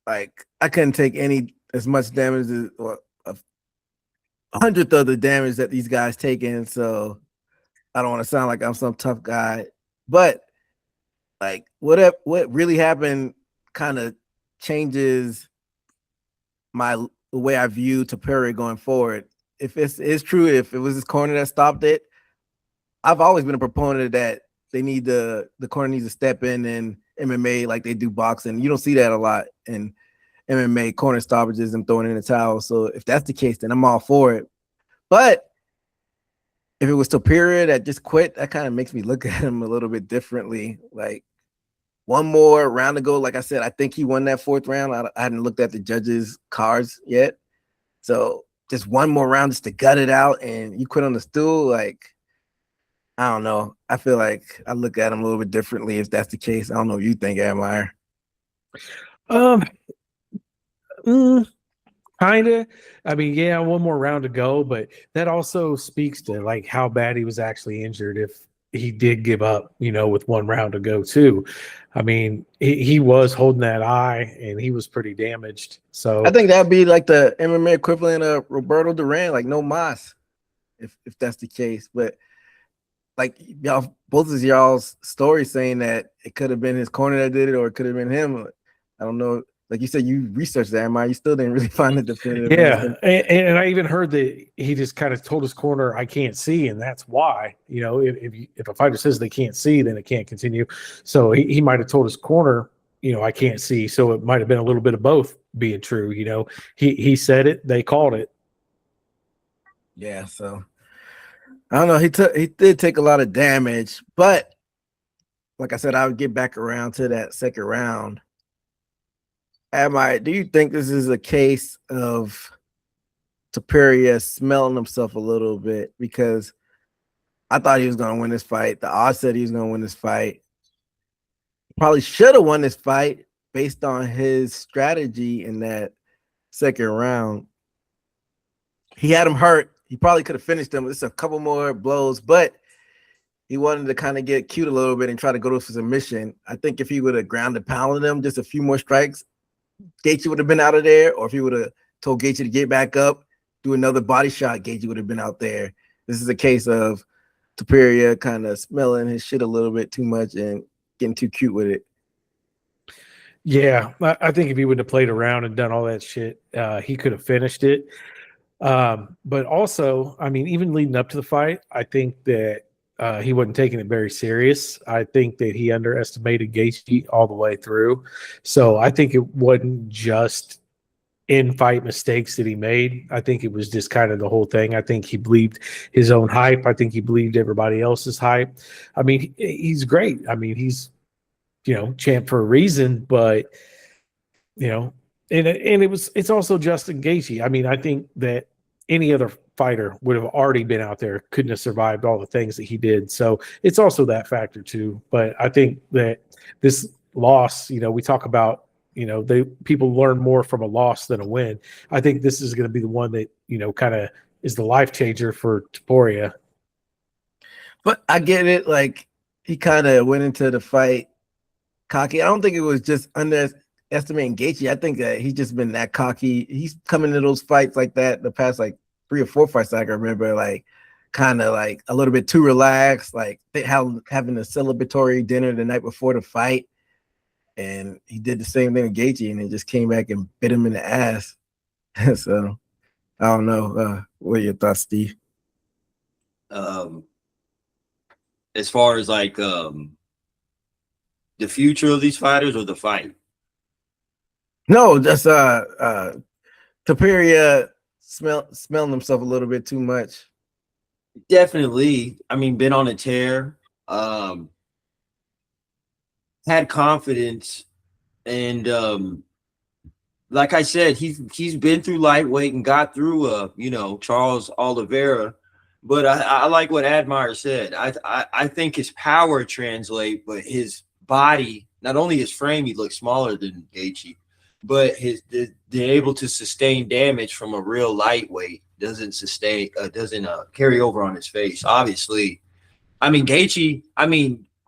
C: Like, I couldn't take as much damage as a hundredth of the damage that these guys taking. So I don't want to sound like I'm some tough guy, but like what really happened kind of changes the way I view Topuria going forward. If it's true, if it was his corner that stopped it, I've always been a proponent that they need the corner needs to step in MMA like they do boxing. You don't see that a lot in MMA, corner stoppages and throwing in the towel. So if that's the case, then I'm all for it. But if it was Topuria that just quit, that kind of makes me look at him a little bit differently. Like one more round to go. Like I said, I think he won that fourth round. I hadn't looked at the judges' cards yet. So just one more round just to gut it out and you quit on the stool. Like, I don't know. I feel like I look at him a little bit differently if that's the case. I don't know what you think, Admire.
D: Um, mm, kind of. I mean, yeah, one more round to go, but that also speaks to like how bad he was actually injured if he did give up, with one round to go too. I mean, he was holding that eye and he was pretty damaged.
C: I
D: So
C: think that'd be like the MMA equivalent of Roberto Duran, like no mas, if that's the case. But like y'all, both of y'all's stories saying that it could have been his corner that did it, or it could have been him. I don't know. Like you said, you researched that, Admire. You still didn't really find the definitive
D: yeah,
C: answer.
D: and I even heard that he just kind of told his corner, "I can't see," and that's why. If a fighter says they can't see, then it can't continue. So he might have told his corner, "I can't see." So it might have been a little bit of both being true. He said it, they called it.
C: Yeah, so I don't know. He did take a lot of damage, but like I said, I would get back around to that second round. Do you think this is a case of Topuria smelling himself a little bit? Because I thought he was going to win this fight. The odds said he was going to win this fight. Probably should have won this fight based on his strategy in that second round. He had him hurt. He probably could have finished him with just a couple more blows, but he wanted to kind of get cute a little bit and try to go to submission. I think if he would have ground and pounded him just a few more strikes, Gaethje would have been out of there. Or if he would have told Gaethje to get back up, do another body shot, Gaethje would have been out there. This is a case of Topuria kind of smelling his shit a little bit too much and getting too cute with it.
D: Yeah, I think if he would have played around and done all that shit, he could have finished it. But also, I mean, even leading up to the fight, I think that he wasn't taking it very serious. I think that he underestimated Gaethje all the way through. So I think it wasn't just in-fight mistakes that he made. I think it was just kind of the whole thing. I think he believed his own hype. I think he believed everybody else's hype. I mean, he's great. I mean, he's, champ for a reason, but, it's also Justin Gaethje. I mean, I think that any other fighter would have already been out there, couldn't have survived all the things that he did. So it's also that factor too. But I think that this loss, we talk about, people learn more from a loss than a win. I think this is going to be the one that, kind of is the life changer for Topuria.
C: But I get it. Like, he kind of went into the fight cocky. I don't think it was just underestimating Gaethje. I think that he's just been that cocky. He's coming to those fights like that the past like 3 or 4 fights I can remember, like kind of like a little bit too relaxed, like having a celebratory dinner the night before the fight. And he did the same thing with Gaethje, and it just came back and bit him in the ass. So I don't know. What are your thoughts, Steve?
E: As far as like the future of these fighters or the fight?
C: No, just Topuria smelling himself a little bit too much.
E: Definitely. I mean, been on a tear. Had confidence, and like I said, he's been through lightweight and got through Charles Oliveira. But I like what Admire said. I think his power translate, but his body, not only his frame, he looks smaller than Gaethje, but the able to sustain damage from a real lightweight doesn't carry over on his face. Obviously, I mean Gaethje.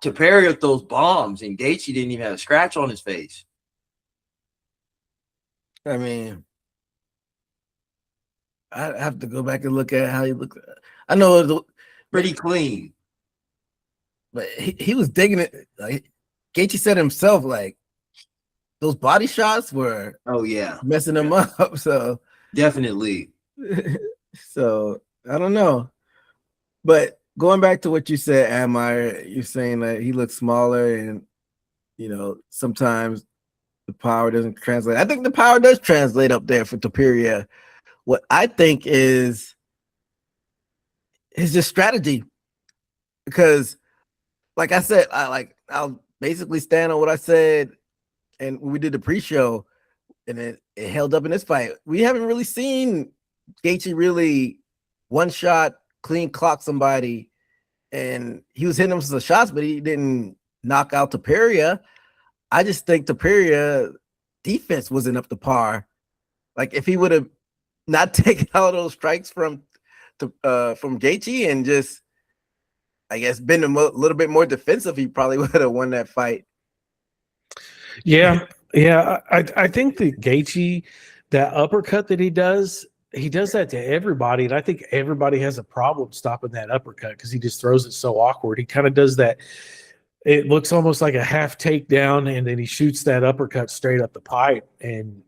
E: Topuria throws bombs, and Gaethje didn't even have a scratch on his face.
C: I mean, I have to go back and look at how he looked. I know it was
E: Pretty clean,
C: but he was digging it. Like Gaethje said himself, like those body shots were messing him up. So
E: definitely.
C: So I don't know, but going back to what you said, Admire, you're saying that he looks smaller, and sometimes the power doesn't translate. I think the power does translate up there for Topuria. What I think is just strategy, because, like I said, I'll basically stand on what I said, and we did the pre-show, and it held up in this fight. We haven't really seen Gaethje really one shot clean clock somebody and he was hitting him some shots, but he didn't knock out Topuria. I just think Topuria defense wasn't up to par. Like if he would have not taken all those strikes from Gaethje and just, I guess, been a little bit more defensive, he probably would have won that fight.
D: Yeah. I think that Gaethje, that uppercut that he does that to everybody, and I think everybody has a problem stopping that uppercut because he just throws it so awkward. He kind of does that. It looks almost like a half takedown, and then he shoots that uppercut straight up the pipe, and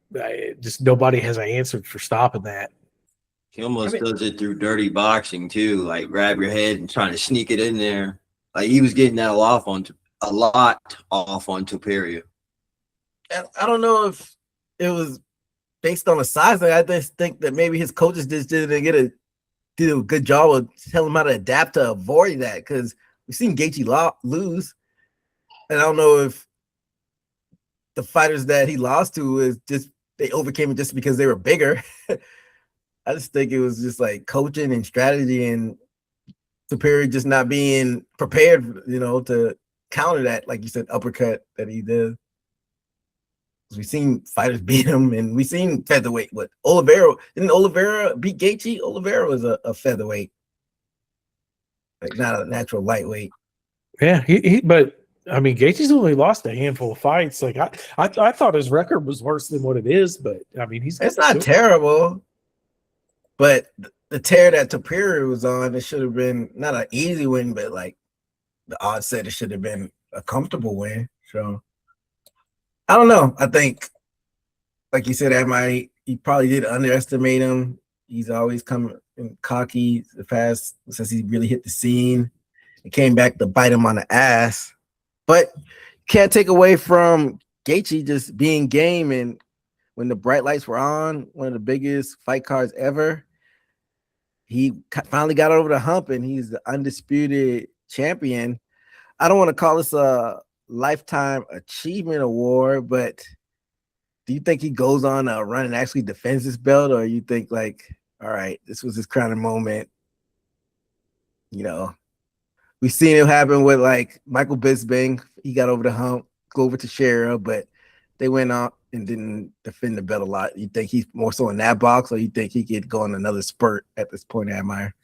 D: just nobody has an answer for stopping that.
E: He almost does it through dirty boxing too, like grab your head and trying to sneak it in there. Like he was getting that a lot off on Topuria.
C: I don't know if it was based on the size. I just think that maybe his coaches just didn't do a good job of telling him how to adapt to avoid that, because we've seen Gaethje lose. And I don't know if the fighters that he lost to is just they overcame it just because they were bigger. I just think it was just like coaching and strategy and Topuria just not being prepared, to counter that, like you said, uppercut that he did. We've seen fighters beat him, and we've seen featherweight. What didn't Oliveira beat Gaethje? Oliveira was a featherweight, like not a natural lightweight.
D: Yeah, but I mean, Gaethje's only lost a handful of fights. Like I thought his record was worse than what it is, but I mean,
C: it's not terrible. But the tear that Topuria was on, it should have been not an easy win, but like the odds said it should have been a comfortable win. So I don't know. I think, like you said, he probably did underestimate him. He's always come in cocky the past since he really hit the scene. He came back to bite him on the ass. But can't take away from Gaethje just being game, and when the bright lights were on, one of the biggest fight cards ever, he finally got over the hump, and he's the undisputed champion. I don't want to call this a lifetime achievement award, but do you think he goes on a run and actually defends his belt, or you think like, all right, this was his crowning moment? We've seen it happen with like Michael Bisping. He got over the hump, go over to Ciryl, but they went out and didn't defend the belt a lot. You think he's more so in that box, or you think he could go on another spurt at this point, Admire?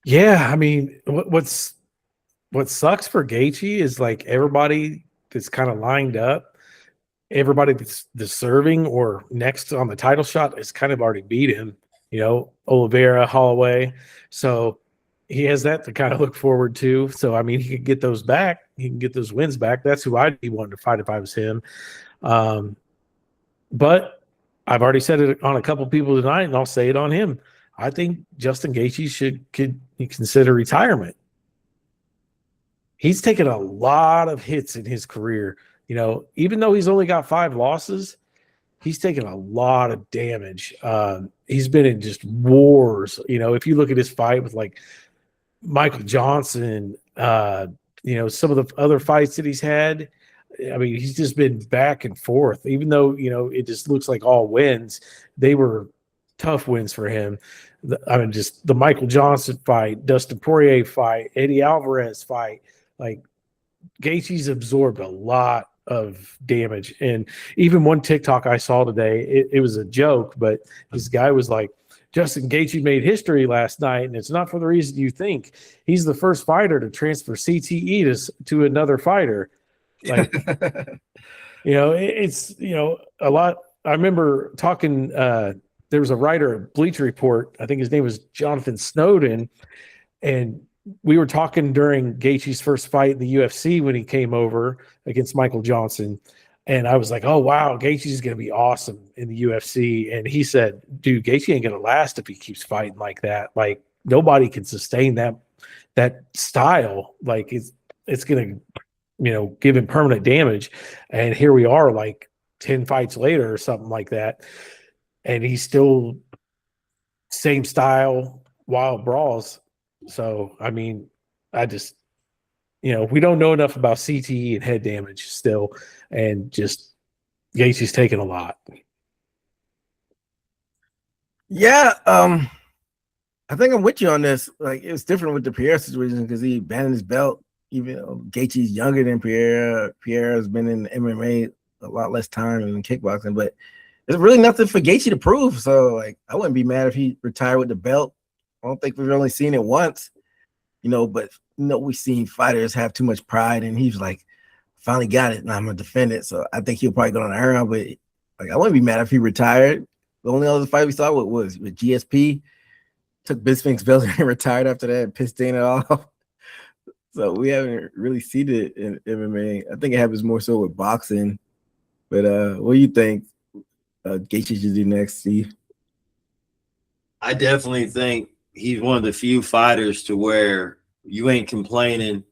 D: Yeah, I mean, what sucks for Gaethje is like everybody that's kind of lined up, everybody that's deserving or next on the title shot has kind of already beat him. Oliveira, Holloway. So he has that to kind of look forward to. So, I mean, he could get those back. He can get those wins back. That's who I'd be wanting to fight if I was him. But I've already said it on a couple people tonight, and I'll say it on him. I think Justin Gaethje could consider retirement. He's taken a lot of hits in his career. Even though he's only got 5 losses, he's taken a lot of damage. He's been in just wars. If you look at his fight with like Michael Johnson, some of the other fights that he's had, I mean, he's just been back and forth. Even though, it just looks like all wins, they were tough wins for him. Just the Michael Johnson fight, Dustin Poirier fight, Eddie Alvarez fight, like Gaethje's absorbed a lot of damage. And even one TikTok I saw today, it was a joke, but this guy was like, Justin Gaethje made history last night, and it's not for the reason you think. He's the first fighter to transfer CTE to another fighter. Like, it's, a lot. I remember talking, there was a writer at Bleacher Report, I think his name was Jonathan Snowden, and we were talking during Gaethje's first fight in the UFC when he came over against Michael Johnson. And I was like, oh, wow, Gaethje's going to be awesome in the UFC. And he said, dude, Gaethje ain't going to last if he keeps fighting like that. Like, nobody can sustain that style. Like, it's going to, give him permanent damage. And here we are, like 10 fights later or something like that. And he's still same style, wild brawls. So, I mean, I just, we don't know enough about CTE and head damage still. And just Gaethje's taking a lot.
C: Yeah. I think I'm with you on this. Like, it's different with the Pierre situation because he abandoned his belt. Even though Gaethje's younger than Pierre, Pierre has been in MMA a lot less time than kickboxing, but there's really nothing for Gaethje to prove. So, like, I wouldn't be mad if he retired with the belt. I don't think we've only seen it once, but we've seen fighters have too much pride, and he's like, finally got it, and I'm gonna defend it. So I think he'll probably go on the around, but like, I wouldn't be mad if he retired. The only other fight we saw was with GSP. Took Bisping's belt and retired after that, pissed Dana off. So we haven't really seen it in MMA. I think it happens more so with boxing. But what do you think Gaethje should do next, Steve?
E: I definitely think he's one of the few fighters to where you ain't complaining.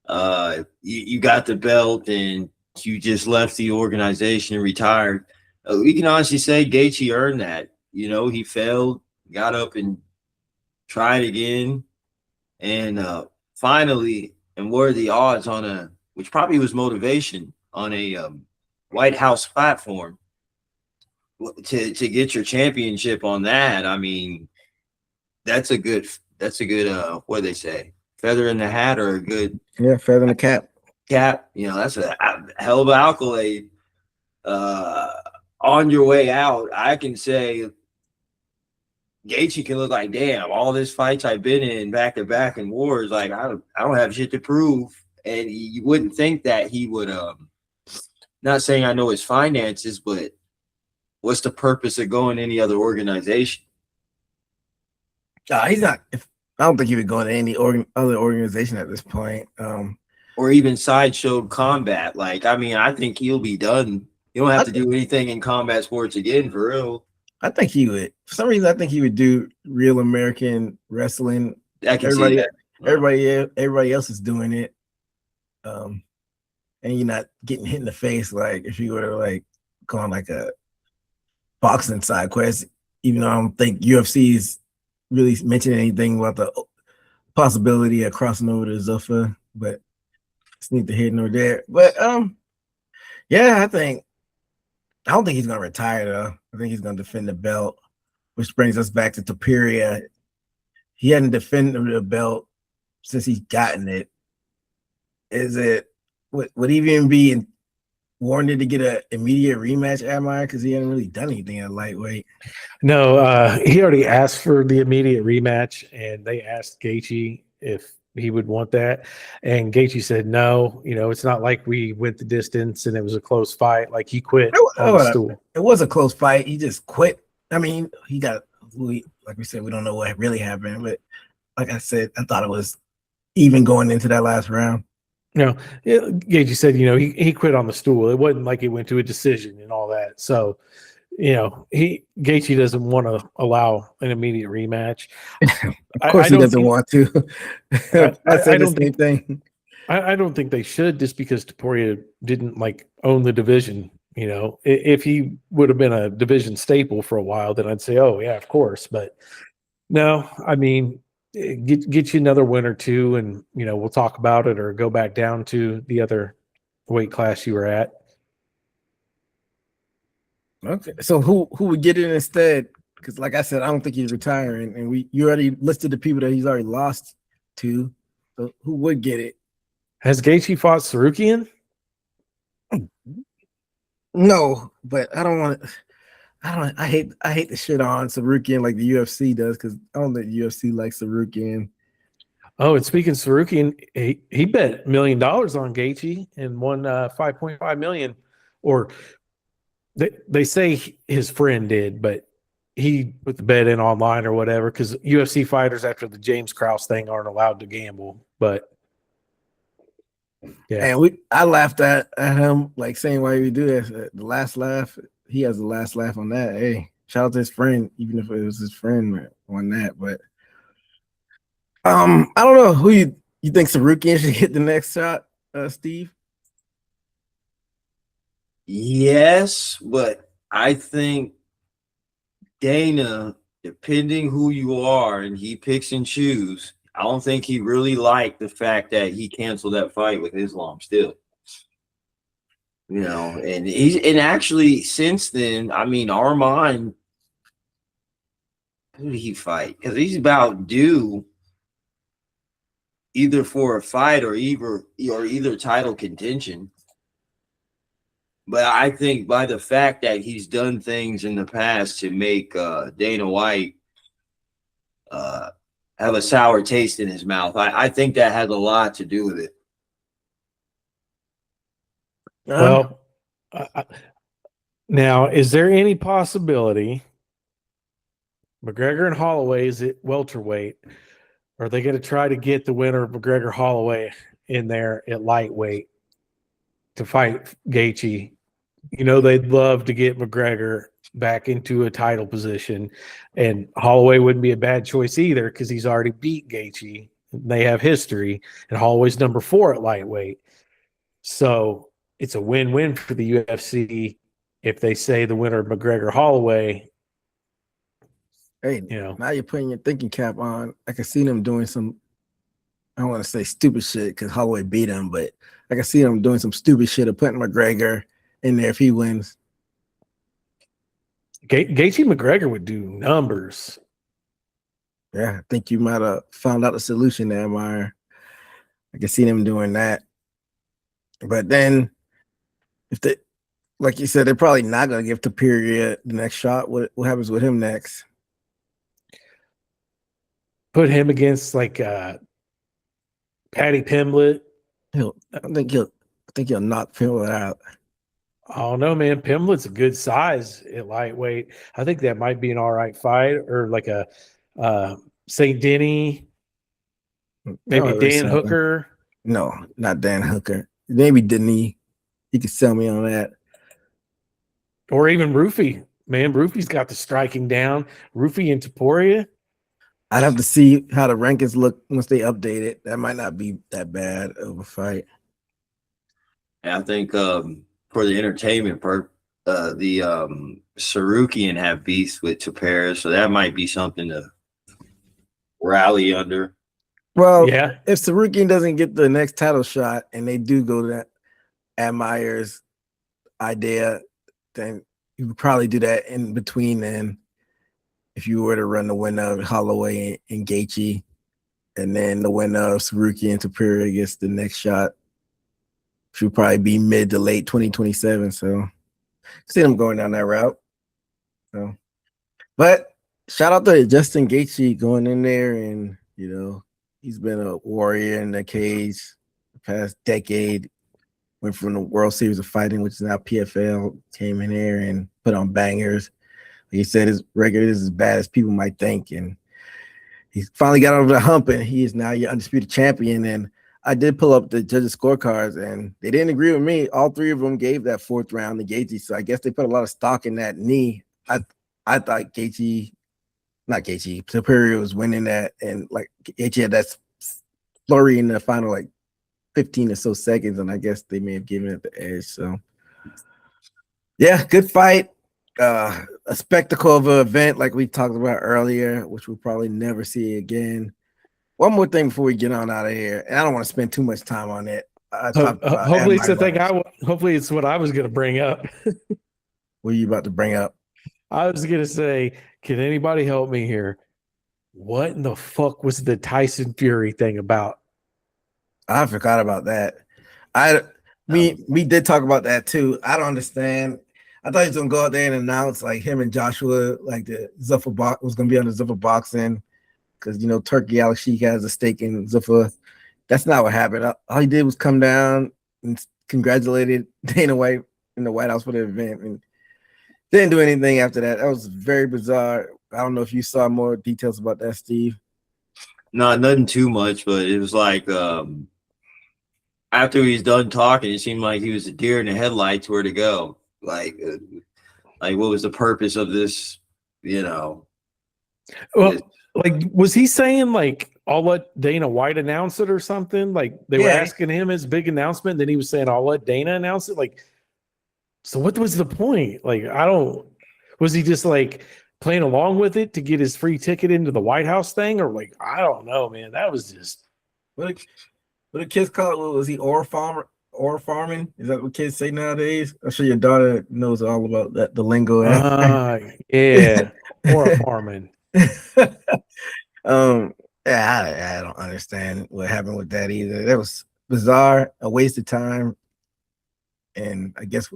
E: You got the belt and you just left the organization and retired. We can honestly say Gaethje earned that. He failed, got up and tried again, and finally, and what are the odds on which probably was motivation on a White House platform to get your championship on that? I mean, that's a good what do they say, feather in the hat, or a good
C: feather in the cap.
E: That's a hell of an accolade. On your way out, I can say Gaethje can look like, damn, all this fights I've been in back to back in wars, like I don't have shit to prove. And you wouldn't think that he would not saying I know his finances, but what's the purpose of going to any other organization?
C: He's not. I don't think he would go to any other organization at this point.
E: Or even Sideshow Combat. Like, I mean, I think he'll be done. You don't have to do anything in combat sports again, for real.
C: I think he would. For some reason, I think he would do Real American Wrestling.
E: I can see that.
C: Everybody else is doing it. And you're not getting hit in the face like if you were to like go on like a boxing side quest, even though I don't think UFC is really mentioning anything about the possibility of crossing over to Zuffa, but it's neither here nor there. But yeah, I don't think he's gonna retire though. I think he's gonna defend the belt, which brings us back to Topuria. He hadn't defended the belt since he's gotten it. Would he even be warranted to get an immediate rematch, Admire? Because he hadn't really done anything at lightweight.
D: No, he already asked for the immediate rematch, and they asked Gaethje if he would want that, and Gaethje said no. It's not like we went the distance and it was a close fight. Like, he quit on the stool.
C: It was a close fight. He just quit. I mean, like we said, we don't know what really happened, but like I said, I thought it was even going into that last round.
D: Gaethje said, he quit on the stool. It wasn't like he went to a decision and all that. So, Gaethje doesn't want to allow an immediate rematch.
C: Of course, he doesn't want to. I said the same thing.
D: I don't think they should, just because Topuria didn't own the division. If he would have been a division staple for a while, then I'd say, oh yeah, of course. But no, I mean, get you another win or two, and we'll talk about it, or go back down to the other weight class you were at.
C: Okay, so who would get it instead? Because like I said, I don't think he's retiring, and you already listed the people that he's already lost to. So who would get it?
D: Has Gaethje fought Ciryl Gane?
C: No, but I hate the shit on Ciryl Gane like the UFC does, because I don't think the UFC likes Ciryl Gane.
D: Oh, and speaking of Ciryl Gane, he bet $1 million on Gaethje and won $5.5 million. Or they say his friend did, but he put the bet in online or whatever, because UFC fighters after the James Krause thing aren't allowed to gamble. But yeah,
C: and I laughed at him, saying why we do this. The last laugh, he has the last laugh on that. Hey, shout out to his friend, even if it was his friend on that. But I don't know who you think Ciryl Gane should get the next shot, Steve.
E: Yes, but I think Dana, depending who you are, and he picks and chooses, I don't think he really liked the fact that he canceled that fight with Islam still. And actually since then, I mean, Arman who did he fight? Because he's about due either for a fight or either title contention. But I think by the fact that he's done things in the past to make Dana White have a sour taste in his mouth, I think that has a lot to do with it.
D: Well, now, is there any possibility McGregor and Holloway is at welterweight? Or are they going to try to get the winner of McGregor Holloway in there at lightweight to fight Gaethje? You know, they'd love to get McGregor back into a title position, and Holloway wouldn't be a bad choice either because he's already beat Gaethje. They have history, and Holloway's number 4 at lightweight. So it's a win-win for the UFC if they say the winner of McGregor Holloway.
F: Hey,
D: You know,
F: now you're putting your thinking cap on. I can see them doing some, I don't want to say stupid shit because Holloway beat him, but I can see them doing some stupid shit of putting McGregor in there if he wins.
D: Gaethje McGregor would do numbers.
F: Yeah, I think you might have found out the solution there, Meyer. I can see them doing that. But then, if they, like you said, they're probably not going to give Topuria the next shot. What happens with him next?
D: Put him against like Patty Pimblett.
F: I think he'll knock Pimblett out.
D: I don't know, man. Pimblett's a good size at lightweight. I think that might be an all right fight, or like a St. Denny, maybe
F: No,
D: Dan Hooker.
F: No, not Dan Hooker. Maybe Denny. He could sell me on that.
D: Or even Roofy. Man, Roofy's got the striking down. Roofy and Topuria.
F: I'd have to see how the rankings look once they update it. That might not be that bad of a fight.
E: And I think for the entertainment part, the Sarukian have beefs with Topuria, so that might be something to rally under.
F: Well,
D: Yeah.
F: if Ciryl doesn't get the next title shot and they do go to that Admire's idea, then you would probably do that in between then. If you were to run the winner of Holloway and Gaethje, and then the winner of Ciryl and Topuria gets the next shot, should probably be mid to late 2027. So see them going down that route. So, but shout out to Justin Gaethje going in there, and you know, he's been a warrior in the cage the past decade. Went from the World Series of Fighting, which is now PFL, came in there and put on bangers. He said his record is as bad as people might think, and he's finally got over the hump, and he is now your undisputed champion. And I did pull up the judges' scorecards, and they didn't agree with me. All 3 of them gave that 4th round to Gaethje, so I guess they put a lot of stock in that knee. I thought Topuria was winning that, and like Gaethje had that flurry in the final like 15 or so seconds, and I guess they may have given it the edge. So yeah, good fight. A spectacle of an event like we talked about earlier, which we'll probably never see again. One more thing before we get on out of here, and I don't want to spend too much time on it.
D: Hopefully it's the thing hopefully it's what I was going to bring up.
F: What are you about to bring up?
D: I was going to say, can anybody help me here? What in the fuck was the Tyson Fury thing about?
F: I forgot about that. We did talk about that too. I don't understand. I thought he was gonna go out there and announce like him and Joshua, like the Zuffa box was gonna be on the Zuffa boxing, because you know Turkey Alex Sheik has a stake in Zuffa. That's not what happened. All he did was come down and congratulated Dana White in the White House for the event, and didn't do anything after that. That was very bizarre. I don't know if you saw more details about that, Steve.
E: No, nothing too much, but it was like after he's done talking, it seemed like he was a deer in the headlights. Where to go? Like what was the purpose of this? You know.
D: Well, like, was he saying like, I'll let Dana White announce it or something? Like they were asking him his big announcement, then he was saying, I'll let Dana announce it. Like, so what was the point? Like, was he just like playing along with it to get his free ticket into the White House thing? Or like, I don't know, man. That was just
F: what the kids call it? What was he, or farming? Is that what kids say nowadays? I'm sure your daughter knows all about that, the lingo.
D: yeah, or farming.
F: Yeah, I don't understand what happened with that either. That was bizarre, a waste of time. And I guess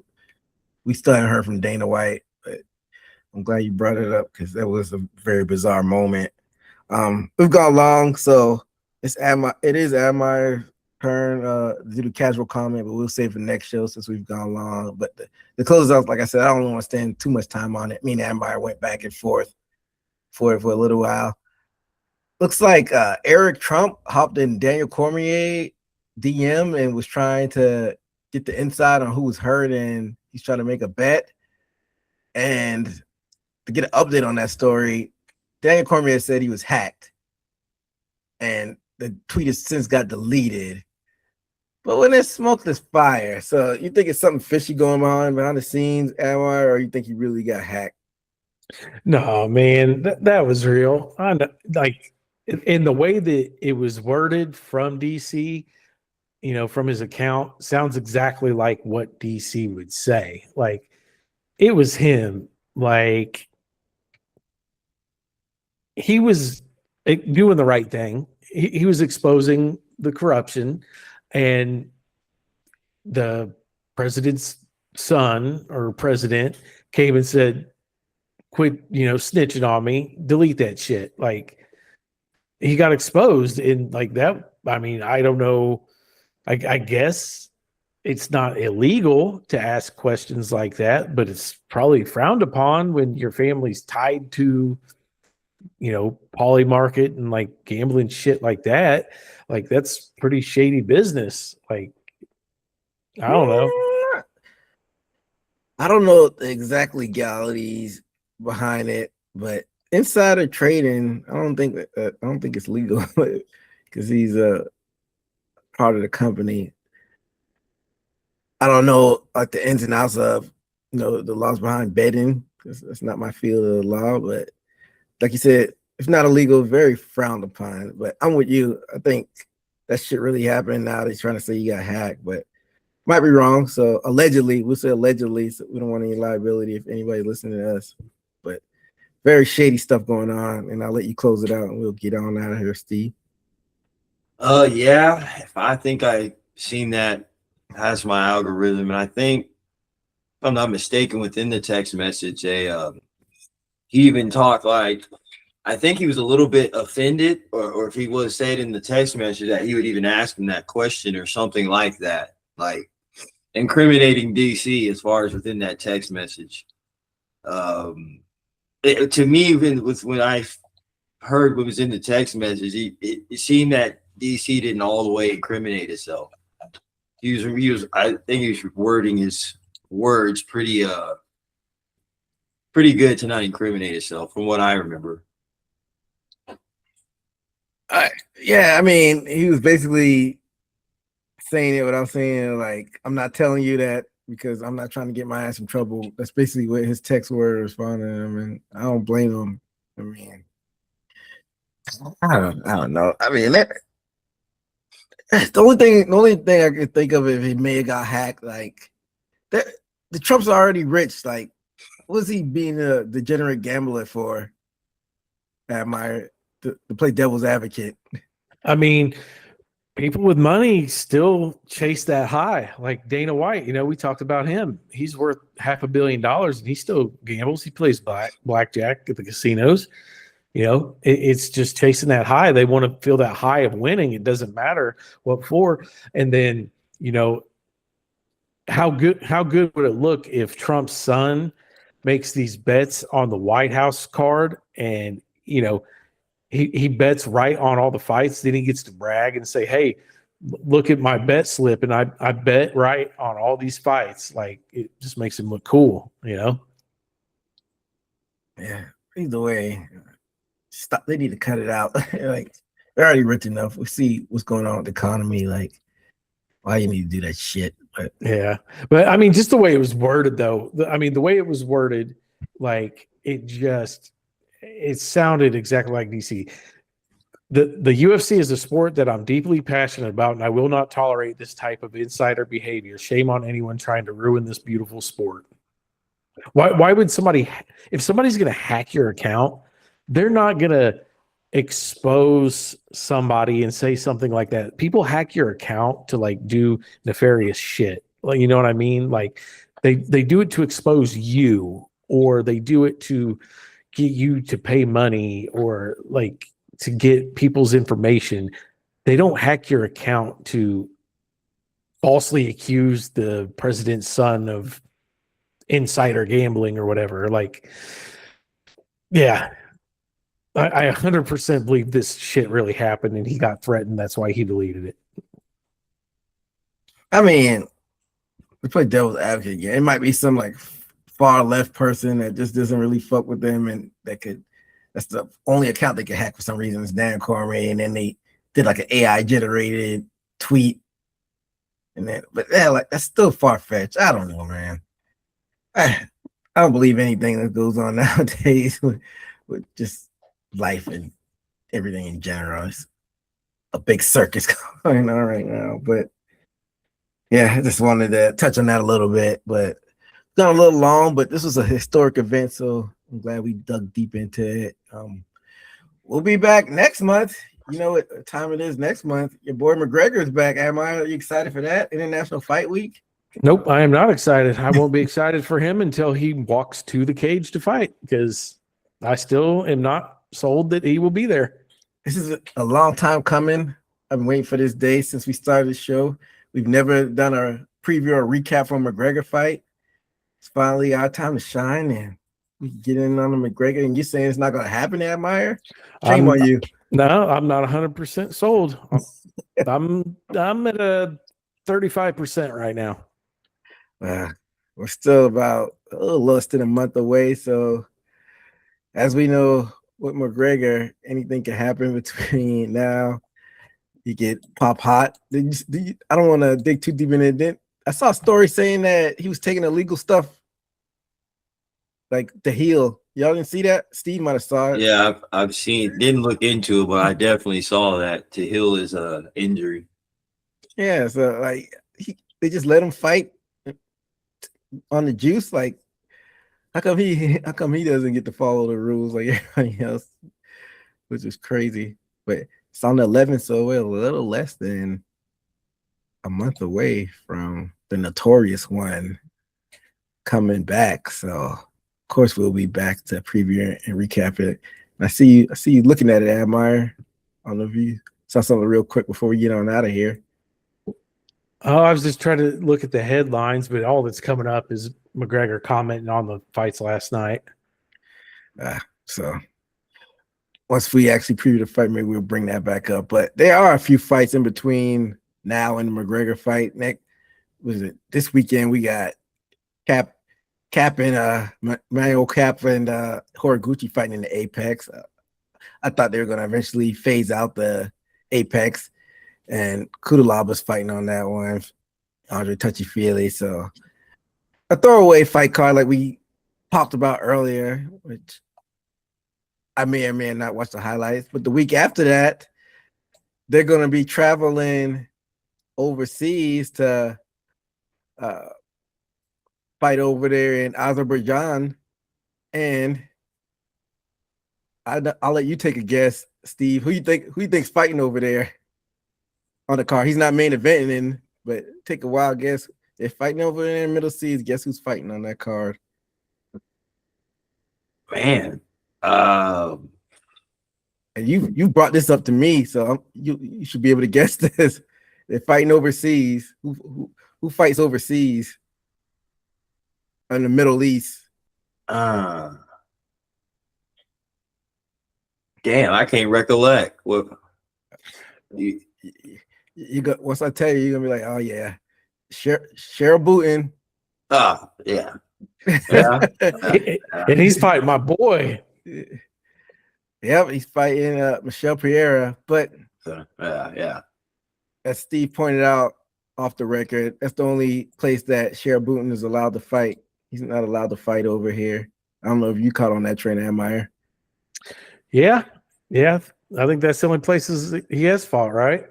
F: we still haven't heard from Dana White, but I'm glad you brought it up because that was a very bizarre moment. We've gone long, so it is Admire's turn to do the casual comment, but we'll save for next show since we've gone long. But the closeout, like I said, I don't want to spend too much time on it. Me and Admire went back and forth for a little while. Looks like Eric Trump hopped in Daniel Cormier DM and was trying to get the inside on who was hurt, and he's trying to make a bet. And to get an update on that story, Daniel Cormier said he was hacked, and the tweet has since got deleted. But when there's smoke, there's fire. So you think it's something fishy going on behind the scenes, Admire, or you think he really got hacked?
D: No, man, that was real. I know, like in the way that it was worded from DC, from his account, sounds exactly like what DC would say. Like it was him. Like he was doing the right thing. He was exposing the corruption, and the president's son or president came and said, quit, snitching on me, delete that shit. Like he got exposed in like that. I mean, I don't know. I guess it's not illegal to ask questions like that, but it's probably frowned upon when your family's tied to, poly market and like gambling shit like that. Like that's pretty shady business. Like, I don't know.
F: I don't know the exact legalities behind it, but insider trading, I don't think it's legal because he's a part of the company. I don't know like the ins and outs of the laws behind betting. That's not my field of the law, but like you said, it's not illegal, very frowned upon. But I'm with you. I think that shit really happened. Now they're trying to say you got hacked, but might be wrong. So allegedly, we'll say allegedly. So we don't want any liability if anybody listening to us. But very shady stuff going on, and I'll let you close it out, and we'll get on out of here, Steve.
E: Yeah, if I think I seen that as my algorithm, and I think if I'm not mistaken, within the text message, he even talked like I think he was a little bit offended, or if he was said in the text message that he would even ask him that question or something like that, like incriminating DC as far as within that text message. To me, even when I heard what was in the text message, it seemed that DC didn't all the way incriminate itself. He was I think he was wording his words pretty good to not incriminate himself, from what I remember.
F: Yeah, I mean, he was basically saying it without saying, like, I'm not telling you that because I'm not trying to get my ass in trouble. That's basically what his text were responding to him, and I don't blame him. I mean, I don't know. I mean, the only thing I could think of if he may have got hacked, like that, the Trump's already rich. Like, what's he being a degenerate gambler for? Admire to play devil's advocate.
D: I mean, people with money still chase that high. Like Dana White, we talked about him. He's worth $500 million and he still gambles. He plays blackjack at the casinos. It's just chasing that high. They want to feel that high of winning. It doesn't matter what for. And then, how good would it look if Trump's son makes these bets on the White House card and, he bets right on all the fights. Then he gets to brag and say, hey, look at my bet slip. And I bet right on all these fights. Like it just makes him look cool,
F: Yeah. Either way, stop. They need to cut it out. Like they're already rich enough. We see what's going on with the economy. Like, why you need to do that shit? But
D: yeah. But I mean, just the way it was worded though. The way it was worded, like it sounded exactly like DC. The UFC is a sport that I'm deeply passionate about, and I will not tolerate this type of insider behavior. Shame on anyone trying to ruin this beautiful sport. Why would somebody, if somebody's going to hack your account, they're not gonna expose somebody and say something like that. People hack your account to like do nefarious shit. Like, you know what I mean? Like they do it to expose you, or they do it to get you to pay money, or like to get people's information. They don't hack your account to falsely accuse the president's son of insider gambling or whatever. Like, yeah, I 100% believe this shit really happened and he got threatened. That's why he deleted it.
F: I mean, we play devil's advocate again. It might be some like far left person that just doesn't really fuck with them, and that's the only account they can hack for some reason is Dan Cormier, and then they did like an AI generated tweet, and then like that's still far fetched. I don't know, man. I don't believe anything that goes on nowadays with just life and everything in general. It's a big circus going on right now, but yeah, I just wanted to touch on that a little bit, but it's gone a little long, but this was a historic event, so I'm glad we dug deep into it. We'll be back next month. You know what time it is next month. Your boy McGregor is back. Are you excited for that? International Fight Week?
D: Nope, I am not excited. I won't be excited for him until he walks to the cage to fight, because I still am not sold that he will be there.
F: This is a long time coming. I've been waiting for this day since we started the show. We've never done a preview or recap from McGregor fight. It's finally our time to shine, and we can get in on the McGregor. And you're saying it's not going to happen, Admire? Shame on you.
D: No, I'm not 100% sold. I'm at a 35% right now.
F: We're still about a little less than a month away. So, as we know with McGregor, anything can happen between now. You get pop hot. I don't want to dig too deep in it. I saw a story saying that he was taking illegal stuff, like the heel. Y'all didn't see that? Steve might have saw it.
E: Yeah, I've seen. Didn't look into it, but I definitely saw that to heal his injury. Yeah,
F: so like they just let him fight on the juice. Like, how come he doesn't get to follow the rules like everybody else, which is crazy. But it's on the 11th, so we're a little less than a month away from the notorious one coming back. So, of course, we'll be back to preview and recap it. And I see you looking at it, Admire. I don't know if you saw something real quick before we get on out of here.
D: Oh, I was just trying to look at the headlines, but all that's coming up is McGregor commenting on the fights last night.
F: So once we actually preview the fight, maybe we'll bring that back up. But there are a few fights in between now and the McGregor fight. Nick, was it this weekend? We got Cap and Manuel Cap and Horiguchi fighting in the Apex. I thought they were going to eventually phase out the Apex, and Kudalab was fighting on that one. Andre Touchy-Feely. So a throwaway fight card like we talked about earlier, which I may or may not watch the highlights. But the week after that, they're going to be traveling overseas to fight over there in Azerbaijan. And I'll let you take a guess, Steve. Who you think's fighting over there on the card? He's not main eventing, but take a wild guess. They're fighting over there in Middle Seas. Guess who's fighting on that card?
E: Man,
F: and you brought this up to me, so you should be able to guess this. They're fighting overseas. Who fights overseas in the Middle East?
E: damn, I can't recollect. What
F: you got? Once I tell you, you're gonna be like, oh yeah, Ciryl Gane.
E: Yeah.
D: And he's fighting my boy.
F: Yep, he's fighting Michelle Pereira. But
E: yeah.
F: as Steve pointed out off the record, that's the only place that Ciryl Gane is allowed to fight. He's not allowed to fight over here. I don't know if you caught on that train, Admire.
D: Yeah. I think that's the only places he has fought, right?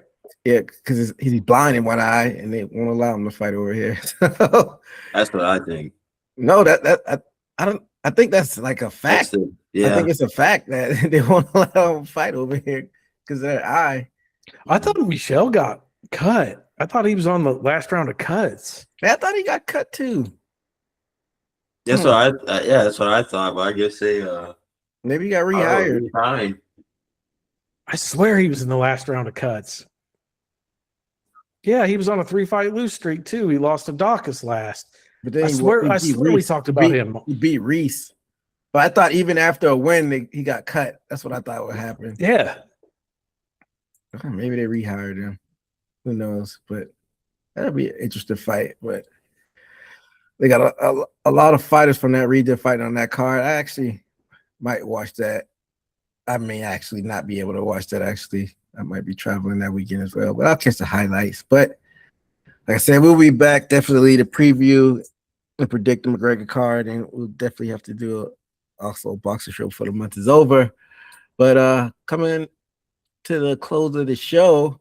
F: Yeah, because he's blind in one eye, and they won't allow him to fight over here.
E: That's what I think.
F: No, I don't. I think that's like a fact.
E: Yeah.
F: I think it's a fact that they won't allow him to fight over here because of that eye.
D: I thought Michelle got cut. I thought he was on the last round of cuts.
F: I thought he got cut too.
E: That's what that's what I thought. But I guess they
F: maybe he got rehired.
D: I swear he was in the last round of cuts. Yeah, he was on a 3-fight lose streak too. He lost to Dawkins last.
F: But then
D: I swear we talked about him.
F: He beat Reese. But I thought even after a win, he got cut. That's what I thought would happen.
D: Yeah.
F: Maybe they rehired him. Who knows? But that'd be an interesting fight. But they got a lot of fighters from that region fighting on that card. I actually might watch that. I may actually not be able to watch that, actually. I might be traveling that weekend as well. But I'll catch the highlights. But like I said, we'll be back definitely to preview and predict the McGregor card, and we'll definitely have to do also a boxing show before the month is over. But coming to the close of the show,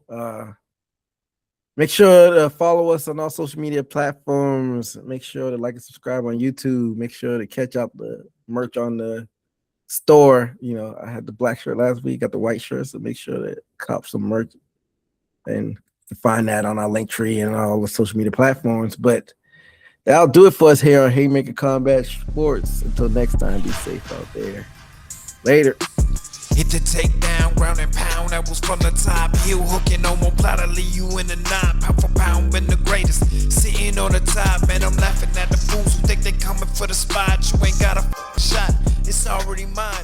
F: make sure to follow us on all social media platforms. Make sure to like and subscribe on YouTube. Make sure to catch up the merch on the store. You know, I had the black shirt last week, got the white shirt, so make sure to cop some merch and find that on our link tree and all the social media platforms. But that'll do it for us here on Haymaker Combat Sports. Until next time, be safe out there. Later.
G: Hit the takedown, ground and pound, that was from the top. Heel hooking, no more plot, I leave you in the knot. Pound for pound, been the greatest, sitting on the top. Man, I'm laughing at the fools who think they coming for the spot. You ain't got a shot, it's already mine.